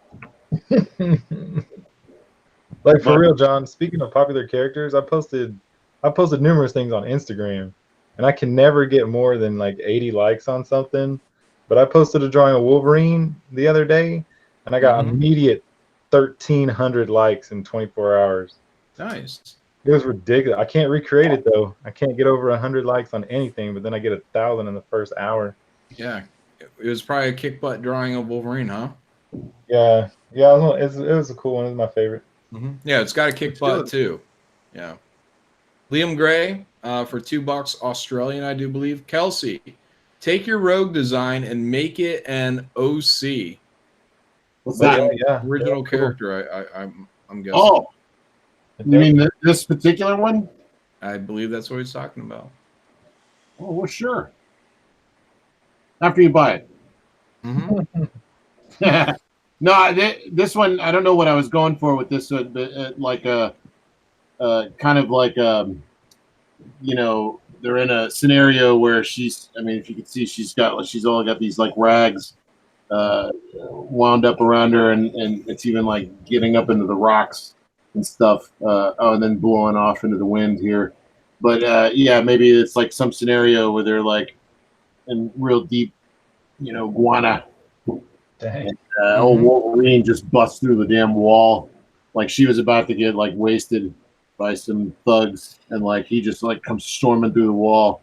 Like for real, John. Speaking of popular characters, I posted numerous things on Instagram, and I can never get more than like 80 likes on something. But I posted a drawing of Wolverine the other day, and I got immediate 1,300 likes in 24 hours. Nice. It was ridiculous. I can't recreate it though. I can't get over 100 likes on anything, but then I get 1,000 in the first hour. Yeah, it was probably a kick butt drawing of Wolverine, huh? Yeah. It was a cool one. It was my favorite. Yeah, it's got a kick butt too. Yeah. Liam Gray for $2 Australian, I do believe. Kelsey, take your rogue design and make it an OC. What's that? Yeah, original character. I'm guessing. Oh, you mean this particular one? I believe that's what he's talking about. Oh, well, sure. After you buy it. No, this one, I don't know what I was going for with this one, but like kind of like you know, they're in a scenario where she's, I mean, if you can see, she's all got these like rags wound up around her, and it's even like getting up into the rocks and stuff. And then blowing off into the wind here. But yeah, maybe it's like some scenario where they're like in real deep, you know, guana. Dang. Old Wolverine just busts through the damn wall, like she was about to get like wasted by some thugs, and like he just like comes storming through the wall.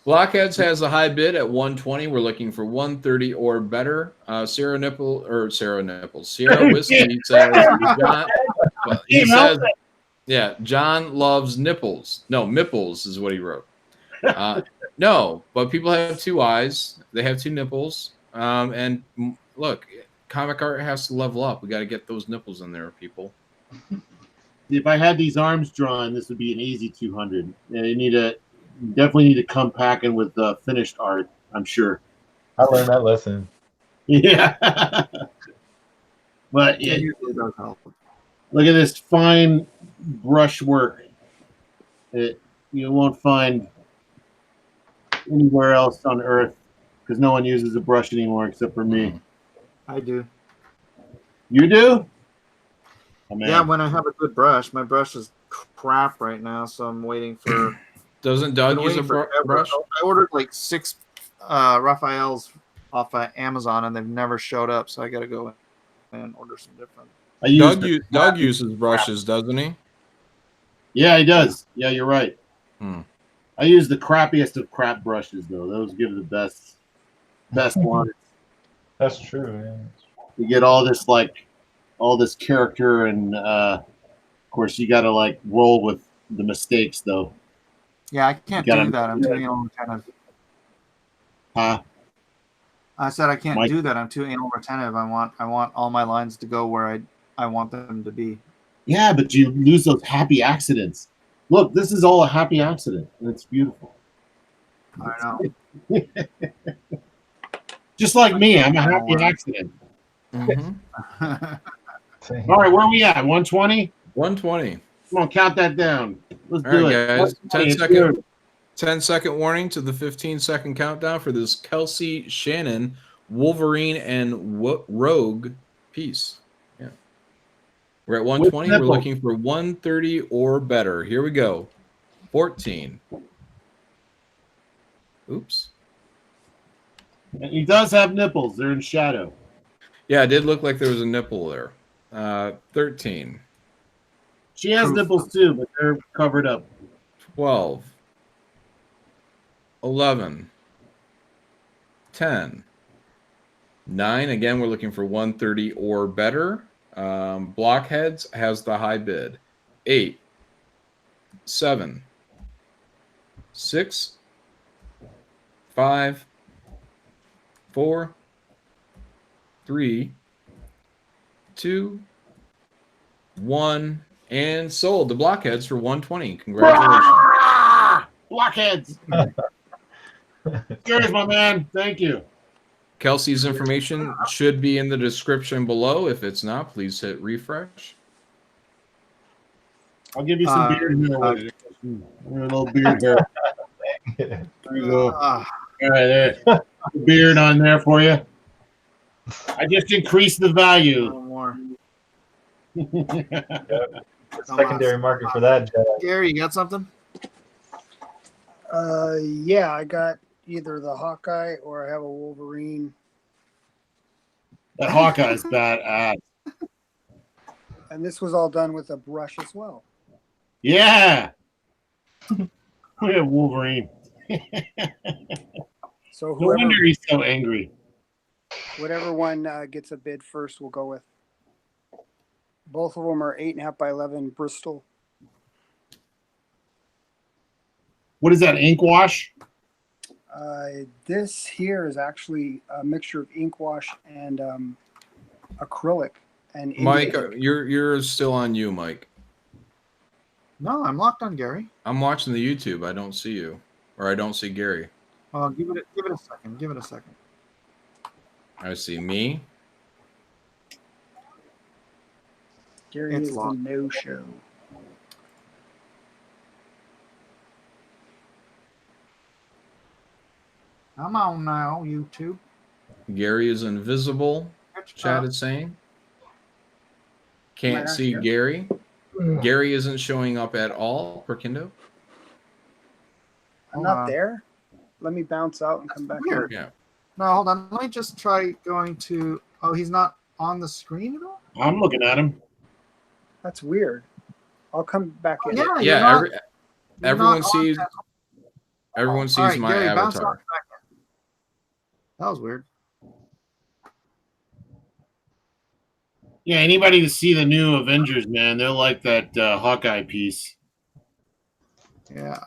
Blockheads has a high bid at 120. We're looking for 130 or better. Sierra Whiskey says, yeah, John loves nipples. No, mipples is what he wrote. No, but people have two eyes. They have two nipples. And look, comic art has to level up. We got to get those nipples in there, people. If I had these arms drawn, this would be an easy 200. You definitely need to come packing with finished art, I'm sure. I learned that lesson. Yeah. But yeah, look at this fine brush work. You won't find anywhere else on Earth, because no one uses a brush anymore except for me. I do. You do? Oh, yeah, when I have a good brush. My brush is crap right now, so I'm waiting for. Doesn't Doug use a brush? I ordered like 6 Raphaels off of Amazon, and they've never showed up, so I got to go and order some different. Doug uses brushes, doesn't he? Yeah, he does. Yeah, you're right. I use the crappiest of crap brushes, though. Those give the best ones. That's true. Yeah. You get all this character, and of course, you got to like roll with the mistakes, though. Yeah, I can't do that. I'm doing it all kind of. Huh? I said I can't Mike. do that. I'm too anal retentive. I want all my lines to go where I want them to be. Yeah, but you lose those happy accidents. Look, this is all a happy accident, and it's beautiful. I know. Just like me, I'm a happy accident. Mm-hmm. All right, where are we at? 120? 120. Come on, count that down. Let's All do right, it. guys. 120, 10-second warning to the 15-second countdown for this Kelsey Shannon Wolverine and Rogue piece. Yeah. We're at 120. We're looking for 130 or better. Here we go. 14. Oops. And he does have nipples. They're in shadow. Yeah, it did look like there was a nipple there. 13. She has nipples too, but they're covered up. 12. 11. 10. 9. Again, we're looking for 130 or better. Blockheads has the high bid. 8. 7. 6. 5. 4. 3. 2. 1. And sold to Blockheads for 120. Congratulations. Blockheads. Cheers, my man. Thank you. Kelsey's information should be in the description below. If it's not, please hit refresh. I'll give you some beard here. A little beard here. There you go. All right, there. Beard on there for you. I just increased the value. More. Secondary market for that. Gary, you got something? Yeah, I got either the Hawkeye or I have a Wolverine. That Hawkeye's badass. And this was all done with a brush as well. Yeah. We have Wolverine. So No whoever, wonder he's so angry. whatever one gets a bid first, we'll go with. Both of them are 8.5 by 11 Bristol. What is that, ink wash? This here is actually a mixture of ink wash and acrylic. And Mike, you're still on you, Mike. No, I'm locked on Gary. I'm watching the YouTube. I don't see you, or I don't see Gary. Give it a second. Give it a second. I see me. Gary It's is the locked. no-show. Come on now, YouTube. Gary is invisible. Chat is saying. Can't see Gary. Gary isn't showing up at all. Perkindo. I'm not there. Let me bounce out and come back Weird. in. Yeah. No, hold on. Let me just try going to. Oh, he's not on the screen at all? I'm looking at him. That's weird. I'll come back in. Yeah, Yeah. you're Everyone not sees. on Everyone sees All right, my Gary, bounce avatar. on back in. That was weird. Yeah, anybody to see the new Avengers, man, they'll like that Hawkeye piece. Yeah.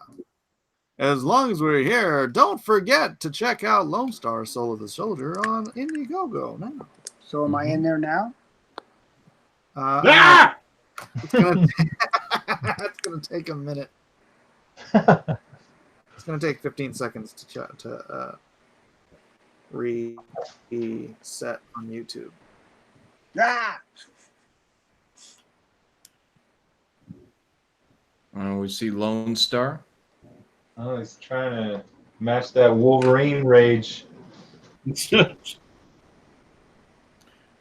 As long as we're here, don't forget to check out Lone Star Soul of the Soldier on Indiegogo now. So am I in there now? It's gonna take a minute. It's gonna take 15 seconds to reset on YouTube. We see Lone Star. Oh, he's trying to match that Wolverine rage.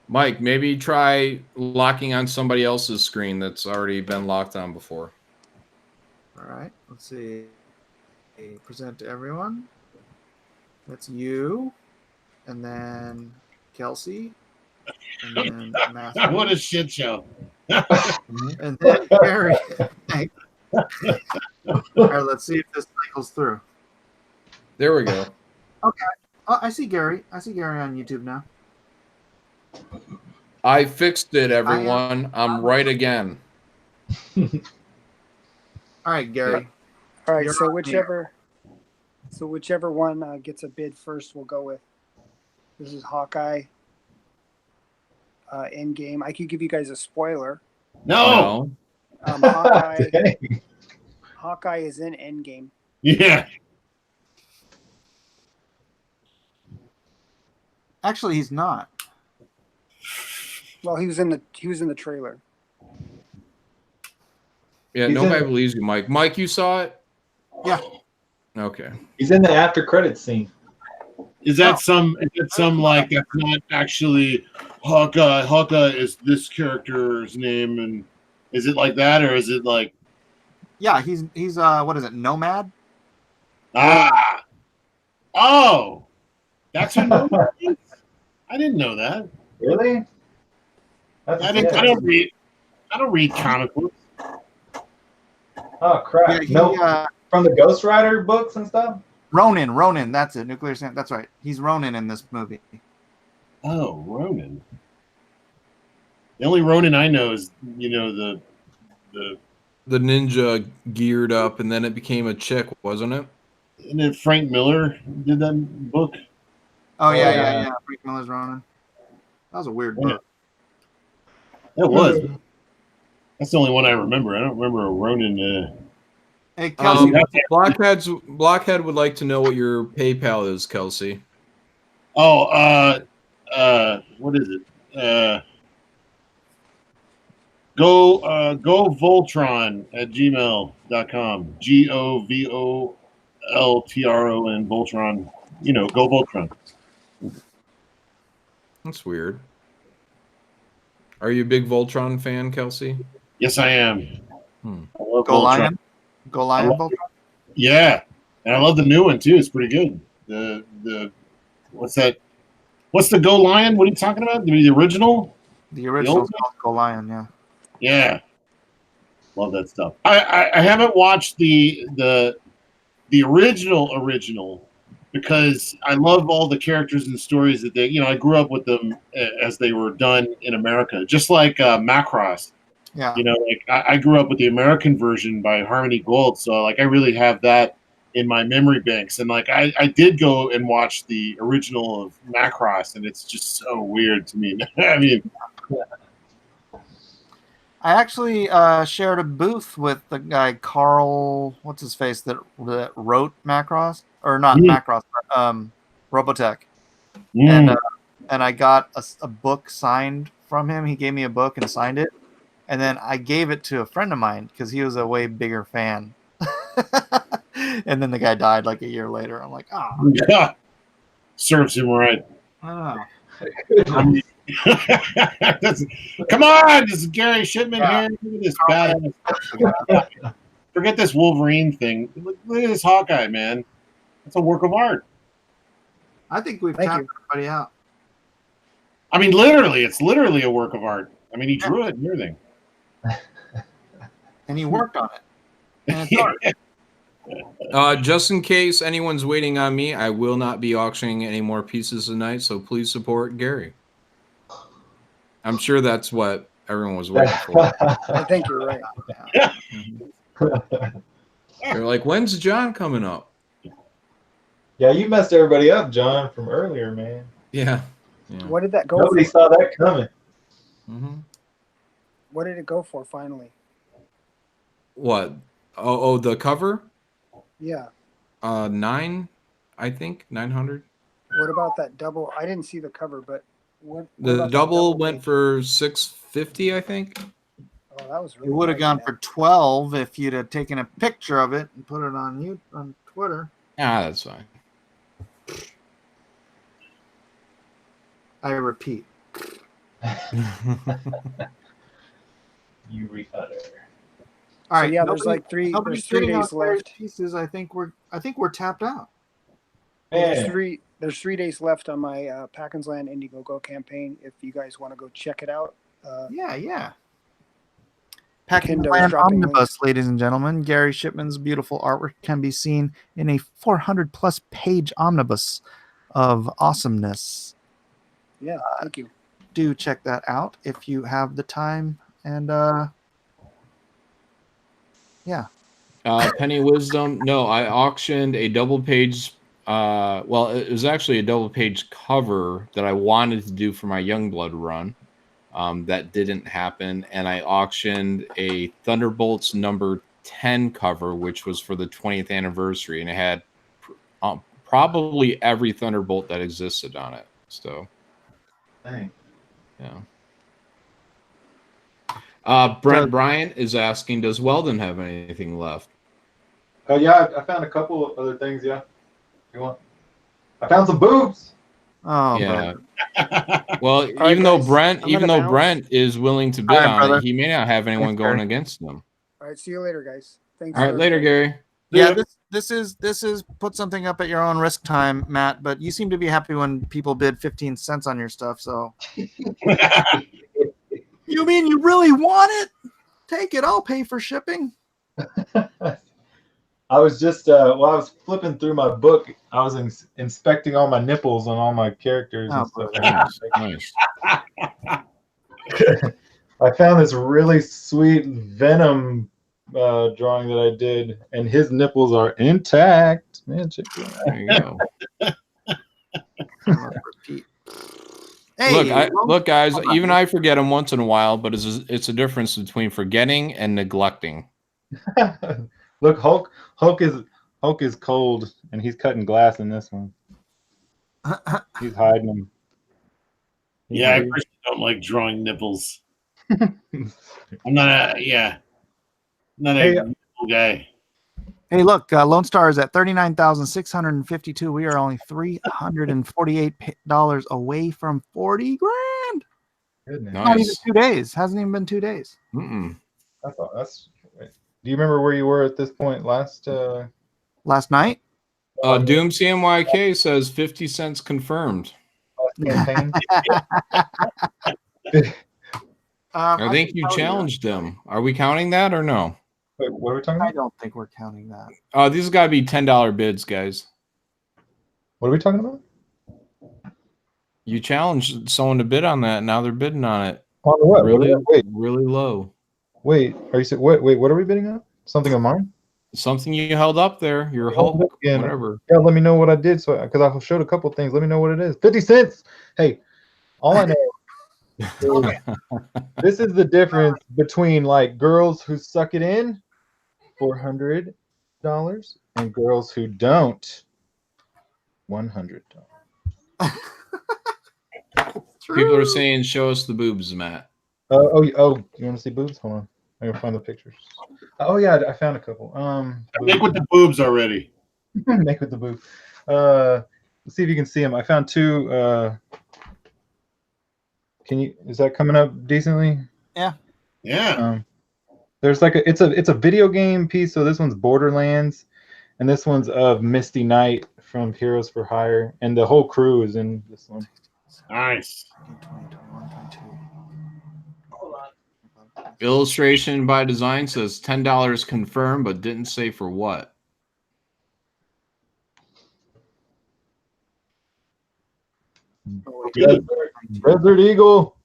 Mike, maybe try locking on somebody else's screen that's already been locked on before. All right, let's see. Present to everyone. That's you, and then Kelsey, and then Matthew. What a shit show. And then Gary. All right, let's see if this cycles through. There we go. Okay. I see Gary. I see Gary on YouTube now. I fixed it, everyone. I'm right again. All right, Gary. All right, You're so on whichever one gets a bid first, we'll go with. This is Hawkeye. Endgame. I could give you guys a spoiler. No. Hawkeye. Dang. Hawkeye is in Endgame. Yeah. Actually, he's not. Well, he was in the trailer. Yeah, He's nobody in- believes you, Mike. Mike, you saw it? Yeah. Okay. He's in the after credits scene. Is that some like that's not actually Hawkeye? Hawkeye is this character's name, and is it like that, or is it like Yeah, he's what is it? Nomad? Oh, that's who Nomad is? I didn't know that. Really? That's I don't read comic books. Oh crap! Yeah, From the Ghost Rider books and stuff. Ronin, that's it. Nuclear Sand. That's right. He's Ronin in this movie. Oh, Ronin. The only Ronin I know is the ninja geared up, and then it became a chick, wasn't it? and then Frank Miller did that book. Oh yeah. Frank Miller's Ronin. That was a weird book. It was. That's the only one I remember. I don't remember a Ronin. Hey, Kelsey. Blockhead would like to know what your PayPal is, Kelsey. What is it? Go Voltron at gmail.com. GOVOLTRON Voltron. Go Voltron. That's weird. Are you a big Voltron fan, Kelsey? Yes, I am. Hmm. I love Go Voltron. Lion. Go Lion. Voltron. Yeah, and I love the new one too. It's pretty good. The what's that? What's the Go Lion? What are you talking about? The original? The original old is called Go Lion. Yeah. Yeah, love that stuff. I haven't watched the original because I love all the characters and stories that they. I grew up with them as they were done in America, just like Macross. Yeah. I grew up with the American version by Harmony Gold, so I really have that in my memory banks. And I did go and watch the original of Macross, and it's just so weird to me. I mean, I actually shared a booth with the guy Carl. What's his face that wrote Macross, or not Macross, but Robotech, and I got a book signed from him. He gave me a book and signed it. And then I gave it to a friend of mine because he was a way bigger fan. And then the guy died like a year later. I'm like, yeah, serves him right. Oh. Come on, this is Gary Shipman here. Look at this badass. Forget this Wolverine thing. Look at this Hawkeye, man. That's a work of art. I think we've tapped everybody out. I mean, literally, it's literally a work of art. I mean, he drew it and everything. And he worked on it. And it's art. Just in case anyone's waiting on me, I will not be auctioning any more pieces tonight, so please support Gary. I'm sure that's what everyone was waiting for. I think you're right. They're like, when's John coming up? Yeah, you messed everybody up, John, from earlier, man. Yeah. What did that go Nobody for? saw that coming. Mm-hmm. What did it go for finally? What? Oh, the cover? Yeah. 9, I think, 900. What about that double? I didn't see the cover, but what The about that double went page? for $650, I think. Oh, that was really It would have nice, gone man. for 12 if you'd have taken a picture of it and put it on Twitter. That's fine. I repeat. You recutter. All right. So yeah, there's like three days left. Pieces. I think we're tapped out. Man. There's 3 days left on my Pakkins Land Indiegogo campaign. If you guys want to go check it out. Yeah. Pakkins Pindo's Land dropping Omnibus, links. ladies and gentlemen. Gary Shipman's beautiful artwork can be seen in a 400+ page omnibus of awesomeness. Yeah, thank you. Do check that out if you have the time. And yeah. Penny Wisdom. No, I auctioned a double page well, it was actually a double page cover that I wanted to do for my Youngblood run. That didn't happen, and I auctioned a Thunderbolts number 10 cover, which was for the 20th anniversary, and it had probably every Thunderbolt that existed on it. So, Dang. yeah. Brent Bryant is asking, does Weldon have anything left? Oh yeah, I found a couple of other things. Yeah, you want? I found some boobs. Oh, yeah. brother. Well, right, even though guys. Brent, I'm even gonna though bounce. Brent is willing to bid All right, on brother. it, he may not have anyone Thanks, going Gary. against him. All right, see you later, guys. Thanks. All right, for later, everything. Gary. Yeah, this is put something up at your own risk time, Matt. But you seem to be happy when people bid 15 cents on your stuff. So you mean you really want it? Take it. I'll pay for shipping. I was just while I was flipping through my book, I was inspecting all my nipples on all my characters and stuff. Nice. I found this really sweet Venom drawing that I did, and his nipples are intact. Man, check it out. There you go. Repeat. Hey, look, guys. Even I forget them once in a while, but it's a difference between forgetting and neglecting. Look, Hulk is cold, and he's cutting glass in this one. He's hiding them. Yeah, I personally don't like drawing nipples. I'm not a nipple guy. Hey, look, Lone Star is at $39,652. We are only $348 away from 40 grand. Goodness. Nice. Not even 2 days. Hasn't even been 2 days. That's. Do you remember where you were at this point last night? Doom CMYK says 50 cents confirmed. Campaign? I think you challenged them. Are we counting that or no? Wait, what are we talking about? I don't think we're counting that. These have got to be $10 bids, guys. What are we talking about? You challenged someone to bid on that. Now they're bidding on it. On what? Really, wait, really low. wait. Are you saying wait? What are we bidding on? Something of mine? Something you held up there. Your Hulk, whatever. Yeah, let me know what I did. So, because I showed a couple things. Let me know what it is. 50 cents. Hey, all I know is this is the difference between like girls who suck it in, $400, and girls who don't, $100. People are saying, "Show us the boobs, Matt." Oh, you want to see boobs? Hold on, I gotta find the pictures. Oh yeah, I found a couple. Make with the boobs already. Make with the boobs. Let's see if you can see them. I found two. Is that coming up decently? Yeah. Yeah. There's like it's a video game piece. So this one's Borderlands, and this one's of Misty Knight from Heroes for Hire, and the whole crew is in this one. Nice. Illustration by Design says $10 confirmed, but didn't say for what. Desert Eagle.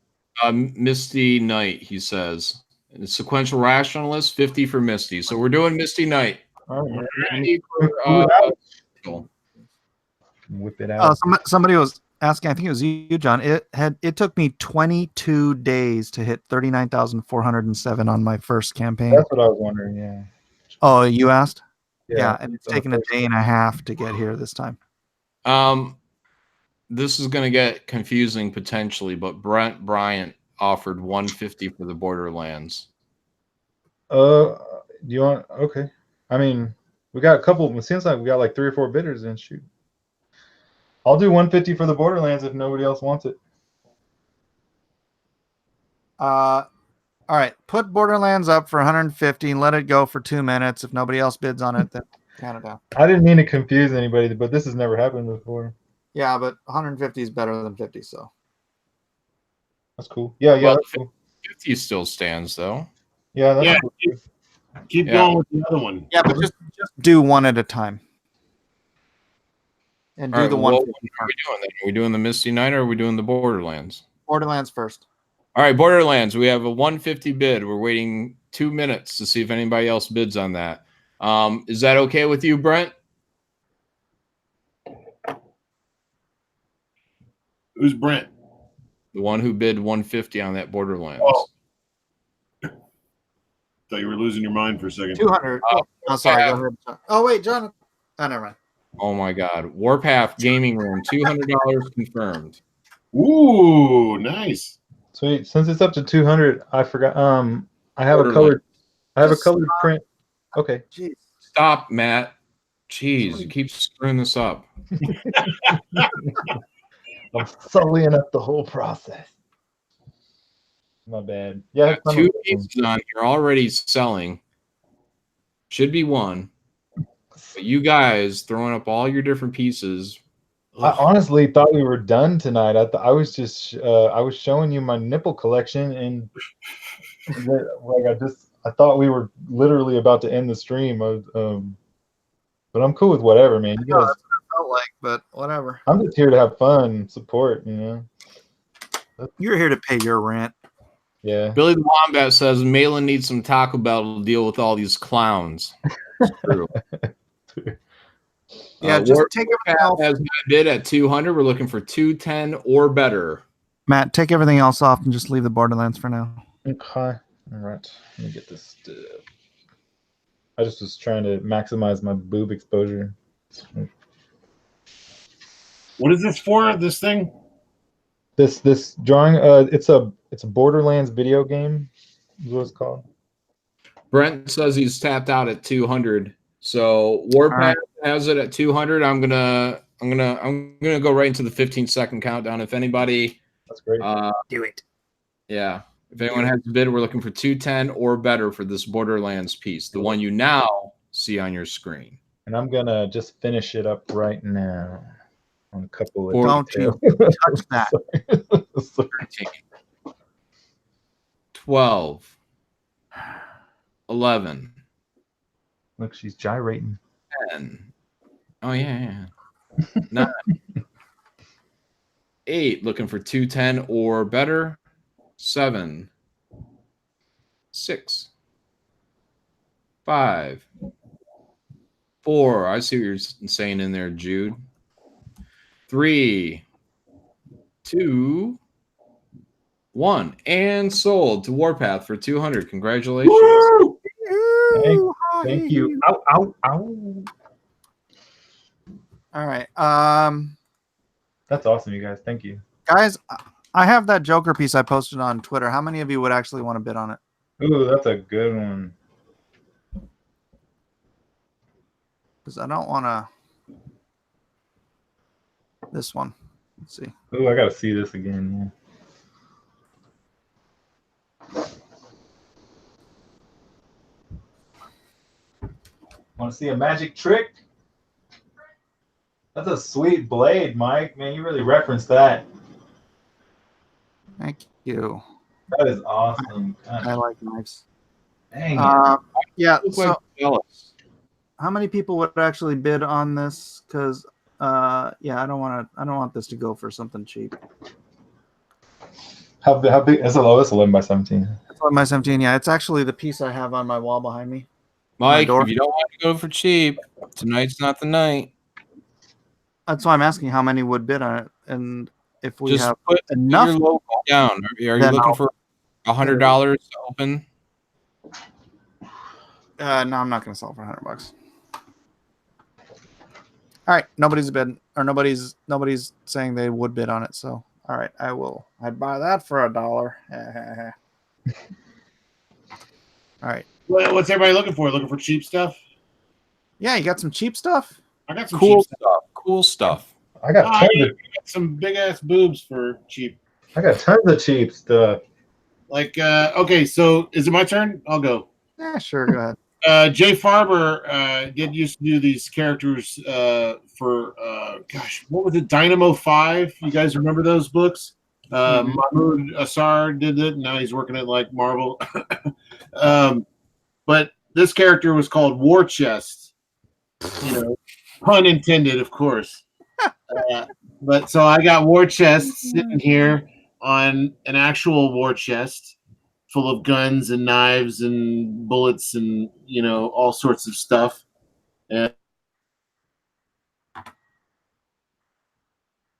Misty Knight, he says. And sequential rationalist, 50 for Misty. So we're doing Misty Knight. All right. Whip it out. Somebody was asking, I think it was you, John. It took me 22 days to hit 39,407 on my first campaign. That's what I was wondering. Yeah. Oh, you asked? Yeah, and it's taken a day and a half to get here this time. This is going to get confusing potentially, but Brent Bryant offered 150 for the Borderlands. Do you want? Okay. I mean, we got a couple. It seems like we got like 3 or 4 bidders. And shoot, I'll do 150 for the Borderlands if nobody else wants it. All right. Put Borderlands up for 150 and let it go for 2 minutes. If nobody else bids on it, then count it down. I didn't mean to confuse anybody, but this has never happened before. Yeah, but 150 is better than 50, so that's cool. Yeah, that's cool. 50 still stands though. Yeah, that's cool. Cool. Keep going with the other one. Yeah, but just do one at a time. And do the one. What are we doing then? Are we doing the Misty Knight or are we doing the Borderlands? Borderlands first. All right, Borderlands. We have a 150 bid. We're waiting 2 minutes to see if anybody else bids on that. Is that okay with you, Brent? Who's Brent? The one who bid 150 on that Borderlands. Oh. Thought you were losing your mind for a second. 200. Oh, sorry. Go ahead. Oh, wait, John. Oh, never mind. Oh my God. Warpath Gaming Room, $200 confirmed. Ooh, nice. Sweet. Since it's up to 200, I forgot. I have a colored print. Okay. Jeez. Stop, Matt. Jeez, you keep screwing this up. I'm sullying up the whole process. My bad. Yeah, Got 2 pieces on here already selling. Should be one. But you guys throwing up all your different pieces. I honestly thought we were done tonight. I was just I was showing you my nipple collection, and I thought we were literally about to end the stream. But I'm cool with whatever, man. You guys, that's what it felt like, but whatever. I'm just here to have fun, support. You know. You're here to pay your rent. Yeah. Billy the Wombat says Malin needs some Taco Bell to deal with all these clowns. It's true. Yeah, just take everything else. As I bid at 200, we're looking for 210 or better. Matt, take everything else off and just leave the Borderlands for now. Okay. All right. Let me get this. I just was trying to maximize my boob exposure. What is this for? This thing? This drawing. It's a Borderlands video game. Is what it's called. Brent says he's tapped out at 200. So Warpath has it at 200. I'm gonna go right into the 15-second countdown. If anybody, that's great. Do it. Yeah. If anyone has a bid, we're looking for 210 or better for this Borderlands piece, the one you now see on your screen. And I'm gonna just finish it up right now on a couple of. Don't you touch that. 13, 12, 11. Look, she's gyrating. 10. Oh, yeah. 9. 8. Looking for 210 or better. 7. 6. 5. 4. I see what you're saying in there, Jude. 3. 2. 1. And sold to Warpath for 200. Congratulations. Woo! Thank you. Ow, ow, ow. All right. That's awesome, you guys. Thank you. Guys, I have that Joker piece I posted on Twitter. How many of you would actually want to bid on it? Ooh, that's a good one. Because I don't want to. This one. Let's see. Ooh, I got to see this again. Yeah. Want to see a magic trick? That's a sweet blade, Mike. Man, you really referenced that. Thank you. That is awesome. I like knives. Dang yeah. Look So, like jealous. how many people would actually bid on this? Because, yeah, I don't want this to go for something cheap. How big? It's 11 by 17. It's 11 by 17. Yeah, it's actually the piece I have on my wall behind me. Mike, if you don't want to go for cheap, tonight's not the night. That's why I'm asking how many would bid on it, and if we Just have put enough your logo down. Are you looking for $100 to open? No, I'm not going to sell it for $100. All right, nobody's bid, or nobody's saying they would bid on it. So, all right, I'd buy that for $1. All right. What's everybody looking for? Looking for cheap stuff? Yeah, you got some cheap stuff. I got some Cool cheap stuff. Cool stuff. I got tons of, some big ass boobs for cheap. I got tons of cheap stuff. Like, okay, so is it my turn? I'll go. Yeah, sure. Go ahead. Jay Farber used to do these characters for gosh, what was it? Dynamo 5. You guys remember those books? Mahmoud Assar did it. Now he's working at like Marvel. But this character was called War Chest. You know, pun intended, of course. But so I got War Chest sitting here on an actual war chest full of guns and knives and bullets and, you know, all sorts of stuff. And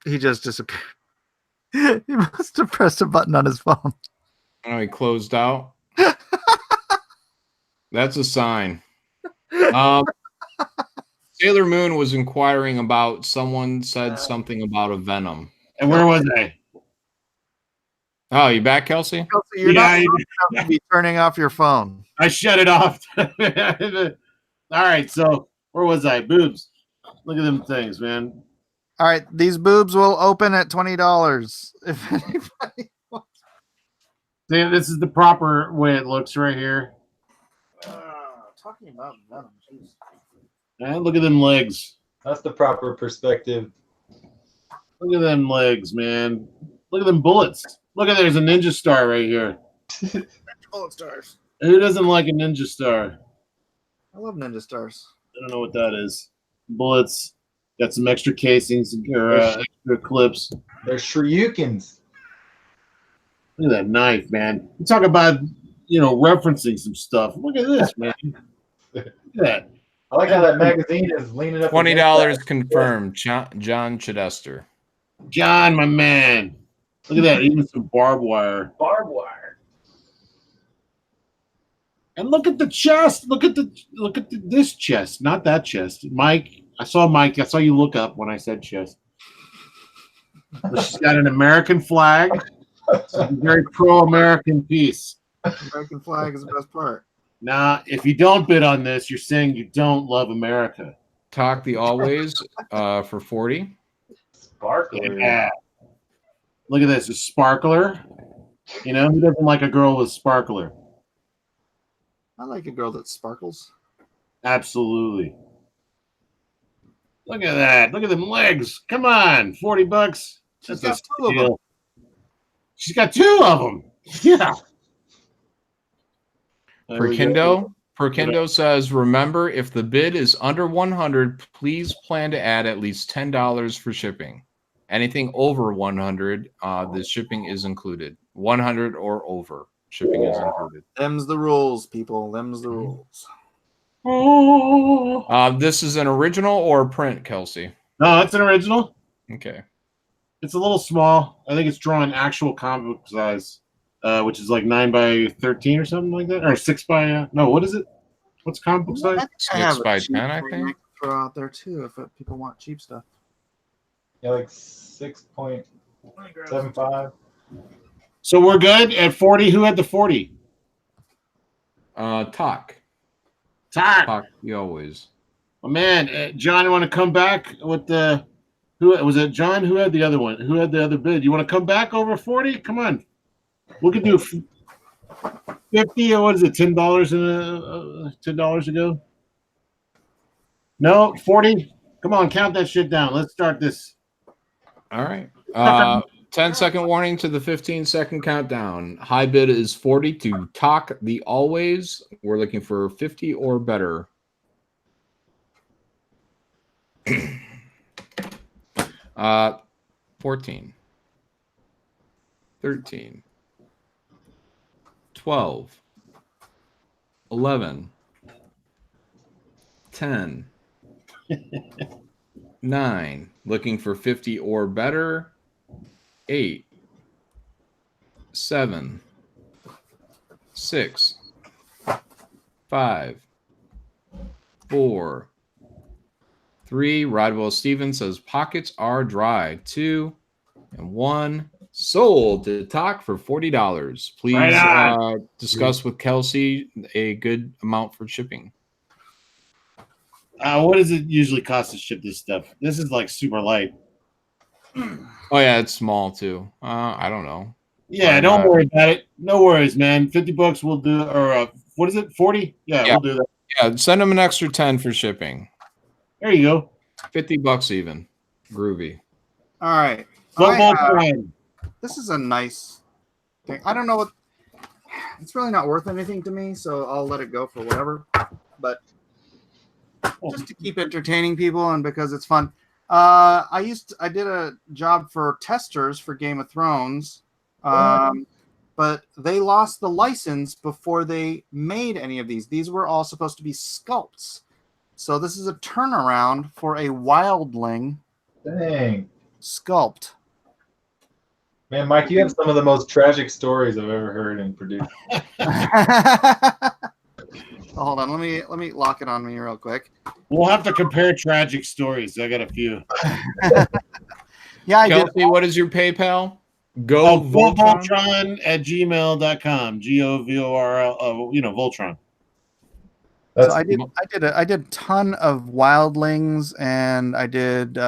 He just disappeared. He must have pressed a button on his phone. Oh, he closed out. That's a sign. Sailor Moon was inquiring about someone said something about a venom. And where was I? Oh, you back, Kelsey? Kelsey, you're not supposed to be turning off your phone. I shut it off. All right, so where was I? Boobs. Look at them things, man. All right, these boobs will open at $20. If anybody wants. See, this is the proper way it looks right here. Talking about venom, jeez. And look at them legs. That's the proper perspective. Look at them legs, man. Look at them bullets. Look at there's a ninja star right here. Bullet stars. Who doesn't like a ninja star? I love ninja stars. I don't know what that is. Bullets. Got some extra casings or extra clips. They're shurikens. Look at that knife, man. You talk about, referencing some stuff. Look at this, man. Look at that. I like how that magazine is leaning up. $20 confirmed. John Chidester. John, my man. Look at that. Even some barbed wire. Barbed wire. And look at the chest. Look at this chest, not that chest. Mike, I saw you look up when I said chest. She's got an American flag. It's a very pro-American piece. American flag is the best part. Now, if you don't bid on this, you're saying you don't love America. Talk the always for 40. Sparkler. Yeah. Look at this, a sparkler. Who doesn't like a girl with sparkler? I like a girl that sparkles. Absolutely. Look at that. Look at them legs. Come on, $40. She's got two of them. She's got two of them. Yeah. Perkindo says, remember, if the bid is under 100, please plan to add at least $10 for shipping. Anything over 100, the shipping is included. 100 or over, shipping is included. Them's the rules, people. Them's the rules. This is an original or a print, Kelsey? No, it's an original. Okay. It's a little small. I think it's drawn actual comic book size, which is like 9 by 13 or something like that, or 6 by. No, what is it? What's comic book size? 6 by 10, I think. Throw out there too if people want cheap stuff. Yeah, like 6.75. So we're good at 40. Who had the 40? Talk. You always. Oh man, John, you want to come back with the? Who was it? John, who had the other one? Who had the other bid? You want to come back over 40? Come on, we can do 50 or what is it? $10 $10 ago? No, 40. Come on, count that shit down. Let's start this. All right. 10-second warning to the 15-second countdown. High bid is 40 to Talk the Always. We're looking for 50 or better. 14, 13, 12, 11, 10, 9. Looking for 50 or better. 8, 7, 6, 5, 4, 3. Rodwell Stevens says pockets are dry. 2 and 1. Sold to Talk for $40. Please discuss with Kelsey a good amount for shipping. What does it usually cost to ship this stuff? This is like super light. Oh yeah, it's small too. I don't know. Yeah, don't worry about it. No worries, man. $50 we'll do, or what is it? 40? Yeah, we'll do that. Yeah, send them an extra 10 for shipping. There you go. $50 even. Groovy. All right. This is a nice thing. I don't know what. It's really not worth anything to me, so I'll let it go for whatever. But just to keep entertaining people and because it's fun. I did a job for testers for Game of Thrones, but they lost the license before they made any of these. These were all supposed to be sculpts. So this is a turnaround for a wildling Dang. sculpt. Man, Mike, you have some of the most tragic stories I've ever heard and produced. Hold on, let me lock it on me real quick. We'll have to compare tragic stories. I got a few. Yeah, I did. Kelsey, what is your PayPal? Go Voltron. Voltron at gmail.com. GOVORL. Voltron. So I did a ton of wildlings, and I did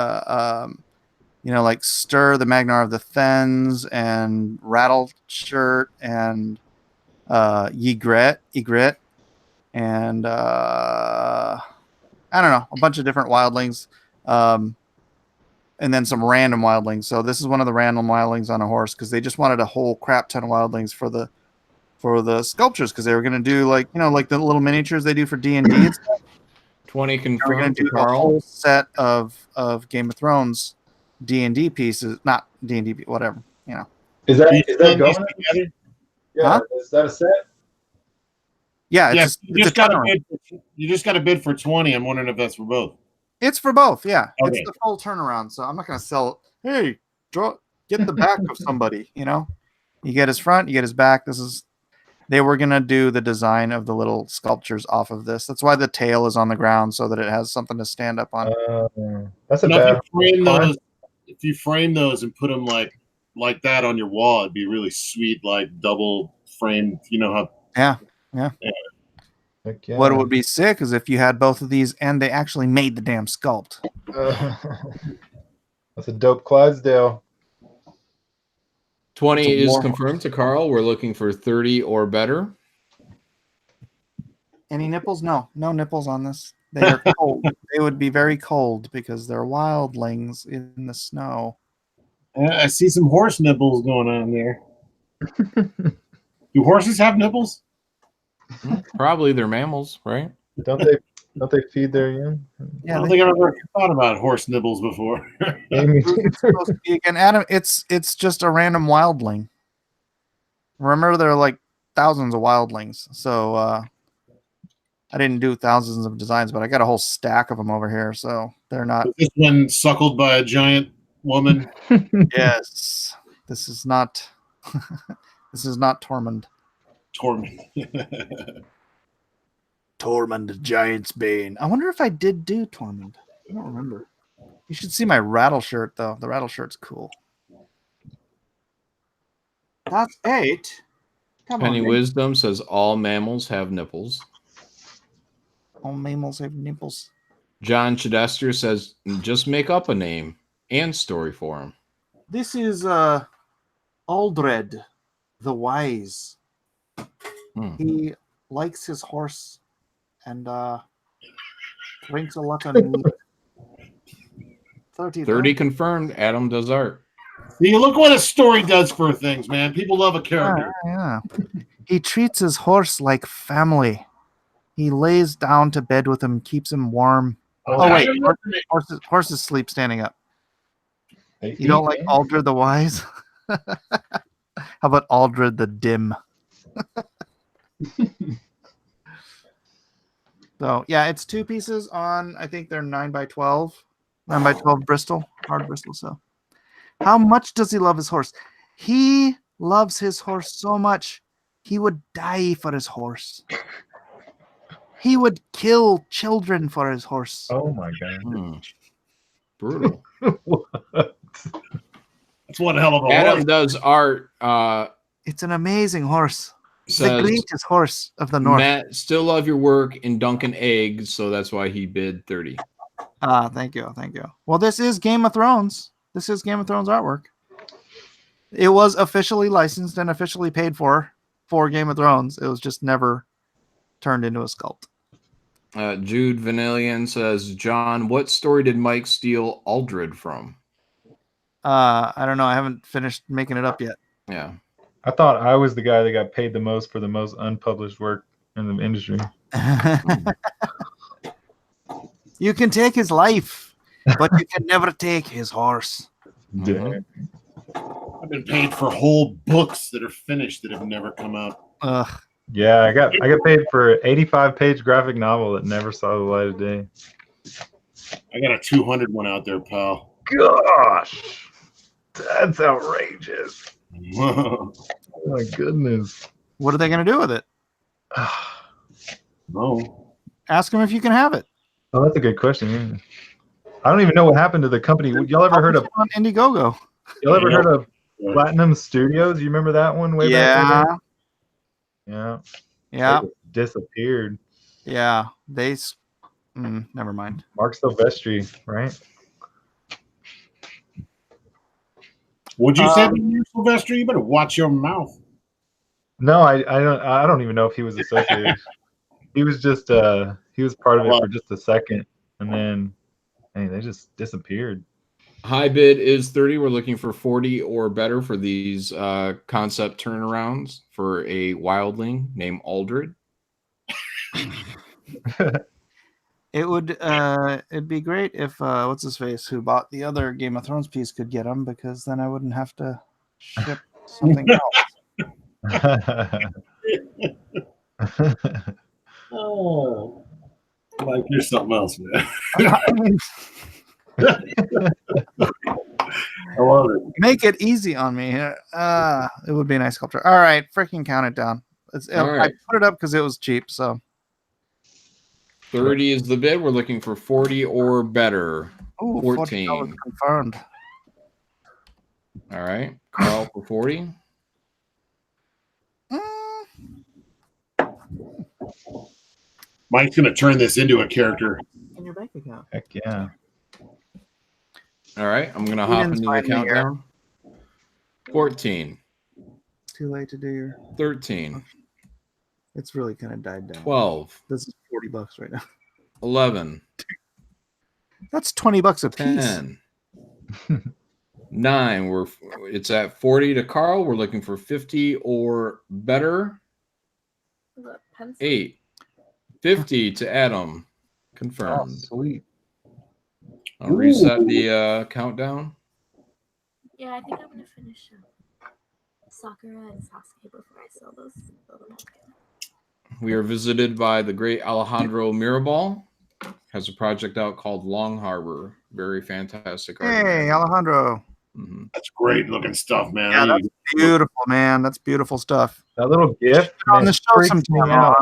like Stir the Magnar of the Fens and Rattle Shirt and Egret, and I don't know, a bunch of different wildlings, and then some random wildlings. So this is one of the random wildlings on a horse because they just wanted a whole crap ton of wildlings for the sculptures because they were going to do like the little miniatures they do for D&D. 20 confirmed. We're going to do a whole set of Game of Thrones D&D pieces, not D&D, whatever, Is that going together? Yeah, Huh? Is that a set? Yeah, You just got a bid for 20. I'm wondering if that's for both. It's for both, yeah. Okay. It's the full turnaround, so I'm not going to sell it. Hey, get the back of somebody, You get his front, you get his back. They were going to do the design of the little sculptures off of this. That's why the tail is on the ground, so that it has something to stand up on. That's a bad. If you frame those and put them like that on your wall, it'd be really sweet, like double framed. You know how? Yeah. Heck yeah. What would be sick is if you had both of these and they actually made the damn sculpt. That's a dope Clydesdale. 20 is confirmed to Carl. We're looking for 30 or better. Any nipples? No nipples on this. They are cold. They would be very cold because they're wildlings in the snow. I see some horse nipples going on there. Do horses have nipples? Probably they're mammals, right? Don't they feed their young? Yeah, I don't think I've ever thought about horse nibbles before. It's supposed to be, again, Adam, it's just a random wildling. Remember, there are like thousands of wildlings, so I didn't do thousands of designs, but I got a whole stack of them over here, so they're not. Was this one suckled by a giant woman? Yes, this is not. This is not Tormund. Tormund, Giant's Bane. I wonder if I did do Tormund. I don't remember. You should see my rattle shirt, though. The rattle shirt's cool. That's 8. Penny Wisdom says all mammals have nipples. All mammals have nipples. John Chidester says just make up a name and story for him. This is Aldred the Wise. He likes his horse and drinks a lot of meat. 30 confirmed. Adam does art. See, look what a story does for things, man. People love a character. Yeah. He treats his horse like family. He lays down to bed with him, keeps him warm. Oh wait, horses sleep standing up. You don't like Aldred the Wise? How about Aldred the Dim? So yeah, it's 2 pieces on. I think they're 9x12, 9x12 Bristol, hard Bristol. So, how much does he love his horse? He loves his horse so much, he would die for his horse. He would kill children for his horse. Oh my god! Brutal. That's one hell of a Adam horse. does art. It's an amazing horse. It's Says, the greatest horse of the north. Matt, still love your work in Dunkin' Eggs, so that's why he bid 30. Thank you. Well, this is Game of Thrones. This is Game of Thrones artwork. It was officially licensed and officially paid for Game of Thrones. It was just never turned into a sculpt. Jude Vanillian says, John, what story did Mike steal Aldred from? I don't know. I haven't finished making it up yet. Yeah. I thought I was the guy that got paid the most for the most unpublished work in the industry. You can take his life, but you can never take his horse. Yeah. I've been paid for whole books that are finished that have never come out. Ugh. Yeah, I got paid for an 85-page graphic novel that never saw the light of day. I got a 200 one out there, pal. Gosh. That's outrageous. Oh my goodness. What are they going to do with it? No. Ask them if you can have it. Oh, that's a good question. Yeah. I don't even know what happened to the company. Y'all ever heard of on Indiegogo? Y'all ever heard of Platinum Studios? You remember that one way back? Yeah. Yeah. They disappeared. Yeah. Never mind. Mark Silvestri, right? What'd you say to me, Sylvester? You better watch your mouth. No, I don't even know if he was associated. He was just he was part of it for just a second, and then they just disappeared. High bid is 30. We're looking for 40 or better for these concept turnarounds for a wildling named Aldred. It'd be great if what's his face who bought the other Game of Thrones piece could get them, because then I wouldn't have to ship something else. Oh, like you're something else, man. I love it. Make it easy on me. It would be a nice sculpture. All right, freaking count it down. I put it up because it was cheap. So 30 is the bid. We're looking for 40 or better. Ooh, 14 confirmed. All right, Carl for 40. Mike's gonna turn this into a character in your bank account. Heck yeah. All right, I'm gonna hop into the countdown. 14. Too late to do your 13. It's really kind of died down. 12. This is $40 right now. 11. That's $20 a piece. 10. 9. It's at 40 to Carl. We're looking for 50 or better. 8. 50 to Adam. Confirmed. Oh, sweet. I'll reset the countdown. Yeah, I think I'm gonna finish Sakura and Sasuke before I sell them all. We are visited by the great Alejandro Mirabal. Has a project out called Long Harbor. Very fantastic. Hey, Alejandro. Mm-hmm. That's great looking stuff, man. Yeah, that's beautiful, man. That's beautiful stuff. That little GIF on the show sometime.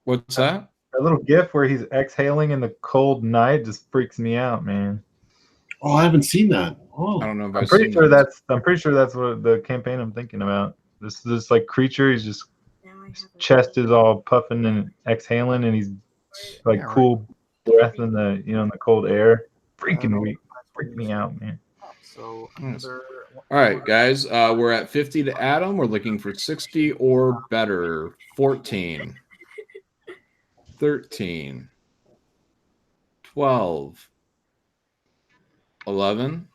What's that? That little GIF where he's exhaling in the cold night just freaks me out, man. Oh, I haven't seen that. Oh, I don't know if I'm pretty sure that's what the campaign I'm thinking about. This like creature, he's just his chest is all puffing and exhaling, and he's like cool breath in the in the cold air. Freaking weak. Freak me out, man. So all right, guys, we're at 50 to Adam. We're looking for 60 or better. 14. 13. 12. 11.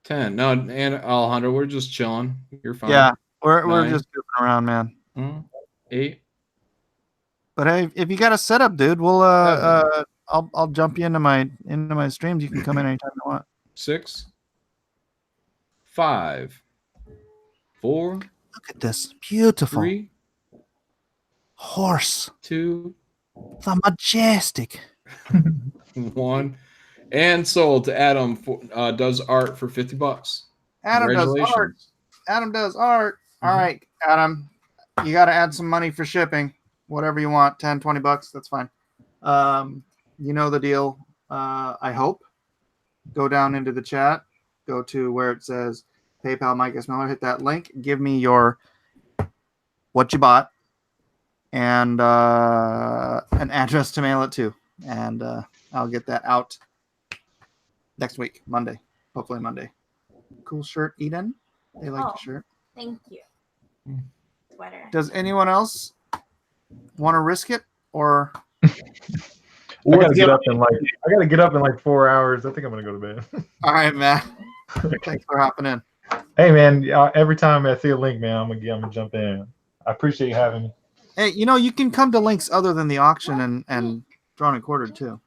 10. No, and Alejandro, we're just chilling. You're fine. Yeah, we're just goofing around, man. 8. But hey, if you got a setup, dude, we'll I'll jump you into my streams. You can come in anytime you want. 6. 5. 4. Look at this beautiful 3. Horse. 2. The majestic. 1. And sold to Adam. Does art for $50. Adam does art. Adam does art. All right, Adam, you got to add some money for shipping. Whatever you want, $10, $20, that's fine. You know the deal. I hope. Go down into the chat. Go to where it says PayPal Mike S. Miller. Hit that link. Give me your what you bought and an address to mail it to, and I'll get that out next week, Monday. Hopefully Monday. Cool shirt, Eden. They like the shirt. Thank you. Sweater. Does anyone else want to risk it, or? I gotta get up in like 4 hours. I think I'm gonna go to bed. All right, Matt. Thanks for hopping in. Hey, man. Every time I see a link, man, I'm gonna jump in. I appreciate you having me. Hey, you can come to links other than the auction and drawn and quartered too.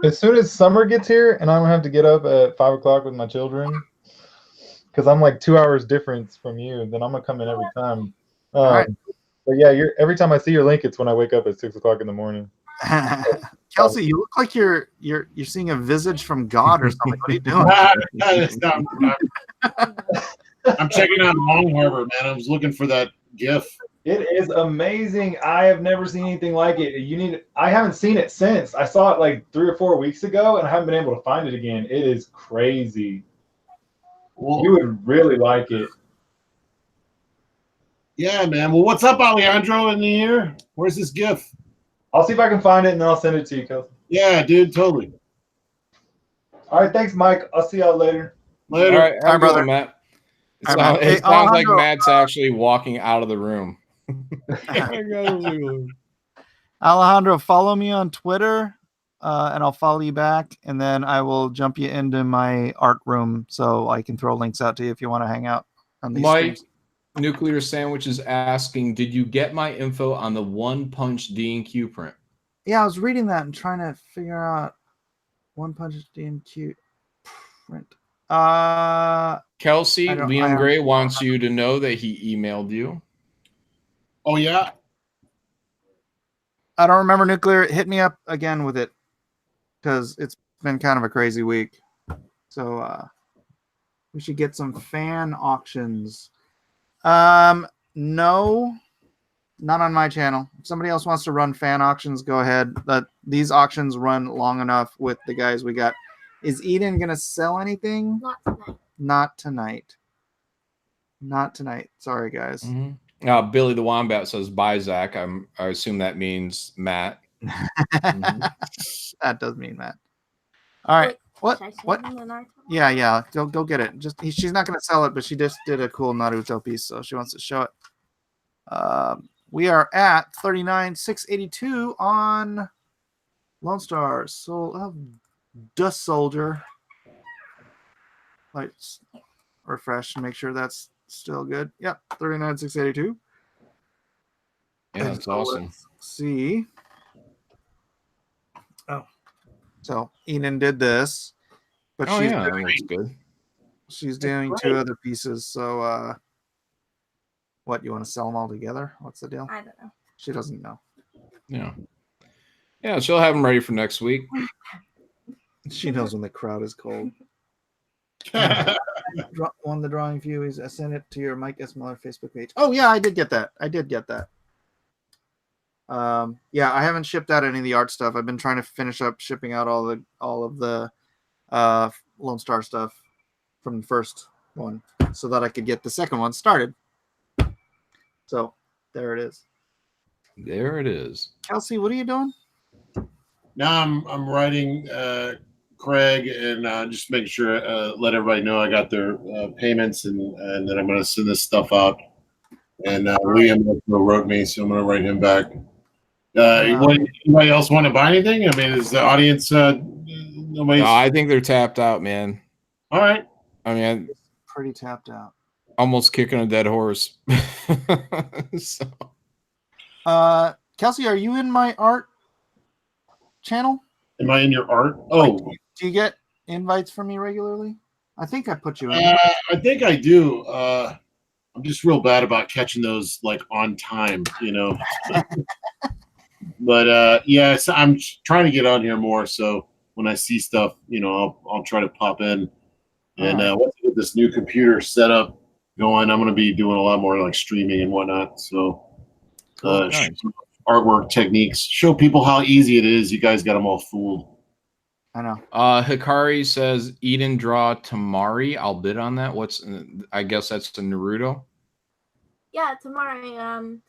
As soon as summer gets here, and I don't have to get up at 5 o'clock with my children, because I'm like 2 hours difference from you, then I'm gonna come in every time. All right. But yeah, every time I see your link, it's when I wake up at 6 o'clock in the morning. Kelsey, you look like you're seeing a visage from God or something. What are you doing? I'm checking out Long Harbor, man. I was looking for that GIF. It is amazing. I have never seen anything like it. I haven't seen it since. I saw it like 3 or 4 weeks ago, and I haven't been able to find it again. It is crazy. Well, You would really like it. Yeah, man. Well, what's up, Alejandro, in the year? Where's this GIF? I'll see if I can find it, and then I'll send it to you, Kelsey. Yeah, dude, totally. All right, thanks, Mike. I'll see y'all later. Later. All right, have a good brother. one, Matt. All right, It Hey, sounds like Alejandro. Matt's actually walking out of the room. Alejandro, follow me on Twitter, and I'll follow you back, and then I will jump you into my art room so I can throw links out to you if you want to hang out on these Mike, streams. Nuclear Sandwich is asking, did you get my info on the One Punch D&Q print? Yeah, I was reading that and trying to figure out One Punch D&Q print. Kelsey, I don't- Liam I- Gray wants you to know that he emailed you. Oh, yeah? I don't remember. Nuclear. Hit me up again with it because it's been kind of a crazy week. So we should get some fan auctions. No, not on my channel. If somebody else wants to run fan auctions, go ahead. But these auctions run long enough with the guys we got. Is Eden gonna sell anything? Not tonight. Not tonight. Not tonight. Sorry, guys. Mm-hmm. Billy the Wombat says, bye, Zach. I assume that means Matt. That does mean that. All right. What? Should I show What? them the Naruto? Yeah. Go get it. She's not gonna sell it, but she just did a cool Naruto piece, so she wants to show it. We are at 39,682 on Lone Star. So Dust Soldier. Let's refresh and make sure that's still good. Yep, 39,682. Yeah, that's awesome. Let's see. Oh, so Eden did this, but Oh, yeah, that looks good. she's doing 2 other pieces. So, what, you want to sell them all together? What's the deal? I don't know. She doesn't know. Yeah, she'll have them ready for next week. She knows when the crowd is cold. Won the drawing view. I sent it to your Mike S. Miller Facebook page. Oh yeah, I did get that. Yeah, I haven't shipped out any of the art stuff. I've been trying to finish up shipping out all of the Lone Star stuff from the first one, so that I could get the second one started. So there it is. There it is. Kelsey, what are you doing? Now I'm writing Craig and just making sure let everybody know I got their payments and then I'm going to send this stuff out. And Liam wrote me, so I'm going to write him back. Anybody else want to buy anything? I mean, is the audience nobody's? No, I think they're tapped out, man. All right. I mean, Pretty tapped out. almost kicking a dead horse. So. Kelsey, are you in my art channel? Am I in your art? Oh, Do you get invites from me regularly? I think I put you in. I think I do. I'm just real bad about catching those like on time, you know. But yeah, so I'm trying to get on here more. So when I see stuff, you know, I'll try to pop in. And once I get this new computer set up going, I'm going to be doing a lot more like streaming and whatnot. So Nice. artwork techniques, show people how easy it is. You guys got them all fooled. I know. Hikari says Eden draw Tamari. I'll bid on that. I guess that's the Naruto. Yeah, tomorrow.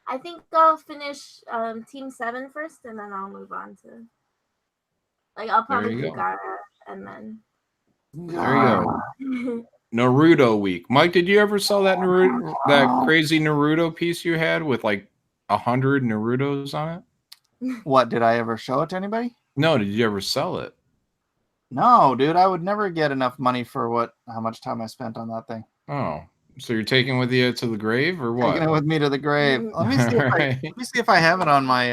I think I'll finish Team 7 first, and then I'll move on to. Like, I'll probably There you do go. Gaara, and then. There you go. Naruto week. Mike, did you ever sell that Naruto, that crazy Naruto piece you had with like 100 Narutos on it? What, did I ever show it to anybody? No, did you ever sell it? No, dude, I would never get enough money for how much time I spent on that thing. Oh, so you're taking with you to the grave or what? Taking it with me to the grave. Let me see if I have it on my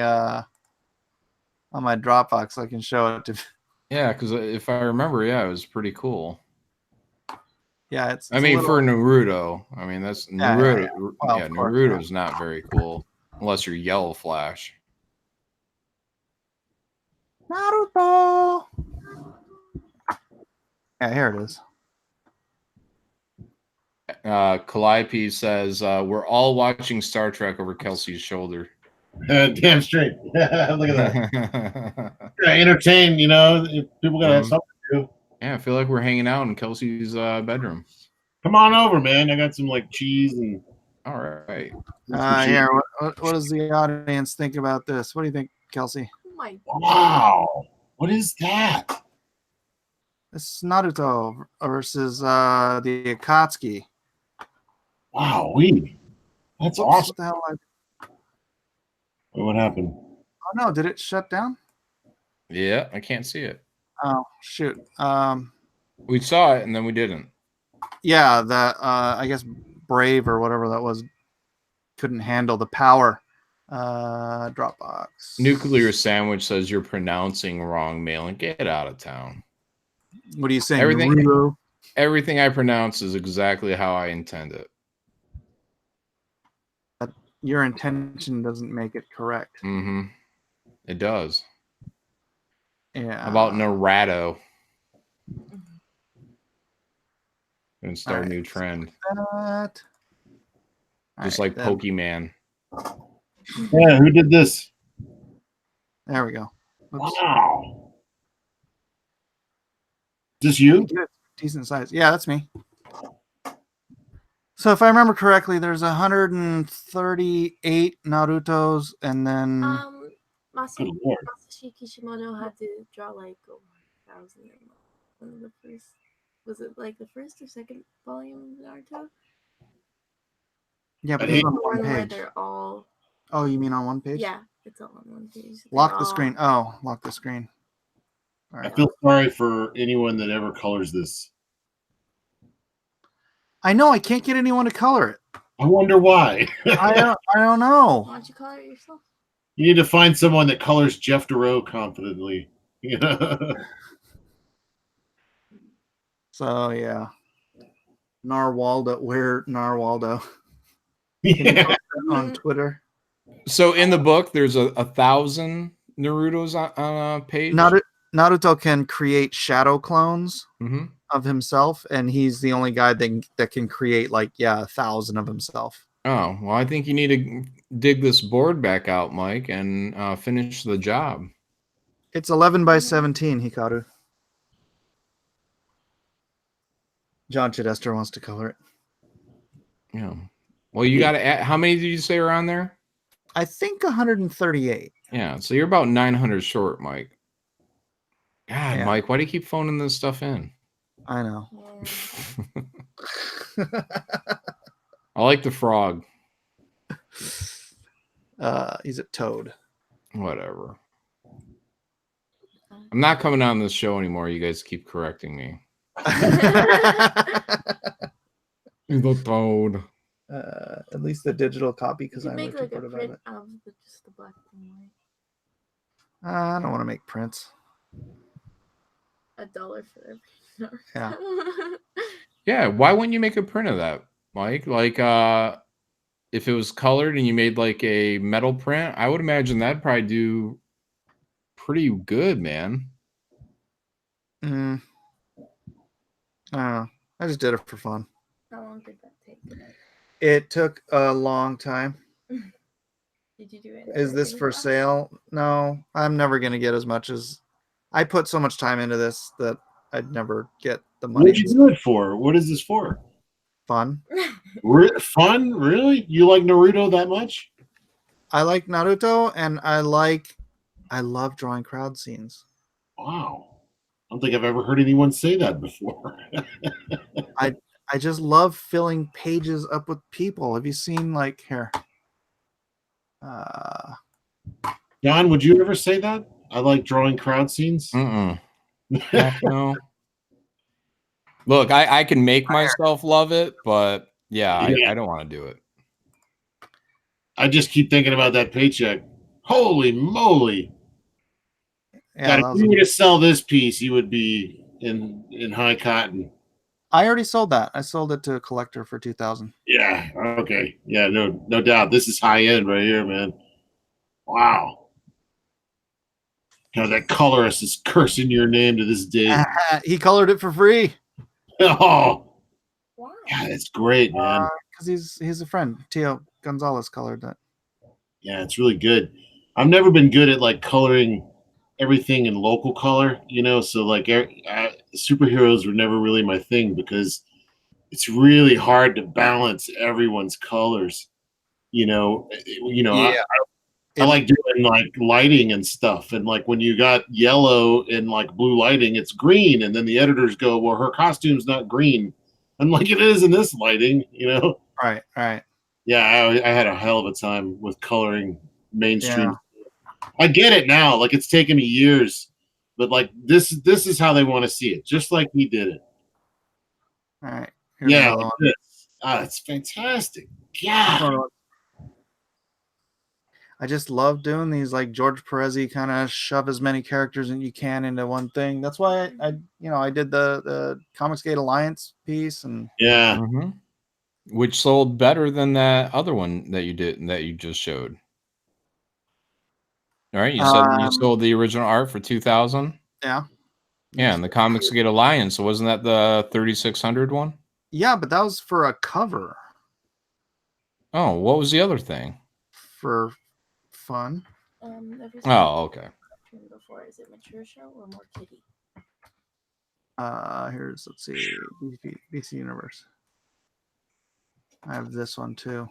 Dropbox so I can show it to. Yeah, because if I remember, yeah, it was pretty cool. Yeah, it's I mean, for Naruto, I mean that's Naruto. Yeah. Well, of course, Naruto's not very cool unless you're Yellow Flash. Naruto. Yeah, here it is. Calliope says we're all watching Star Trek over Kelsey's shoulder. Damn straight. Look at that. Entertain, you know. People gotta have something to do. Yeah, I feel like we're hanging out in Kelsey's bedroom. Come on over, man. I got some like cheese and. All right. Here, what does the audience think about this? What do you think, Kelsey? Oh my Wow. What is that? This is Naruto versus the Akatsuki. Wow, that's Whoops, awesome. What the hell? Wait, what happened? Oh no, did it shut down? Yeah, I can't see it. Oh shoot. We saw it and then we didn't. Yeah, that I guess Brave or whatever that was couldn't handle the power. Dropbox. Nuclear Sandwich says you're pronouncing wrong, Malin. Get out of town. What are you saying? Everything I pronounce is exactly how I intend it. Your intention doesn't make it correct. Mm-hmm. It does. Yeah. How about Naruto? Gonna start a new trend. Just like Pokemon. Yeah, who did this? There we go. Oops. Wow. Is this you? Decent size. Yeah, that's me. So if I remember correctly, there's 138 Narutos, and then Masashi Kishimoto had to draw like 1,000. One of the first, was it like the first or second volume of Naruto? Yeah, but it's on one Where page. they're all. Oh, you mean on one page? Yeah, it's all on one page. Lock the screen. Oh, lock the screen. All right. I feel sorry for anyone that ever colors this. I know I can't get anyone to color it. I wonder why. I don't know. Why don't you color it yourself? You need to find someone that colors Jeff Duro confidently. So yeah, Narwhaldo. Where Narwhaldo? Yeah. On Twitter. So in the book, there's 1,000 Narutos on a page. Naruto can create shadow clones of himself, and he's the only guy that can create 1,000 of himself. Oh, well, I think you need to dig this board back out, Mike, and finish the job. It's 11 by 17, Hikaru. John Chidester wants to color it. Yeah. Well, you got to add. How many did you say are on there? I think 138. Yeah, so you're about 900 short, Mike. God, Yeah. Mike, why do you keep phoning this stuff in? I know. I like the frog. He's a toad. Whatever. I'm not coming on this show anymore. You guys keep correcting me. He's a toad. At least the digital copy, because I make like to like a put it print on it. of just the black and white. I don't want to make prints. $1 for every. Yeah. Yeah, why wouldn't you make a print of that, Mike? Like, if it was colored and you made like a metal print, I would imagine that'd probably do pretty good, man. I don't know. I just did it for fun. How long did that take? It took a long time. Did you do it? Is this for sale? No, I'm never going to get as much as I put so much time into this that I'd never get the money. What did you do it for? What is this for? Fun. Fun? Really? You like Naruto that much? I like Naruto, and I love drawing crowd scenes. Wow. I don't think I've ever heard anyone say that before. I just love filling pages up with people. Have you seen here? John, would you ever say that? I like drawing crowd scenes. No. Look, I can make myself love it, but yeah. I don't want to do it. I just keep thinking about that paycheck. Holy moly! Yeah, God, if you were to sell this piece, you would be in high cotton. I already sold that. I sold it to a collector for $2,000. Yeah. Okay. Yeah. No doubt. This is high end right here, man. Wow. That colorist is cursing your name to this day. He colored it for free. Oh, Wow. yeah, that's great, man. Because he's a friend. Tio Gonzalez colored that. Yeah, it's really good. I've never been good at like coloring everything in local color, so like superheroes were never really my thing because it's really hard to balance everyone's colors. I like doing like lighting and stuff, and like when you got yellow and like blue lighting, it's green, and then the editors go, "Well, her costume's not green." I'm like, "It is in this lighting," Right. Yeah, I had a hell of a time with coloring mainstream. Yeah. I get it now. Like it's taken me years, but like this is how they want to see it, just like we did it. All right. Here's Yeah, another like one. this. It's fantastic. Yeah. I just love doing these like George Perez-y kind of shove as many characters as you can into one thing. That's why I did the Comicsgate Alliance piece and Yeah. Mm-hmm. Which sold better than that other one that you did that you just showed. All right, you said you sold the original art for 2,000. Yeah. Yeah, and the Comicsgate Alliance. So wasn't that the 3,600 one? Yeah, but that was for a cover. Oh, what was the other thing? For fun. Oh, okay. Before, is it mature show or more kiddie? Let's see, DC Universe. I have this one too.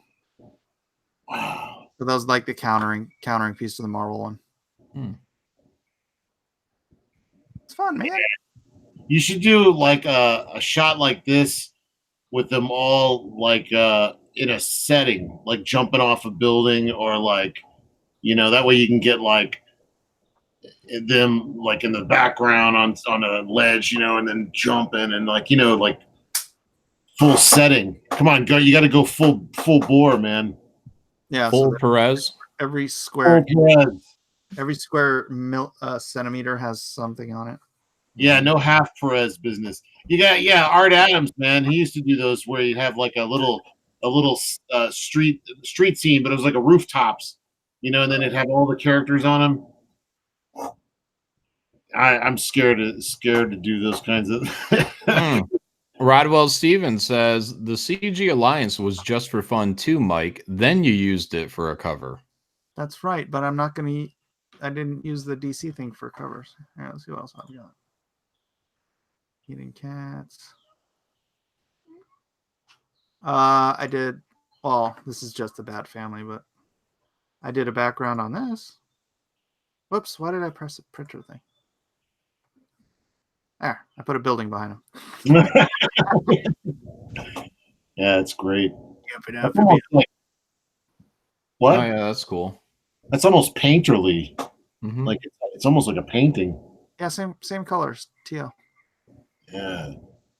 Wow. So that was like the countering piece to the Marvel one. It's fun, man. You should do like a shot like this with them all like in a setting, like jumping off a building or like, that way you can get like them like in the background on a ledge, and then jumping and like, like full setting. Come on, you got to go full bore, man. Yeah. Full Perez. Every square Full centimeter has something on it. Yeah, no half Perez business. You got Art Adams, man. He used to do those where you have like a little street scene, but it was like a rooftops, and then it'd have all the characters on them. I'm scared to do those kinds of. Rodwell Stevens says the CG Alliance was just for fun too, Mike. Then you used it for a cover. That's right, but I'm not going to. I didn't use the DC thing for covers. All right, let's see what else I've got. Eating cats. I did. Well, this is just a Bat Family, but I did a background on this. Whoops! Why did I press the printer thing? There, I put a building behind him. Yeah, it's great. What? Oh yeah, that's cool. That's almost painterly. Mm-hmm. Like it's almost like a painting. Yeah, same colors. Tio. Yeah.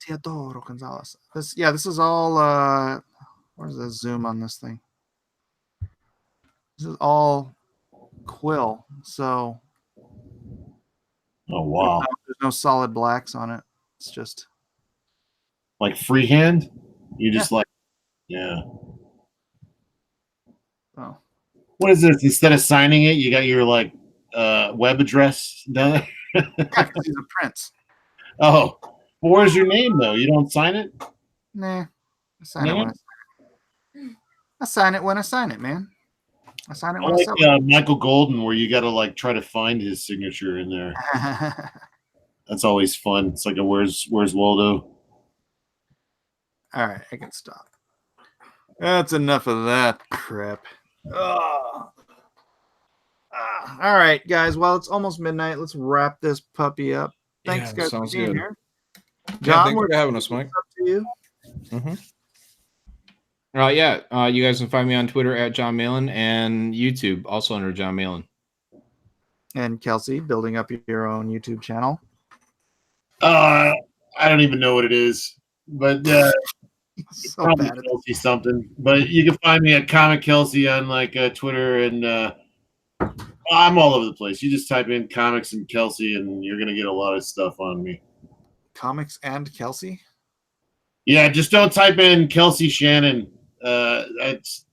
Teodoro Gonzalez. This is all. Where's the zoom on this thing? This is all quill. So. Oh wow! There's no solid blacks on it. It's just like freehand. You just yeah. Oh. What is this? Instead of signing it, you got your like web address down there. Yeah, because he's a prince. Oh, well, where's your name though? You don't sign it? Nah, I sign it when I sign it, man. I sign it when I like sell it. Michael Golden, where you got to like try to find his signature in there. That's always fun. It's like a where's Waldo? All right, I can stop. That's enough of that crap. All right, guys. Well, it's almost midnight. Let's wrap this puppy up. Thanks, guys, for being here. John, thanks for having us, Mike. Up to you. Mm-hmm. You guys can find me on Twitter at John Malin and YouTube also under John Malin. And Kelsey, building up your own YouTube channel. I don't even know what it is, but so bad at Kelsey something. But you can find me at Comic Kelsey on like Twitter, and I'm all over the place. You just type in Comics and Kelsey, and you're gonna get a lot of stuff on me. Comics and Kelsey? Yeah, just don't type in Kelsey Shannon. That's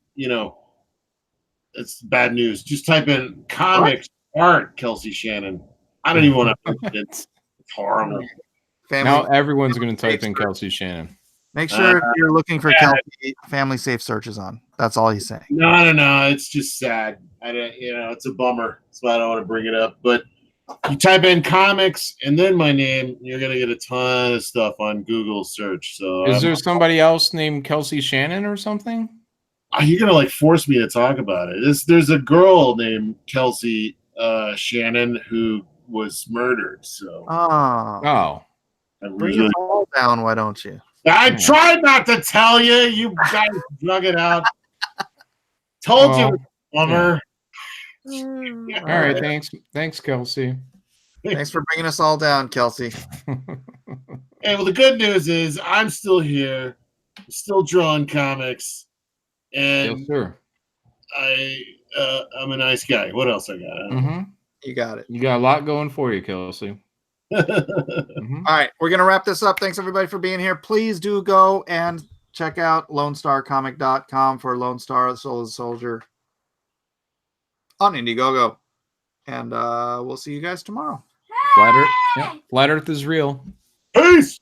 it's bad news. Just type in comics art Kelsey Shannon. I don't even want to. It's horrible. Now everyone's going to type in Kelsey Shannon. Make sure if you're looking for Kelsey, family safe search is on. That's all he's saying. No. It's just sad. It's a bummer. That's why I don't want to bring it up. But you type in comics and then my name, you're going to get a ton of stuff on Google search. So is there somebody else named Kelsey Shannon or something? You're going to like force me to talk about it. There's a girl named Kelsey Shannon who was murdered. So bring it all down, why don't you? I tried not to tell you. You guys drug it out. Told you, bummer. Yeah. All right, thanks, Kelsey. Thanks for bringing us all down, Kelsey. Hey, well, the good news is I'm still here, still drawing comics, and yes, sir. I'm a nice guy. What else I got? You got it. You got a lot going for you, Kelsey. All right, we're gonna wrap this up. Thanks everybody for being here. Please do go and check out LoneStarComic.com for Lone Star, the Soul of the Soldier on Indiegogo, and we'll see you guys tomorrow. Flat Earth is real. Peace.